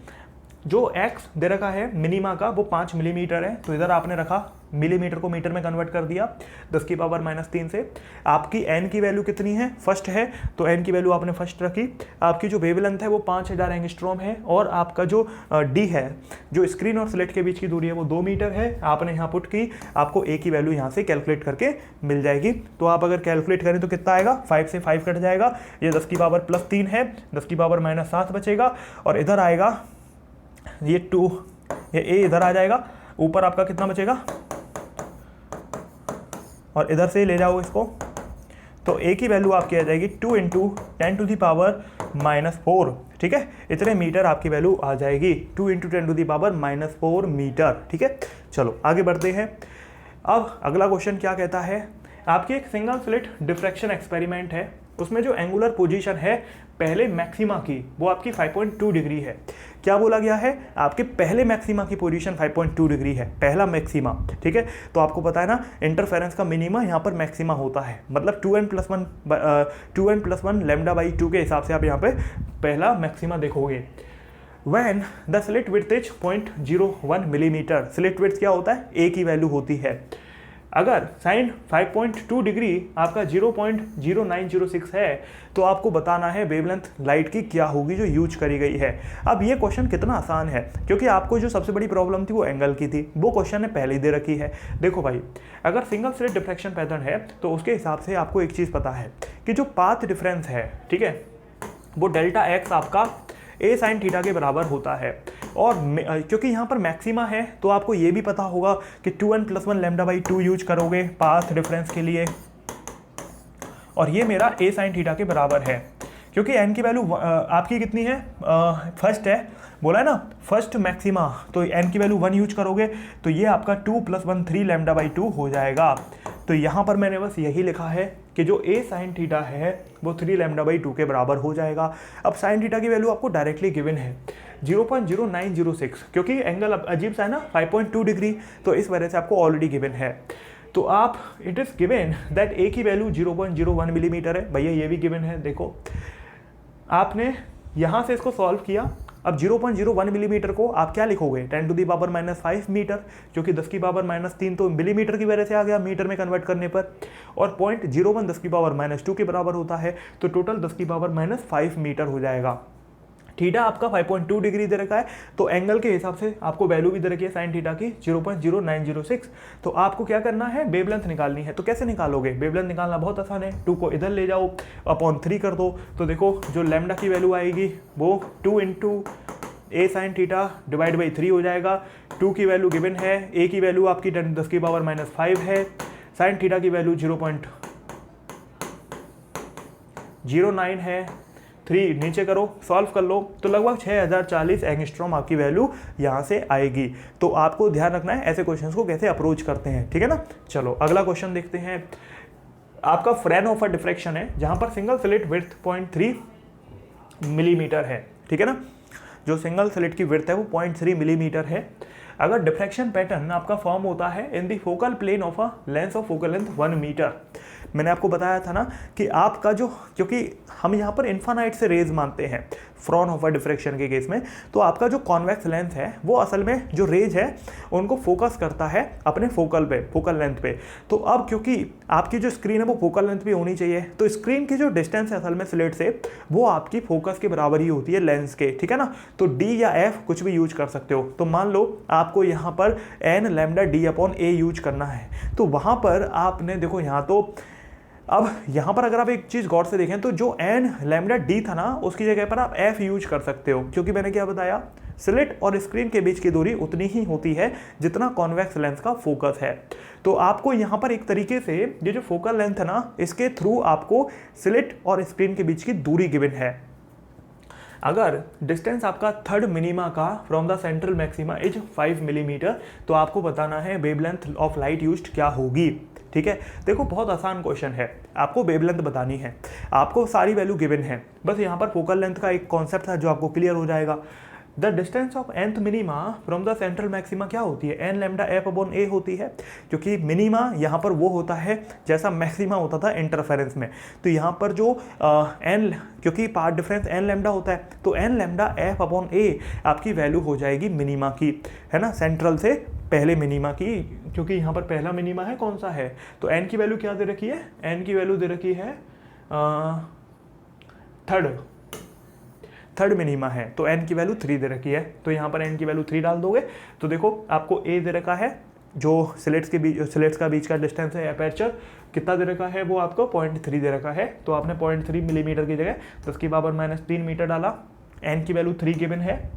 जो x दे रखा है मिनीमा का वो 5 मिलीमीटर है, तो इधर आपने रखा मिलीमीटर को मीटर में कन्वर्ट कर दिया 10⁻³ से। आपकी n की वैल्यू कितनी है? फर्स्ट है, तो n की वैल्यू आपने फर्स्ट रखी। आपकी जो वेवलेंथ है वो 5000 एंगस्ट्रॉम है, और आपका जो d है, जो स्क्रीन और स्लिट के बीच की दूरी है वो 2 मीटर है, आपने यहाँ पुट की। आपको a की वैल्यू यहाँ से कैलकुलेट करके मिल जाएगी। तो आप अगर कैलकुलेट करें तो कितना आएगा? 5 से 5 कट जाएगा, ये 10⁻+3 है, 10⁻−7 बचेगा, और इधर आएगा ये 2, ये a इधर आ जाएगा, ऊपर आपका कितना बचेगा, और इधर से ले जाओ इसको, तो a की वैल्यू आपकी आ जाएगी 2 × 10⁻⁻4, ठीक है। इतने मीटर आपकी वैल्यू आ जाएगी, 2 × 10⁻⁻4 मीटर, ठीक है। चलो आगे बढ़ते हैं। अब अगला क्वेश्चन क्या कहता है, आपकी एक सिंगल स्लिट डिफ्रैक्शन एक्सपेरिमेंट है, उसमें जो एंगुलर पोजीशन है पहले मैक्सिमा की वो आपकी 5.2 डिग्री है। क्या बोला गया है? आपके पहले मैक्सिमा की पोजीशन 5.2 डिग्री है, पहला मैक्सिमा, ठीक है। तो आपको पता है ना इंटरफेरेंस का मिनिमा यहाँ पर मैक्सिमा होता है, मतलब 2n+1 λ/2 के हिसाब से आप यहाँ पे पहला मैक्सिमा देखोगे। When the slit width is 0.01 millimetre, slit width क्या होता है? ए की वैल्यू होती है। अगर साइन 5.2 डिग्री आपका 0.0906 है तो आपको बताना है वेवलेंथ लाइट की क्या होगी जो यूज करी गई है। अब ये क्वेश्चन कितना आसान है, क्योंकि आपको जो सबसे बड़ी प्रॉब्लम थी वो एंगल की थी, वो क्वेश्चन ने पहले ही दे रखी है। देखो भाई, अगर सिंगल स्लिट डिफ्लेक्शन पैटर्न है तो उसके हिसाब से आपको एक चीज़ पता है कि जो पाथ डिफरेंस है, ठीक है, वो डेल्टा एक्स आपका ए साइन थीटा के बराबर होता है। और क्योंकि यहाँ पर मैक्सिमा है तो आपको ये भी पता होगा कि 2n+1 λ/2 यूज करोगे पाथ डिफरेंस के लिए, और ये मेरा ए साइन थीटा के बराबर है। क्योंकि n की वैल्यू आपकी कितनी है, फर्स्ट है, बोला है ना फर्स्ट मैक्सिमा, तो n की वैल्यू 1 यूज करोगे तो ये आपका 2+1 3 λ/2 हो जाएगा। तो यहाँ पर मैंने बस यही लिखा है कि जो ए साइन थीटा है वो 3 λ/2 के बराबर हो जाएगा। अब साइन थीटा की वैल्यू आपको डायरेक्टली गिवन है 0.0906, क्योंकि एंगल अजीब सा है ना 5.2 डिग्री, तो इस वजह से आपको ऑलरेडी गिवन है। तो आप इट इज़ गिवन दैट ए की वैल्यू 0.01 मिलीमीटर है, भैया ये भी गिवन है। देखो आपने यहाँ से इसको सॉल्व किया, अब 0.01 मिलीमीटर को आप क्या लिखोगे 10⁻⁻5 मीटर, जो कि 10⁻³ तो मिलीमीटर की वजह से आ गया मीटर में कन्वर्ट करने पर, और 0.01 10⁻² के बराबर होता है, तो टोटल 10⁻5 मीटर हो जाएगा। थीटा आपका 5.2 डिग्री दे रखा है, तो एंगल के हिसाब से आपको वैल्यू भी दे रखी है साइन थीटा की 0.0906। तो आपको क्या करना है, वेवलेंथ निकालनी है। तो कैसे निकालोगे, वेवलेंथ निकालना बहुत आसान है, 2 को इधर ले जाओ, अपॉन 3 कर दो, तो देखो जो लैम्डा की वैल्यू आएगी वो 2 into A sine theta divide by 3 हो जाएगा। 2 की वैल्यू गिवन है, ए की वैल्यू आपकी 10⁻⁵ है, साइन थीटा की वैल्यू 0.09 है, 3 नीचे करो, सॉल्व कर लो, तो लगभग 6040 एंगस्ट्रॉम आपकी वैल्यू यहाँ से आएगी। तो आपको ध्यान रखना है ऐसे क्वेश्चंस को कैसे अप्रोच करते हैं, ठीक है ना। चलो अगला क्वेश्चन देखते हैं। आपका फ्रेनहोफर डिफ्रैक्शन है जहाँ पर सिंगल स्लिट विड्थ 0.3 मिलीमीटर है, ठीक है ना। जो सिंगल स्लिट की विड्थ है वो 0.3 मिलीमीटर है। अगर डिफ्रैक्शन पैटर्न आपका फॉर्म होता है in the focal plane of a lens of focal length 1 metre, मैंने आपको बताया था ना कि आपका जो, क्योंकि हम यहाँ पर इन्फानाइट से रेज मानते हैं फ्रॉनहोफर डिफ्रैक्शन के केस में, तो आपका जो कॉन्वेक्स लेंस है वो असल में जो रेज है उनको फोकस करता है अपने फोकल लेंथ पे। तो अब क्योंकि आपकी जो स्क्रीन है वो फोकल लेंथ भी होनी चाहिए, तो स्क्रीन की जो डिस्टेंस है असल में स्लिट से वो आपकी फोकस के बराबर ही होती है लेंस के, ठीक है ना। तो डी या एफ कुछ भी यूज कर सकते हो। तो मान लो आपको यहाँ पर n λ/d/a यूज करना है, तो वहाँ पर आपने देखो यहाँ तो, अब यहाँ पर अगर आप एक चीज़ गौर से देखें तो जो n λ/d था ना उसकी जगह पर आप f यूज कर सकते हो, क्योंकि मैंने क्या बताया, स्लिट और स्क्रीन के बीच की दूरी उतनी ही होती है जितना कॉन्वेक्स लेंस का फोकस है। तो आपको यहाँ पर एक तरीके से ये जो फोकल लेंथ है ना इसके थ्रू आपको स्लिट और स्क्रीन के बीच की दूरी गिवन है। अगर डिस्टेंस आपका थर्ड मिनिमा का from the central maxima is 5 millimetre, तो आपको बताना है वेवलेंथ ऑफ लाइट यूज्ड क्या होगी, ठीक है। देखो बहुत आसान क्वेश्चन है, आपको वेवलेंथ बतानी है, आपको सारी वैल्यू गिवन है, बस यहाँ पर फोकल लेंथ का एक कॉन्सेप्ट है जो आपको क्लियर हो जाएगा। The distance of nth minima from the central maxima क्या होती है, n λ/f/a होती है, क्योंकि मिनिमा यहाँ पर वो होता है जैसा मैक्सिमा होता था इंटरफेरेंस में। तो यहाँ पर जो n, क्योंकि पार्ट डिफरेंस n लैम्डा होता है, तो n λ/f/a आपकी वैल्यू हो जाएगी मिनिमा की, है ना, सेंट्रल से पहले मिनिमा की, क्योंकि यहाँ पर पहला मिनिमा है कौन सा है, तो n की वैल्यू क्या दे रखी है, n की वैल्यू दे रखी है थर्ड मिनिमा है, तो n की वैल्यू 3 दे रखी है, तो यहाँ पर n की वैल्यू 3 डाल दोगे तो देखो आपको a दे रखा है, जो स्लिट्स का बीच का डिस्टेंस है अपर्चर कितना दे रखा है, वो आपको 0.3 दे रखा है, तो आपने 0.3 मिलीमीटर की जगह 10⁻³ मीटर डाला। n की वैल्यू 3 गिवन है,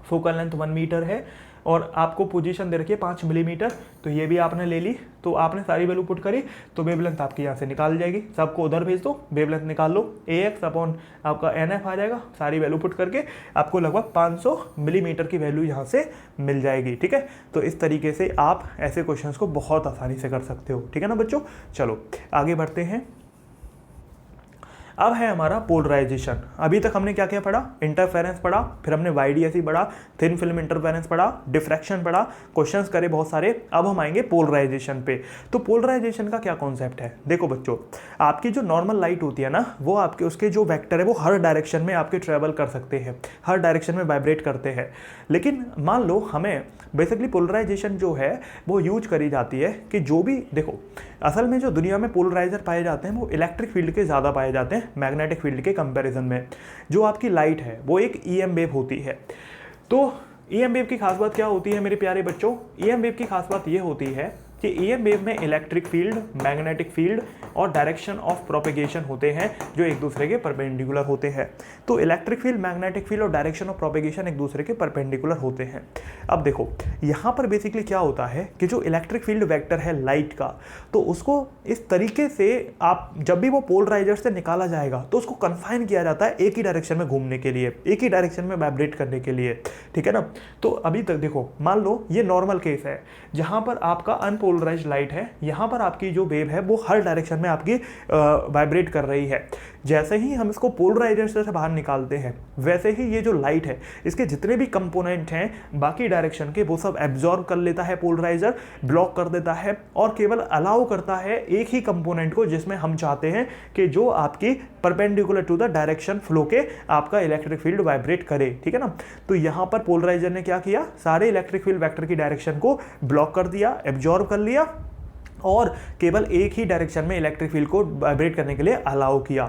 फोकल लेंथ 1 मीटर है, और आपको पोजीशन दे रखी है 5 मिलीमीटर, तो ये भी आपने ले ली, तो आपने सारी वैल्यू पुट करी, तो वेवलेंथ आपकी यहाँ से निकाल जाएगी, सबको उधर भेज दो, वेवलेंथ निकाल लो, AX अपॉन आपका NF आ जाएगा, सारी वैल्यू पुट करके आपको लगभग 500 मिलीमीटर की वैल्यू यहाँ से मिल जाएगी, ठीक है। तो इस तरीके से आप ऐसे क्वेश्चंस को बहुत आसानी से कर सकते हो, ठीक है ना बच्चों। चलो आगे बढ़ते हैं। अब है हमारा पोलराइजेशन। अभी तक हमने क्या क्या पढ़ा, इंटरफेरेंस पढ़ा, फिर हमने YDSE पढ़ा, थिन फिल्म इंटरफेरेंस पढ़ा, डिफ्रैक्शन पढ़ा, क्वेश्चंस करे बहुत सारे। अब हम आएंगे पोलराइजेशन पे। तो पोलराइजेशन का क्या कॉन्सेप्ट है, देखो बच्चों, आपकी जो नॉर्मल लाइट होती है ना, वो आपके उसके जो वेक्टर है वो हर डायरेक्शन में आपके ट्रेवल कर सकते हैं, हर डायरेक्शन में वाइब्रेट करते हैं। लेकिन मान लो हमें बेसिकली पोलराइजेशन जो है वो यूज करी जाती है कि जो भी, देखो असल में जो दुनिया में पोलराइजर पाए जाते हैं वो इलेक्ट्रिक फील्ड के ज़्यादा पाए जाते हैं मैग्नेटिक फील्ड के कंपैरिजन में। जो आपकी लाइट है वो एक EM वेव होती है। तो EM वेव की खास बात क्या होती है मेरे प्यारे बच्चों, EM वेव की खास बात ये होती है कि EM वेव में इलेक्ट्रिक फील्ड, मैग्नेटिक फील्ड और डायरेक्शन ऑफ प्रोपेगेशन होते हैं जो एक दूसरे के परपेंडिकुलर होते हैं। तो इलेक्ट्रिक फील्ड, मैग्नेटिक फील्ड और डायरेक्शन ऑफ प्रोपेगेशन एक दूसरे के परपेंडिकुलर होते हैं। अब देखो यहाँ पर बेसिकली क्या होता है कि जो इलेक्ट्रिक फील्ड वेक्टर है लाइट का, तो उसको इस तरीके से आप जब भी वो पोलराइजर से निकाला जाएगा तो उसको कन्फाइन किया जाता है एक ही डायरेक्शन में घूमने के लिए, एक ही डायरेक्शन में वाइब्रेट करने के लिए, ठीक है ना। तो अभी तक देखो, मान लो ये नॉर्मल केस है जहाँ पर आपका अनपोलराइज्ड लाइट है, यहाँ पर आपकी जो वेव है वो हर डायरेक्शन में आपकी वाइब्रेट कर रही है। जैसे ही हम इसको पोलराइजर से बाहर निकालते हैं वैसे ही ये जो लाइट है इसके जितने भी कंपोनेंट हैं बाकी डायरेक्शन के वो सब एब्जॉर्ब कर लेता है पोलराइजर, ब्लॉक कर देता है और केवल अलाउ करता है एक ही कंपोनेंट को जिसमें हम चाहते हैं कि जो आपकी perpendicular to the direction flow के आपका इलेक्ट्रिक फील्ड वाइब्रेट करे, ठीक है ना। तो यहाँ पर पोलराइजर ने क्या किया, सारे इलेक्ट्रिक फील्ड वेक्टर की डायरेक्शन को ब्लॉक कर दिया, एब्जॉर्ब कर लिया और केवल एक ही डायरेक्शन में इलेक्ट्रिक फील्ड को वाइब्रेट करने के लिए अलाउ किया।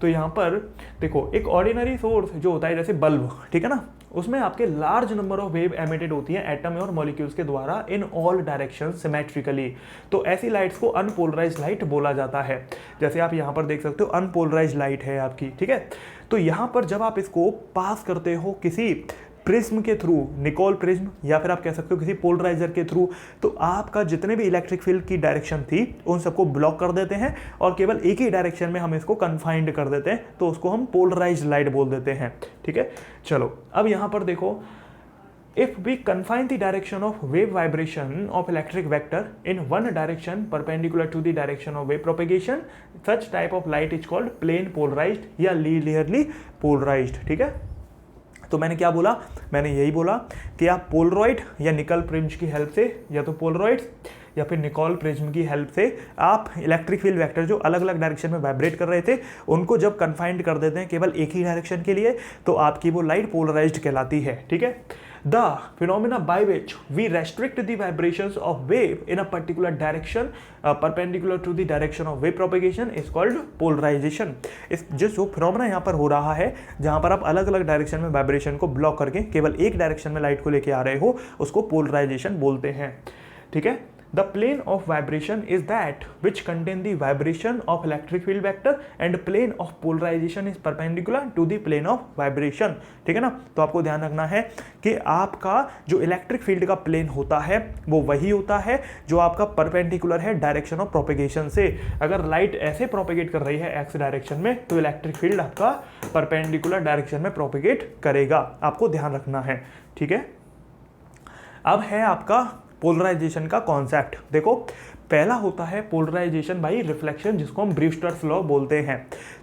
तो यहाँ पर देखो एक ऑर्डिनरी सोर्स जो होता है जैसे बल्ब, ठीक है ना, उसमें आपके large number of wave emitted होती है एटम और मॉलिक्यूल्स के द्वारा इन ऑल डायरेक्शन सिमेट्रिकली। तो ऐसी लाइट्स को अनपोलराइज्ड लाइट बोला जाता है। जैसे आप यहाँ पर देख सकते हो अनपोलराइज्ड लाइट है आपकी, ठीक है। तो यहाँ पर जब आप इसको पास करते हो किसी प्रिज्म के थ्रू, निकोल प्रिज्म या फिर आप कह सकते हो किसी पोलराइजर के थ्रू, तो आपका जितने भी इलेक्ट्रिक फील्ड की डायरेक्शन थी उन सबको ब्लॉक कर देते हैं और केवल एक ही डायरेक्शन में हम इसको कन्फाइंड कर देते हैं, तो उसको हम पोलराइज्ड लाइट बोल देते हैं, ठीक है। चलो अब यहाँ पर देखो, if we confine the direction of wave vibration of electric vector in one direction perpendicular to the direction of wave propagation, such type of light is called plane polarized या linearly polarized, ठीक है। तो मैंने क्या बोला, मैंने यही बोला कि आप पोलरॉइड या निकल प्रिज्म की हेल्प से, या तो पोलरॉइड्स या फिर निकोल प्रिज्म की हेल्प से आप इलेक्ट्रिक फील्ड वेक्टर जो अलग अलग डायरेक्शन में वाइब्रेट कर रहे थे उनको जब कन्फाइंड कर देते हैं केवल एक ही डायरेक्शन के लिए, तो आपकी वो लाइट पोलराइज्ड कहलाती है, ठीक है। The phenomena by which we restrict the vibrations of wave in a particular direction perpendicular to the direction of wave propagation is called polarization। इस जो फिनोमेना यहाँ पर हो रहा है जहाँ पर आप अलग अलग डायरेक्शन में वाइब्रेशन को ब्लॉक करके केवल एक डायरेक्शन में लाइट को लेके आ रहे हो, उसको पोलराइजेशन बोलते हैं, ठीक है। The plane of vibration is that which contain the vibration of electric field vector and plane of polarization is perpendicular to the plane of vibration, ठीक है ना। तो आपको ध्यान रखना है कि आपका जो इलेक्ट्रिक फील्ड का प्लेन होता है वो वही होता है जो आपका परपेंडिकुलर है डायरेक्शन ऑफ प्रोपेगेशन से। अगर लाइट ऐसे प्रोपेगेट कर रही है एक्स डायरेक्शन में तो इलेक्ट्रिक फील्ड आपका परपेंडिकुलर डायरेक्शन में प्रोपेगेट करेगा, आपको ध्यान रखना है, ठीक है। अब है आपका पोलराइजेशन का कॉन्सेप्ट। देखो पहला होता है पोलराइजेशन बाई रिफ्लेक्शन, जिसको हम ब्रीस्टर्स लॉ बोलते हैं।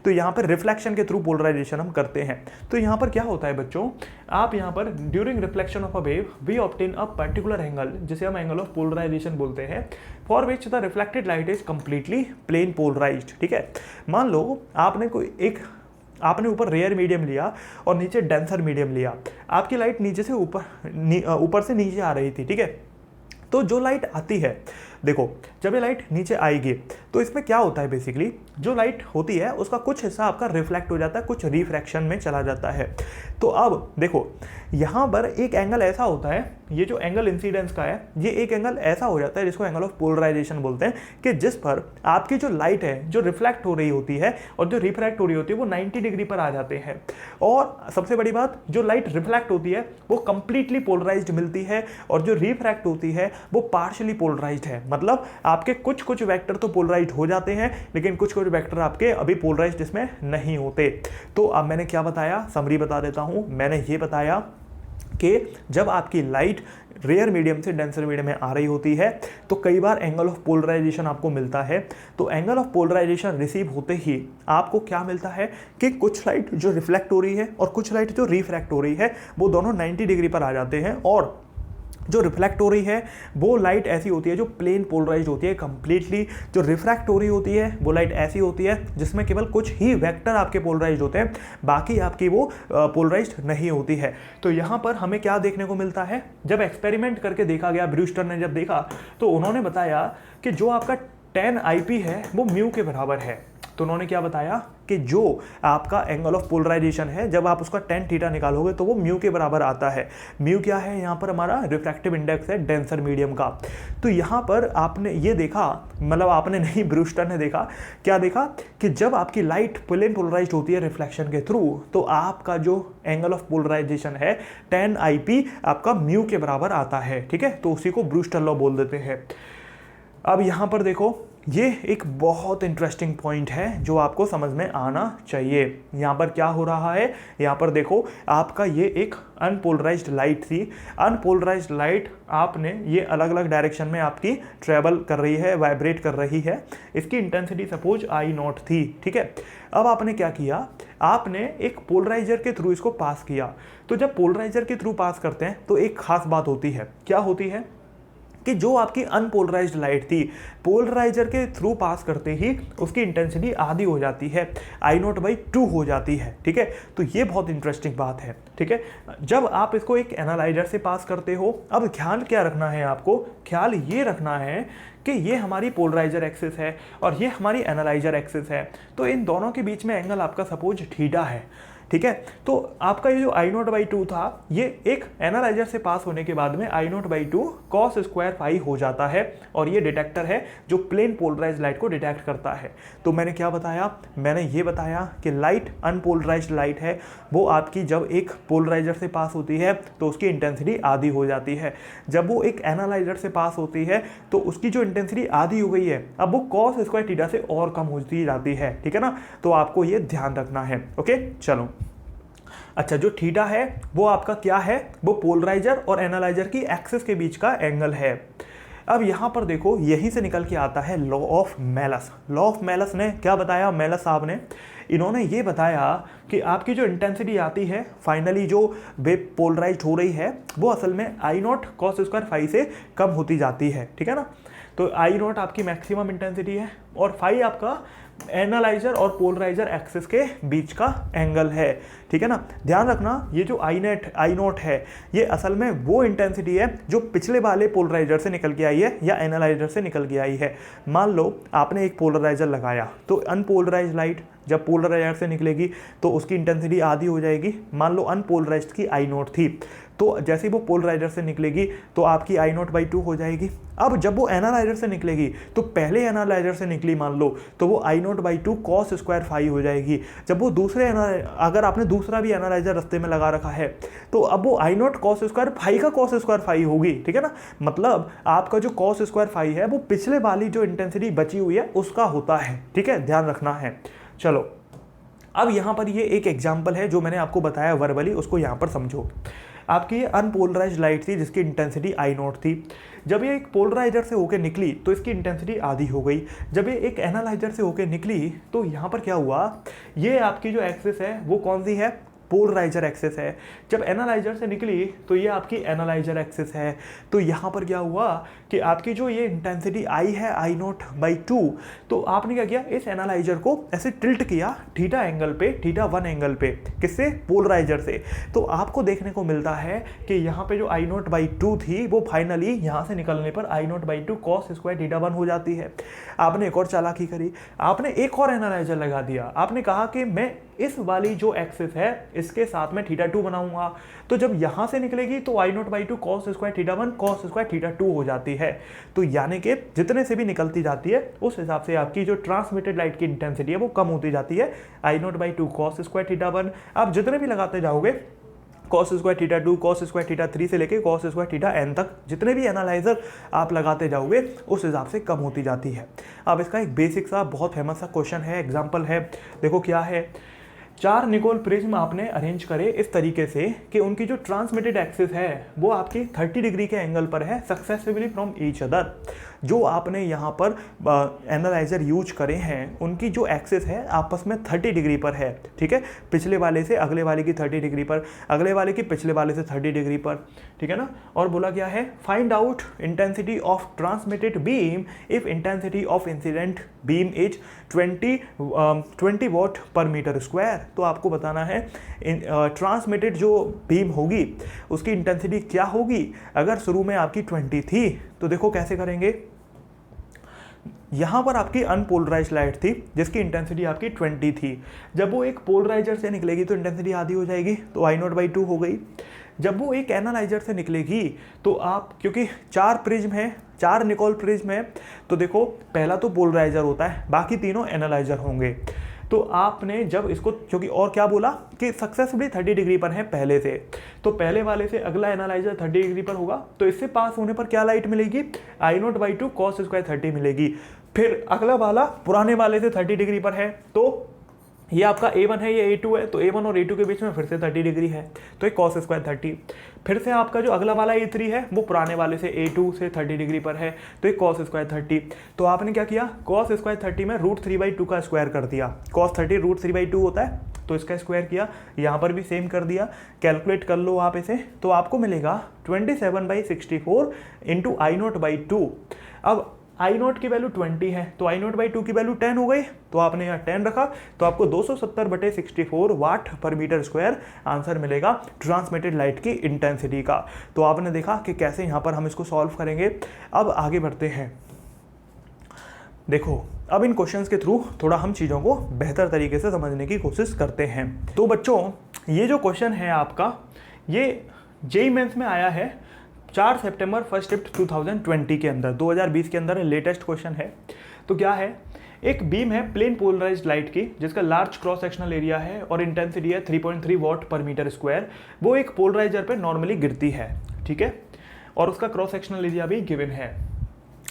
तो यहाँ पर रिफ्लेक्शन के थ्रू पोलराइजेशन हम करते हैं। तो यहाँ पर क्या होता है बच्चों, आप यहाँ पर during reflection of a wave we obtain a particular angle, जिसे हम एंगल ऑफ पोलराइजेशन बोलते हैं, for which the reflected light is completely plane polarized, ठीक है। मान लो आपने ऊपर रेयर मीडियम लिया और नीचे डेंसर मीडियम लिया, आपकी लाइट नीचे से ऊपर से नीचे आ रही थी, ठीक है। तो जो लाइट आती है, देखो जब ये लाइट नीचे आएगी तो इसमें क्या होता है, बेसिकली जो लाइट होती है उसका कुछ हिस्सा आपका रिफ्लेक्ट हो जाता है, कुछ रिफ्रैक्शन में चला जाता है। तो अब देखो यहाँ पर एक एंगल ऐसा होता है, ये जो एंगल इंसिडेंस का है ये एक एंगल ऐसा हो जाता है जिसको एंगल ऑफ पोलराइजेशन बोलते हैं, कि जिस पर आपकी जो लाइट है जो रिफ्लेक्ट हो रही होती है और जो रिफ्रैक्ट हो रही होती है वो 90 डिग्री पर आ जाते हैं। और सबसे बड़ी बात, जो लाइट रिफ्लेक्ट होती है वो कंप्लीटली पोलराइज्ड मिलती है और जो रिफ्रैक्ट होती है वो पार्शियली पोलराइज्ड है। मतलब आपके कुछ कुछ वेक्टर तो पोलराइज्ड हो जाते हैं लेकिन कुछ कुछ वेक्टर आपके अभी पोलराइज्ड इसमें नहीं होते। तो अब मैंने क्या बताया, समरी बता देता हूं। मैंने ये बताया कि जब आपकी लाइट रेयर मीडियम से डेंसर मीडियम में आ रही होती है तो कई बार एंगल ऑफ पोलराइजेशन आपको मिलता है। तो एंगल ऑफ पोलराइजेशन रिसीव होते ही आपको क्या मिलता है कि कुछ लाइट जो रिफ्लेक्ट हो रही है और कुछ लाइट जो रिफ्रैक्ट हो रही है वो दोनों 90 डिग्री पर आ जाते हैं, और जो रिफ्लेक्ट हो रही है वो लाइट ऐसी होती है जो प्लेन पोलराइज होती है कंप्लीटली। जो रिफ्रैक्ट हो रही होती है वो लाइट ऐसी होती है जिसमें केवल कुछ ही वेक्टर आपके पोलराइज होते हैं, बाकी आपकी वो पोलराइज नहीं होती है। तो यहाँ पर हमें क्या देखने को मिलता है, जब एक्सपेरिमेंट करके देखा गया, ब्रूस्टर ने जब देखा तो उन्होंने बताया कि जो आपका tan IP है वो म्यू के बराबर है। तो उन्होंने क्या बताया कि जो आपका एंगल ऑफ पोलराइजेशन है जब आप उसका tan थीटा निकालोगे तो वो म्यू के बराबर आता है। म्यू क्या है, यहाँ पर हमारा रिफ्रैक्टिव इंडेक्स है डेंसर मीडियम का। तो यहाँ पर आपने ये देखा, मतलब आपने नहीं, ब्रूस्टर ने देखा, क्या देखा कि जब आपकी लाइट प्लेन पोलराइज्ड होती है रिफ्लेक्शन के थ्रू तो आपका जो एंगल ऑफ पोलराइजेशन है tan IP आपका म्यू के बराबर आता है। ठीक है, तो उसी को ब्रूस्टर लॉ बोल देते हैं। अब यहाँ पर देखो, ये एक बहुत इंटरेस्टिंग पॉइंट है जो आपको समझ में आना चाहिए। यहाँ पर क्या हो रहा है, यहाँ पर देखो आपका ये एक अनपोलराइज्ड लाइट थी। अनपोलराइज्ड लाइट आपने ये अलग अलग डायरेक्शन में आपकी ट्रेवल कर रही है, वाइब्रेट कर रही है। इसकी इंटेंसिटी सपोज I0 थी। ठीक है, अब आपने क्या किया, आपने एक पोलराइजर के थ्रू इसको पास किया। तो जब पोलराइजर के थ्रू पास करते हैं तो एक खास बात होती है, क्या होती है कि जो आपकी अनपोलराइज्ड लाइट थी पोलराइजर के थ्रू पास करते ही उसकी इंटेंसिटी आधी हो जाती है, I0/2 हो जाती है। ठीक है, तो ये बहुत इंटरेस्टिंग बात है। ठीक है, जब आप इसको एक एनालाइजर से पास करते हो, अब ख्याल क्या रखना है आपको, ख्याल ये रखना है कि ये हमारी पोलराइजर एक्सिस है और ये हमारी एनालाइजर एक्सिस है। तो इन दोनों के बीच में एंगल आपका सपोज थीटा है। ठीक है, तो आपका ये जो I0/2 था ये एक एनालाइजर से पास होने के बाद में I0/2 cos स्क्वायर फाई हो जाता है, और ये डिटेक्टर है जो प्लेन पोलराइज लाइट को डिटेक्ट करता है। तो मैंने क्या बताया, मैंने ये बताया कि लाइट अनपोलराइज्ड लाइट है, वो आपकी जब एक पोलराइजर से पास होती है तो उसकी इंटेंसिटी आधी हो जाती है। जब वो एक एनालाइजर से पास होती है तो उसकी जो इंटेंसिटी आधी हो गई है, अब वो cos स्क्वायर थीटा से और कम होती जाती है। ठीक है ना, तो आपको ये ध्यान रखना है। ओके, चलो। अच्छा, जो थीटा है वो आपका क्या है, वो पोलराइजर और एनालाइजर की एक्सिस के बीच का एंगल है। अब यहाँ पर देखो, यहीं से निकल के आता है law of Malus. Law of Malus ने क्या बताया, मेलस साहब ने, इन्होंने ये बताया कि आपकी जो इंटेंसिटी आती है फाइनली जो वेव पोलराइज्ड हो रही है वो असल में I0 cos स्क्वायर फाई से कम होती जाती है। ठीक है ना, तो I0 आपकी मैक्सिमम इंटेंसिटी है और फाई आपका एनालाइजर और पोलराइजर एक्सिस के बीच का एंगल है। ठीक है ना, ध्यान रखना ये जो I0 है ये असल में वो इंटेंसिटी है जो पिछले वाले पोलराइजर से निकल के आई है या एनालाइजर से निकल के आई है। मान लो आपने एक पोलराइजर लगाया तो अनपोलराइज्ड लाइट जब पोलराइजर से निकलेगी तो उसकी इंटेंसिटी आधी हो जाएगी। मान लो अनपोलराइज्ड की I0 थी, तो जैसे ही वो पोलराइजर से निकलेगी तो आपकी I0/2 हो जाएगी। अब जब वो एनालाइजर से निकलेगी तो पहले एनालाइजर से निकली मान लो तो वो I0/2 cos स्क्वायर फाई हो जाएगी। जब वो अगर आपने दूसरा भी एनालाइजर रास्ते में लगा रखा है तो अब वो I0 cos स्क्वायर फाई का cos स्क्वायर फाई होगी। ठीक है ना, मतलब आपका जो cos स्क्वायर फाई है वो पिछले वाली जो इंटेंसिटी बची हुई है उसका होता है। ठीक है, ध्यान रखना है। चलो, अब यहाँ पर ये एक एग्जाम्पल है जो मैंने आपको बताया वर्बली, उसको यहाँ पर समझो। आपकी ये अनपोलराइज्ड लाइट थी जिसकी इंटेंसिटी I0 थी। जब ये एक पोलराइजर से होकर निकली तो इसकी इंटेंसिटी आधी हो गई। जब ये एक एनालाइजर से होकर निकली तो यहाँ पर क्या हुआ, ये आपकी जो एक्सिस है वो कौन सी है, पोलराइजर एक्सिस है। जब एनालाइजर से निकली तो ये आपकी एनालाइजर एक्सिस है। तो यहाँ पर क्या हुआ कि आपकी जो ये इंटेंसिटी आई है I0/2, तो आपने क्या किया, इस एनालाइजर को ऐसे टिल्ट किया थीटा एंगल पे, θ1 एंगल पे, किससे, पोलराइजर से। तो आपको देखने को मिलता है कि यहाँ पे जो I0/2 थी वो फाइनली यहाँ से निकलने पर I0/2 cos स्क्वायर θ1 हो जाती है। आपने एक और चालाकी करी, आपने एक और एनालाइजर लगा दिया। आपने कहा कि मैं इस वाली जो एक्सिस है इसके साथ में θ2 बनाऊंगा, तो जब यहां से निकलेगी तो I0/2 cos square θ1 cos square θ2 हो जाती है। तो यानी कि जितने से भी निकलती जाती है उस हिसाब से आपकी जो ट्रांसमिटेड लाइट की इंटेंसिटी है वो कम होती जाती है। I0/2 cos स्क्वायर θ1 आप जितने भी लगाते जाओगे, cos स्क्वायर θ2 cos स्क्वायर θ3 से लेके cos स्क्वायर θn तक जितने भी एनालाइजर आप लगाते जाओगे उस हिसाब से कम होती जाती है। अब इसका एक बेसिक सा बहुत फेमस सा क्वेश्चन है, एग्जांपल है, देखो क्या है 4 निकोल प्रिज्म आपने अरेंज करे इस तरीके से कि उनकी जो ट्रांसमिटेड एक्सिस है वो आपकी 30 डिग्री के एंगल पर है सक्सेसिवली फ्रॉम ईच अदर। जो आपने यहाँ पर एनालाइजर यूज करे हैं उनकी जो एक्सिस है आपस में 30 डिग्री पर है, ठीक है, पिछले वाले से अगले वाले की 30 डिग्री पर, अगले वाले की पिछले वाले से 30 डिग्री पर, ठीक है ना। और बोला क्या है, find out intensity of transmitted beam if intensity of incident beam is 20 what पर मीटर स्क्वायर। तो आपको बताना है ट्रांसमिटेड जो बीम होगी उसकी इंटेंसिटी क्या होगी। अगर शुरू में आपकी 20 थी तो देखो कैसे करेंगे, यहाँ पर आपकी अनपोलराइज्ड लाइट थी जिसकी इंटेंसिटी आपकी 20 थी। जब वो एक पोलराइजर से निकलेगी तो इंटेंसिटी आधी हो जाएगी, तो I0/2 हो गई। जब वो एक एनालाइजर से निकलेगी तो आप, क्योंकि 4 प्रिज्म है, 4 निकोल प्रिज्म है, तो देखो पहला तो पोलराइजर होता है, बाकी तीनों एनालाइजर होंगे। तो आपने जब इसको, क्योंकि और क्या बोला कि सक्सेसफुली 30 डिग्री पर है पहले से, तो पहले वाले से अगला एनालाइजर 30 डिग्री पर होगा, तो इससे पास होने पर क्या लाइट मिलेगी, I0/2 cos स्क्वायर 30 मिलेगी। फिर अगला वाला पुराने वाले से 30 डिग्री पर है, तो ये आपका A1 है, ये A2 है, तो A1 और A2 के बीच में फिर से 30 डिग्री है, तो ये cos स्क्वायर 30। फिर से आपका जो अगला वाला A3 है वो पुराने वाले से A2 से 30 डिग्री पर है, तो ये cos स्क्वायर 30। तो आपने क्या किया, cos स्क्वायर 30 में √3/2 का स्क्वायर कर दिया, cos 30 √3/2 होता है, तो इसका स्क्वायर किया, यहाँ पर भी सेम कर दिया। कैलकुलेट कर लो आप इसे, तो आपको मिलेगा 27/64 इंटू I0/2। अब I0 की वैल्यू 20 है, तो I0/2 की वैल्यू 10 हो गई, तो आपने यहाँ 10 रखा, तो आपको 270/64 वाट पर मीटर स्क्वायर आंसर मिलेगा ट्रांसमिटेड लाइट की इंटेंसिटी का। तो आपने देखा कि कैसे यहाँ पर हम इसको सॉल्व करेंगे। अब आगे बढ़ते हैं। देखो अब इन क्वेश्चंस के थ्रू थोड़ा हम चीज़ों को बेहतर तरीके से समझने की कोशिश करते हैं। तो बच्चों ये जो क्वेश्चन है आपका, ये जेईई मेंस में आया है 4 सितंबर 1 शिफ्ट 2020 के अंदर, 2020 के अंदर लेटेस्ट क्वेश्चन है। तो क्या है, एक बीम है प्लेन पोलराइज्ड लाइट की जिसका लार्ज क्रॉस सेक्शनल एरिया है और इंटेंसिटी है 3.3 वॉट पर मीटर स्क्वायर। वो एक पोलराइजर पे नॉर्मली गिरती है, ठीक है, और उसका क्रॉस सेक्शनल एरिया भी गिवन है,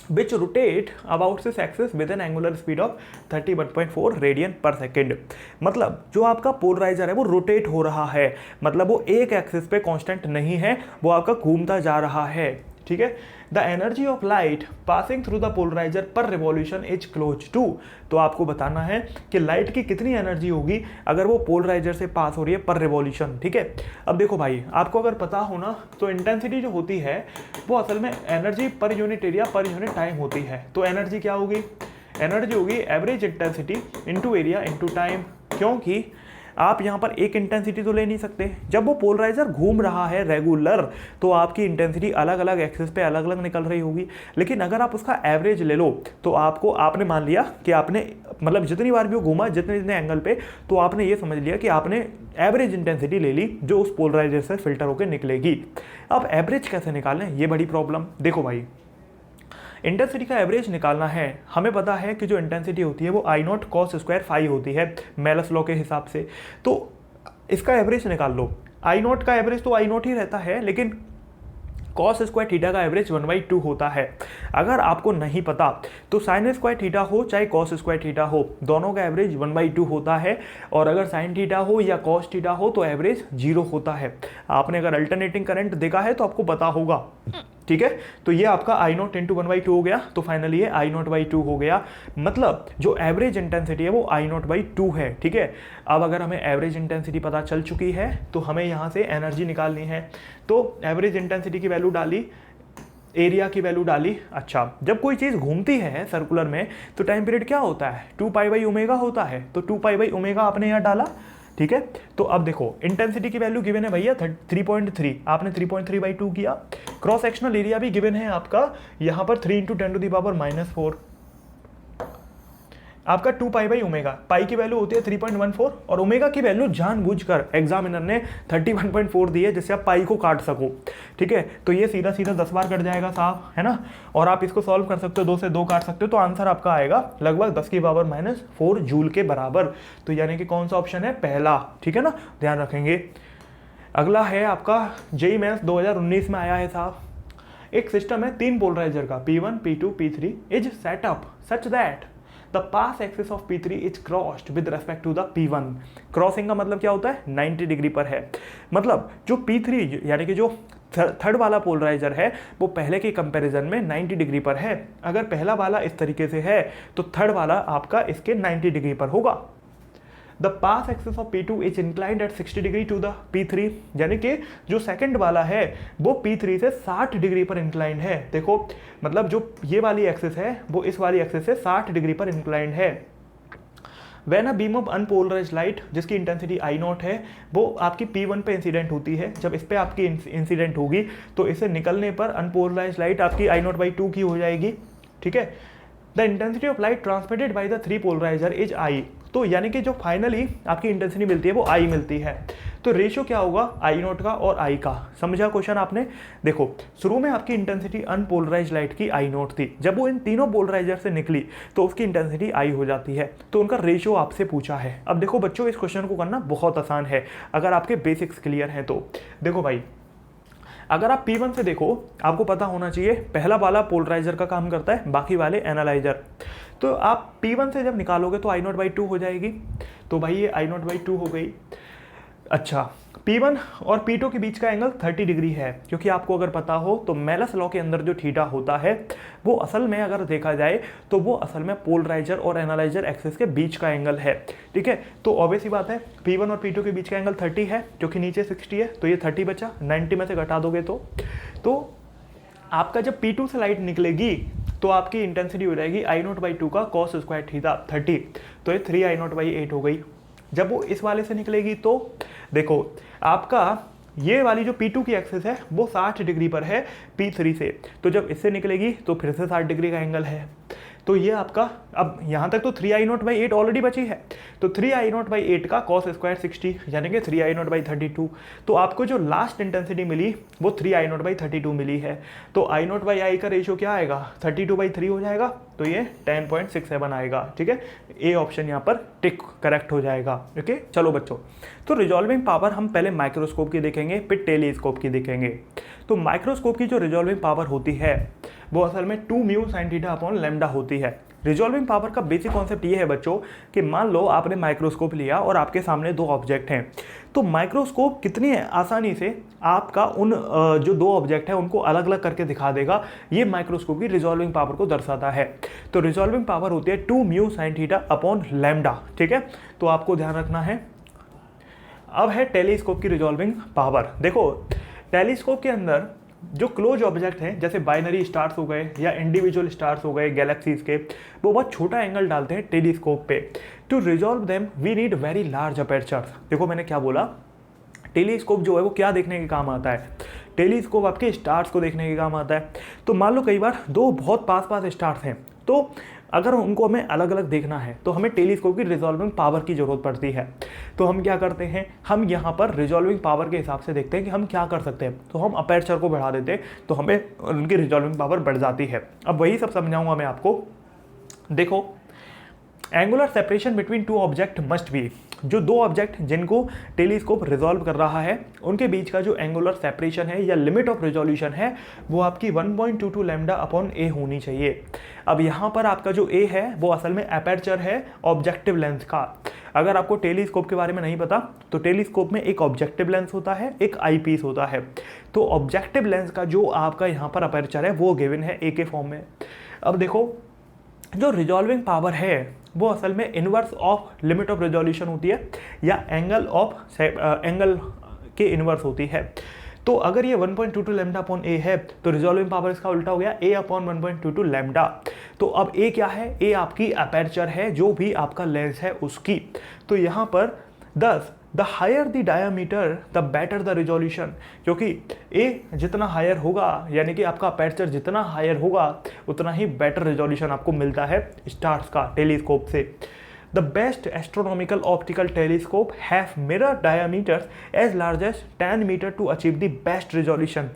which rotate about this axis with an angular speed of 31.4 radian पर सेकेंड। मतलब जो आपका पोलराइजर है वो रोटेट हो रहा है, मतलब वो एक एक्सिस पे कांस्टेंट नहीं है, वो आपका घूमता जा रहा है, ठीक है। The energy of light passing through the polarizer per revolution is close to. तो आपको बताना है कि लाइट की कितनी एनर्जी होगी अगर वो पोलराइजर से पास हो रही है पर रिवॉल्यूशन, ठीक है। अब देखो भाई, आपको अगर पता हो ना तो इंटेंसिटी जो होती है वो असल में energy per unit area per unit time होती है। तो एनर्जी क्या होगी, एनर्जी होगी average intensity into area into time, क्योंकि आप यहाँ पर एक इंटेंसिटी तो ले नहीं सकते। जब वो पोलराइजर घूम रहा है रेगुलर तो आपकी इंटेंसिटी अलग अलग एक्सिस पे अलग अलग निकल रही होगी, लेकिन अगर आप उसका एवरेज ले लो तो आपने मान लिया कि आपने, मतलब जितनी बार भी वो घूमा जितने एंगल पे, तो आपने ये समझ लिया कि आपने एवरेज इंटेंसिटी ले ली जो उस पोलराइजर से फिल्टर होकर निकलेगी। अब एवरेज कैसे निकालें, ये बड़ी प्रॉब्लम। देखो भाई, इंटेंसिटी का एवरेज निकालना है, हमें पता है कि जो इंटेंसिटी होती है वो I0 cos स्क्वायर फाई होती है मेलस लॉ के हिसाब से। तो इसका एवरेज निकाल लो, I0 का एवरेज तो I0 ही रहता है, लेकिन cos स्क्वायर थीटा का एवरेज 1/2 होता है। अगर आपको नहीं पता तो साइन स्क्वायर थीटा हो चाहे cos स्क्वायर थीटा हो, दोनों का एवरेज 1/2 होता है, और अगर साइन थीटा हो या cos थीटा हो तो एवरेज 0 होता है। आपने अगर अल्टरनेटिंग करंट देखा है तो आपको पता होगा, ठीक है। तो ये आपका I0 इंटू 1/2 हो गया, तो फाइनली ये I0/2 हो गया, मतलब जो एवरेज इंटेंसिटी है वो I0/2 है, ठीक है। अब अगर हमें एवरेज इंटेंसिटी पता चल चुकी है तो हमें यहाँ से एनर्जी निकालनी है। तो एवरेज इंटेंसिटी की वैल्यू डाली, एरिया की वैल्यू डाली। अच्छा, जब कोई चीज़ घूमती है सर्कुलर में तो टाइम पीरियड क्या होता है, 2π/ω होता है, तो 2π/ω आपने यहाँ डाला, ठीक है। तो अब देखो इंटेंसिटी की वैल्यू गिवन है भैया 3.3, आपने 3.3/2 किया। क्रॉस सेक्शनल एरिया भी गिवन है आपका यहाँ पर 3 × 10⁻⁻⁴, आपका 2π/ω, पाई की वैल्यू होती है 3.14 और ओमेगा की वैल्यू जानबूझकर एग्जामिनर ने 31.4 दी है जिससे आप पाई को काट सको, ठीक है। तो ये सीधा सीधा 10 बार कट जाएगा साहब, है ना, और आप इसको सॉल्व कर सकते हो, 2 से 2 काट सकते हो, तो आंसर आपका आएगा लगभग 10⁻⁻⁴ जूल के बराबर। तो यानी कि कौन सा ऑप्शन है, पहला, ठीक है ना, ध्यान रखेंगे। अगला है आपका जेईई मेंस 2019 में आया है साहब, एक सिस्टम है 3 पोलराइजर का P1 P2 P3 is setup such that the pass axis of P3 is crossed with respect to the P1। Crossing का मतलब क्या होता है, 90 डिग्री पर है। मतलब जो P3 यानी कि जो थर्ड वाला पोलराइजर है वो पहले के कंपैरिजन में 90 डिग्री पर है। अगर पहला वाला इस तरीके से है तो थर्ड वाला आपका इसके 90 डिग्री पर होगा। The pass axis of P2 is inclined at 60 degree to the P3, यानी कि जो सेकंड वाला है वो P3 से 60 डिग्री पर इंक्लाइंड है। देखो मतलब जो ये वाली एक्सिस है वो इस वाली एक्सिस से 60 डिग्री पर इंक्लाइंड है। When a beam of unpolarised light जिसकी इंटेंसिटी I0 है वो आपकी P1 पे इंसिडेंट होती है। जब इस पे आपकी इंसिडेंट होगी तो इसे निकलने पर अनपोलराइज्ड लाइट आपकी I0/2 की हो जाएगी, ठीक है। The intensity of light transmitted by the three polarizer is I। तो यानी कि जो फाइनली आपकी इंटेंसिटी मिलती है वो I मिलती है। तो रेशियो क्या होगा I0 का और I का, समझा क्वेश्चन आपने। देखो शुरू में आपकी इंटेंसिटी अनपोलराइज्ड लाइट की I0 थी, जब वो इन तीनों पोलराइजर से निकली तो उसकी इंटेंसिटी I हो जाती है। तो उनका रेशियो आपसे पूछा है। अब देखो बच्चों इस क्वेश्चन को करना बहुत आसान है अगर आपके बेसिक्स क्लियर हैं तो। देखो भाई अगर आप P1 से देखो आपको पता होना चाहिए पहला वाला पोलराइजर का काम करता है, बाकी वाले एनालाइजर। तो आप P1 से जब निकालोगे तो I0/2 हो जाएगी। तो भाई ये I0/2 हो गई। अच्छा P1 और P2 के बीच का एंगल 30 डिग्री है, क्योंकि आपको अगर पता हो तो मेलस लॉ के अंदर जो थीटा होता है वो असल में अगर देखा जाए तो वो असल में पोलराइजर और एनालाइजर एक्सिस के बीच का एंगल है, ठीक है। तो ऑब्वियस ही बात है P1 और P2 के बीच का एंगल 30 है, क्योंकि नीचे 60 है तो ये 30 बचा, 90 में से घटा दोगे तो आपका जब P2 से लाइट निकलेगी तो आपकी इंटेंसिटी हो जाएगी I0/2 का cos स्क्वायर थीटा 30, तो ये 3I0/8 हो गई। जब वो इस वाले से निकलेगी तो देखो आपका ये वाली जो P2 की एक्सिस है वो 60 डिग्री पर है P3 से, तो जब इससे निकलेगी तो फिर से 60 डिग्री का एंगल है। तो ये आपका अब यहाँ तक तो 3I0/8 ऑलरेडी बची है, तो 3I0/8 का cos स्क्वायर 60 यानी कि 3I0/32। तो आपको जो लास्ट इंटेंसिटी मिली वो 3I0/32 मिली है। तो I0/I का रेशियो क्या आएगा 32/3 हो जाएगा, तो ये 10.67 आएगा, ठीक है। ए ऑप्शन यहाँ पर टिक करेक्ट हो जाएगा, ओके। चलो बच्चों तो रिजॉल्विंग पावर हम पहले माइक्रोस्कोप की देखेंगे फिर टेलीस्कोप की देखेंगे। तो माइक्रोस्कोप की जो रिजॉल्विंग पावर होती है वो असल में 2μ sin θ/λ होती है। रिजॉल्विंग पावर का बेसिक कॉन्सेप्ट ये है बच्चों कि मान लो आपने माइक्रोस्कोप लिया और आपके सामने दो ऑब्जेक्ट हैं, तो माइक्रोस्कोप कितनी आसानी से आपका उन जो दो ऑब्जेक्ट हैं उनको अलग अलग करके दिखा देगा, ये माइक्रोस्कोप की रिजॉल्विंग पावर को दर्शाता है। तो रिजॉल्विंग पावर होती है 2μ sin θ/λ, ठीक है। तो आपको ध्यान रखना है। अब है टेलीस्कोप की रिजॉल्विंग पावर। देखो टेलीस्कोप के अंदर जो क्लोज ऑब्जेक्ट हैं जैसे बाइनरी स्टार्स हो गए या इंडिविजुअल स्टार्स हो गए गैलेक्सीज के, वो बहुत छोटा एंगल डालते हैं टेलीस्कोप पे। To resolve them we need very large apertures. देखो मैंने क्या बोला, टेलीस्कोप जो है वो क्या देखने के काम आता है, टेलीस्कोप आपके स्टार्स को देखने के काम आता है। तो मान लो कई बार दो बहुत पास पास स्टार्स हैं, तो अगर उनको हमें अलग अलग देखना है तो हमें टेलीस्कोप की रिजॉल्विंग पावर की ज़रूरत पड़ती है। तो हम क्या करते हैं, हम यहाँ पर रिजॉल्विंग पावर के हिसाब से देखते हैं कि हम क्या कर सकते हैं। तो हम अपर्चर को बढ़ा देते हैं तो हमें उनकी रिजॉल्विंग पावर बढ़ जाती है। अब वही सब समझाऊंगा मैं आपको। देखो angular separation between two object must be, जो दो ऑब्जेक्ट जिनको टेलीस्कोप रिजॉल्व कर रहा है उनके बीच का जो एंगुलर सेपरेशन है या लिमिट ऑफ रिजोल्यूशन है वो आपकी 1.22 λ/a होनी चाहिए। अब यहाँ पर आपका जो a है वो असल में अपर्चर है ऑब्जेक्टिव लेंस का। अगर आपको टेलीस्कोप के बारे में नहीं पता तो टेलीस्कोप में एक ऑब्जेक्टिव लेंस होता है, एक आई पीस होता है। तो ऑब्जेक्टिव लेंस का जो आपका यहाँ पर अपर्चर है वो गिवन है a के फॉर्म में। अब देखो जो रिजॉल्विंग पावर है वो असल में inverse of limit of resolution होती है या एंगल के इनवर्स होती है। तो अगर ये 1.22 λ/a है तो रिजॉल्विंग पावर इसका उल्टा हो गया a/1.22 λ। तो अब a क्या है, a आपकी अपर्चर है जो भी आपका लेंस है उसकी। तो यहाँ पर 10 the higher the diameter the better the resolution, क्योंकि a जितना हायर होगा यानी कि आपका अपर्चर जितना हायर होगा उतना ही बेटर रिजोल्यूशन आपको मिलता है स्टार्स का टेलीस्कोप से। The best astronomical optical telescope have mirror diameters as large as 10 metre to achieve the best resolution.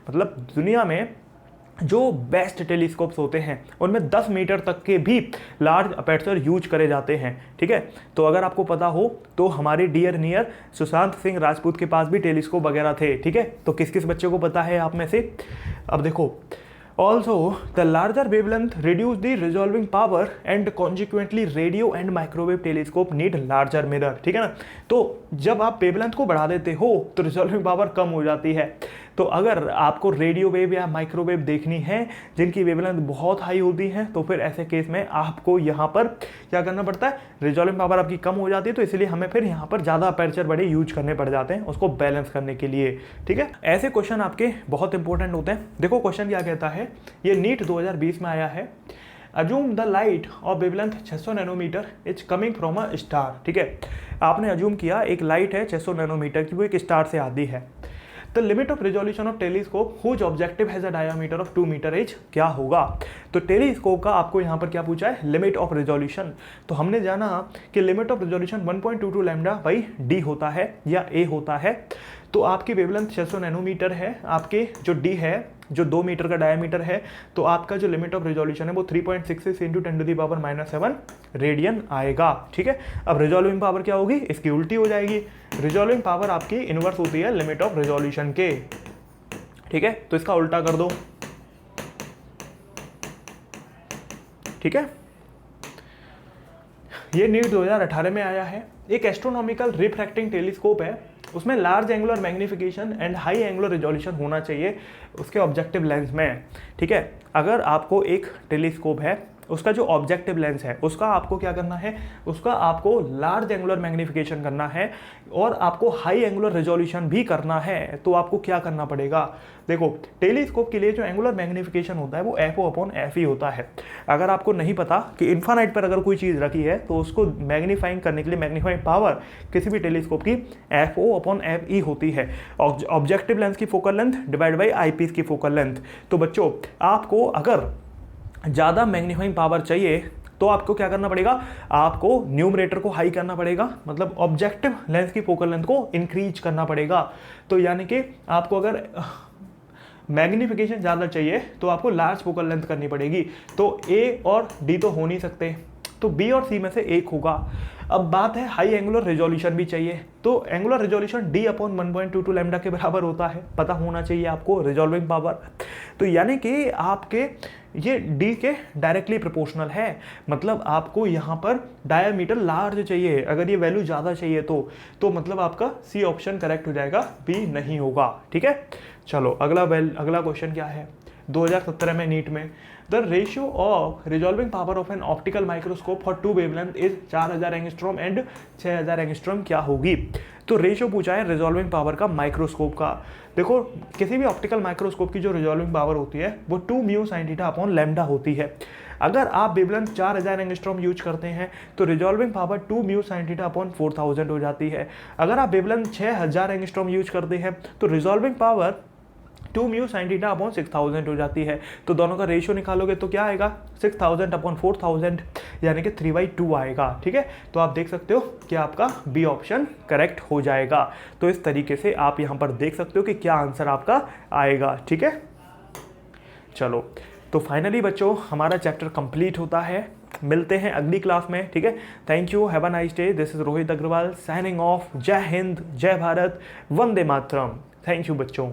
मतलब दुनिया में जो बेस्ट टेलीस्कोप्स होते हैं उनमें 10 मीटर तक के भी लार्ज अपर्चर यूज करे जाते हैं, ठीक है। तो अगर आपको पता हो तो हमारे डियर नियर सुशांत सिंह राजपूत के पास भी टेलीस्कोप वगैरह थे, ठीक है। तो किस किस बच्चे को पता है आप में से। अब देखो also the larger wavelength reduce the resolving power and consequently radio and microwave telescope need larger mirror, ठीक है ना। तो जब आप वेवलेंथ को बढ़ा देते हो तो रिजॉल्विंग पावर कम हो जाती है। तो अगर आपको रेडियो वेव या माइक्रोवेव देखनी है जिनकी वेवलेंथ बहुत हाई होती है, तो फिर ऐसे केस में आपको यहाँ पर क्या करना पड़ता है, रिजॉल्विंग पावर आपकी कम हो जाती है, तो इसलिए हमें फिर यहाँ पर ज़्यादा अपर्चर बड़े यूज करने पड़ जाते हैं उसको बैलेंस करने के लिए, ठीक है। ऐसे क्वेश्चन आपके बहुत इंपॉर्टेंट होते हैं। देखो क्वेश्चन क्या कहता है, ये नीट 2020 में आया है। Assume the light of wavelength 600 nanometre is coming from a star, ठीक है। आपने अज्यूम किया एक लाइट है 600 नैनोमीटर की, वो एक स्टार से आती है। The limit of resolution of telescope whose objective has a diameter of 2 metre is क्या होगा। तो टेलीस्कोप का आपको यहाँ पर क्या पूछा है, लिमिट ऑफ रिजोल्यूशन। तो हमने जाना कि limit of resolution 1.22 lambda by D होता है या ए होता है। तो आपकी वेवलेंथ 600 नैनोमीटर है, आपके जो डी है जो 2 मीटर का डायमीटर है, तो आपका जो लिमिट ऑफ रिजोल्यूशन है वो 3.66 इंटू 10⁻⁻7 रेडियन आएगा, ठीक है। अब रिजॉल्विंग पावर क्या होगी, इसकी उल्टी हो जाएगी। रिजॉल्विंग पावर आपकी इनवर्स होती है लिमिट ऑफ रिजोल्यूशन के, ठीक है। तो इसका उल्टा कर दो, ठीक है। ये नीट 2018 में आया है। एक एस्ट्रोनॉमिकल रिफ्रैक्टिंग टेलीस्कोप है, उसमें large angular magnification and high angular resolution होना चाहिए उसके ऑब्जेक्टिव लेंस में, ठीक है। अगर आपको एक टेलीस्कोप है, उसका जो ऑब्जेक्टिव लेंस है उसका आपको क्या करना है, उसका आपको लार्ज एंगुलर मैग्निफिकेशन करना है और आपको हाई एंगुलर रिजोल्यूशन भी करना है, तो आपको क्या करना पड़ेगा। देखो टेलीस्कोप के लिए जो एंगुलर मैग्निफिकेशन होता है वो FO/F ही होता है। अगर आपको नहीं पता कि इन्फानाइट पर अगर कोई चीज़ रखी है तो उसको मैग्नीफाइंग करने के लिए मैग्नीफाइंग पावर किसी भी टेलीस्कोप की FO/F ही होती है, ऑब्जेक्टिव लेंस की focal length divide by eyepiece की फोकल लेंथ। तो बच्चों आपको अगर ज़्यादा मैग्नीफाइंग पावर चाहिए तो आपको क्या करना पड़ेगा, आपको न्यूमरेटर को हाई करना पड़ेगा, मतलब ऑब्जेक्टिव लेंस की फोकल लेंथ को इंक्रीज करना पड़ेगा। तो यानी कि आपको अगर मैग्निफिकेशन ज़्यादा चाहिए तो आपको लार्ज फोकल लेंथ करनी पड़ेगी। तो ए और डी तो हो नहीं सकते, तो बी और सी में से एक होगा। अब बात है हाई एंगुलर रिजोल्यूशन भी चाहिए, तो एंगुलर रिजोल्यूशन D/1.22 लैम्डा के बराबर होता है, पता होना चाहिए आपको रिजॉल्विंग पावर। तो यानी कि आपके ये D के डायरेक्टली प्रोपोर्शनल है, मतलब आपको यहाँ पर डायमीटर लार्ज चाहिए। अगर ये वैल्यू ज़्यादा चाहिए तो मतलब आपका सी ऑप्शन करेक्ट हो जाएगा, बी नहीं होगा, ठीक है। चलो अगला क्वेश्चन क्या है, 2017 में नीट में the ratio of resolving power of an optical microscope for 2 wavelength is 4000 angstrom and 6000 angstrom क्या होगी। तो रेशियो पूछा है रिजॉल्विंग पावर का माइक्रोस्कोप का। देखो किसी भी ऑप्टिकल माइक्रोस्कोप की जो रिजॉल्विंग पावर होती है वो 2 म्यू sin θ/λ होती है। अगर आप वेवलेंथ 4000 एंगस्ट्रॉम यूज करते हैं तो रिजॉल्विंग पावर 2 म्यू sin θ/4000 हो जाती है। अगर आप वेवलेंथ 6000 एंगस्ट्रॉम यूज करते हैं तो रिजॉल्विंग पावर 2 म्यू sin θ/6000 हो जाती है। तो दोनों का रेशियो निकालोगे तो क्या आएगा, 6000/4000 यानी कि 3/2 आएगा, ठीक है। तो आप देख सकते हो कि आपका बी ऑप्शन करेक्ट हो जाएगा। तो इस तरीके से आप यहाँ पर देख सकते हो कि क्या आंसर आपका आएगा, ठीक है। चलो तो फाइनली बच्चों हमारा चैप्टर कंप्लीट होता है, मिलते हैं अगली क्लास में, ठीक है। Thank you, have a nice day. This is Rohit Agrawal signing off. जय हिंद, जय भारत, वंदे मातरम। थैंक यू बच्चों।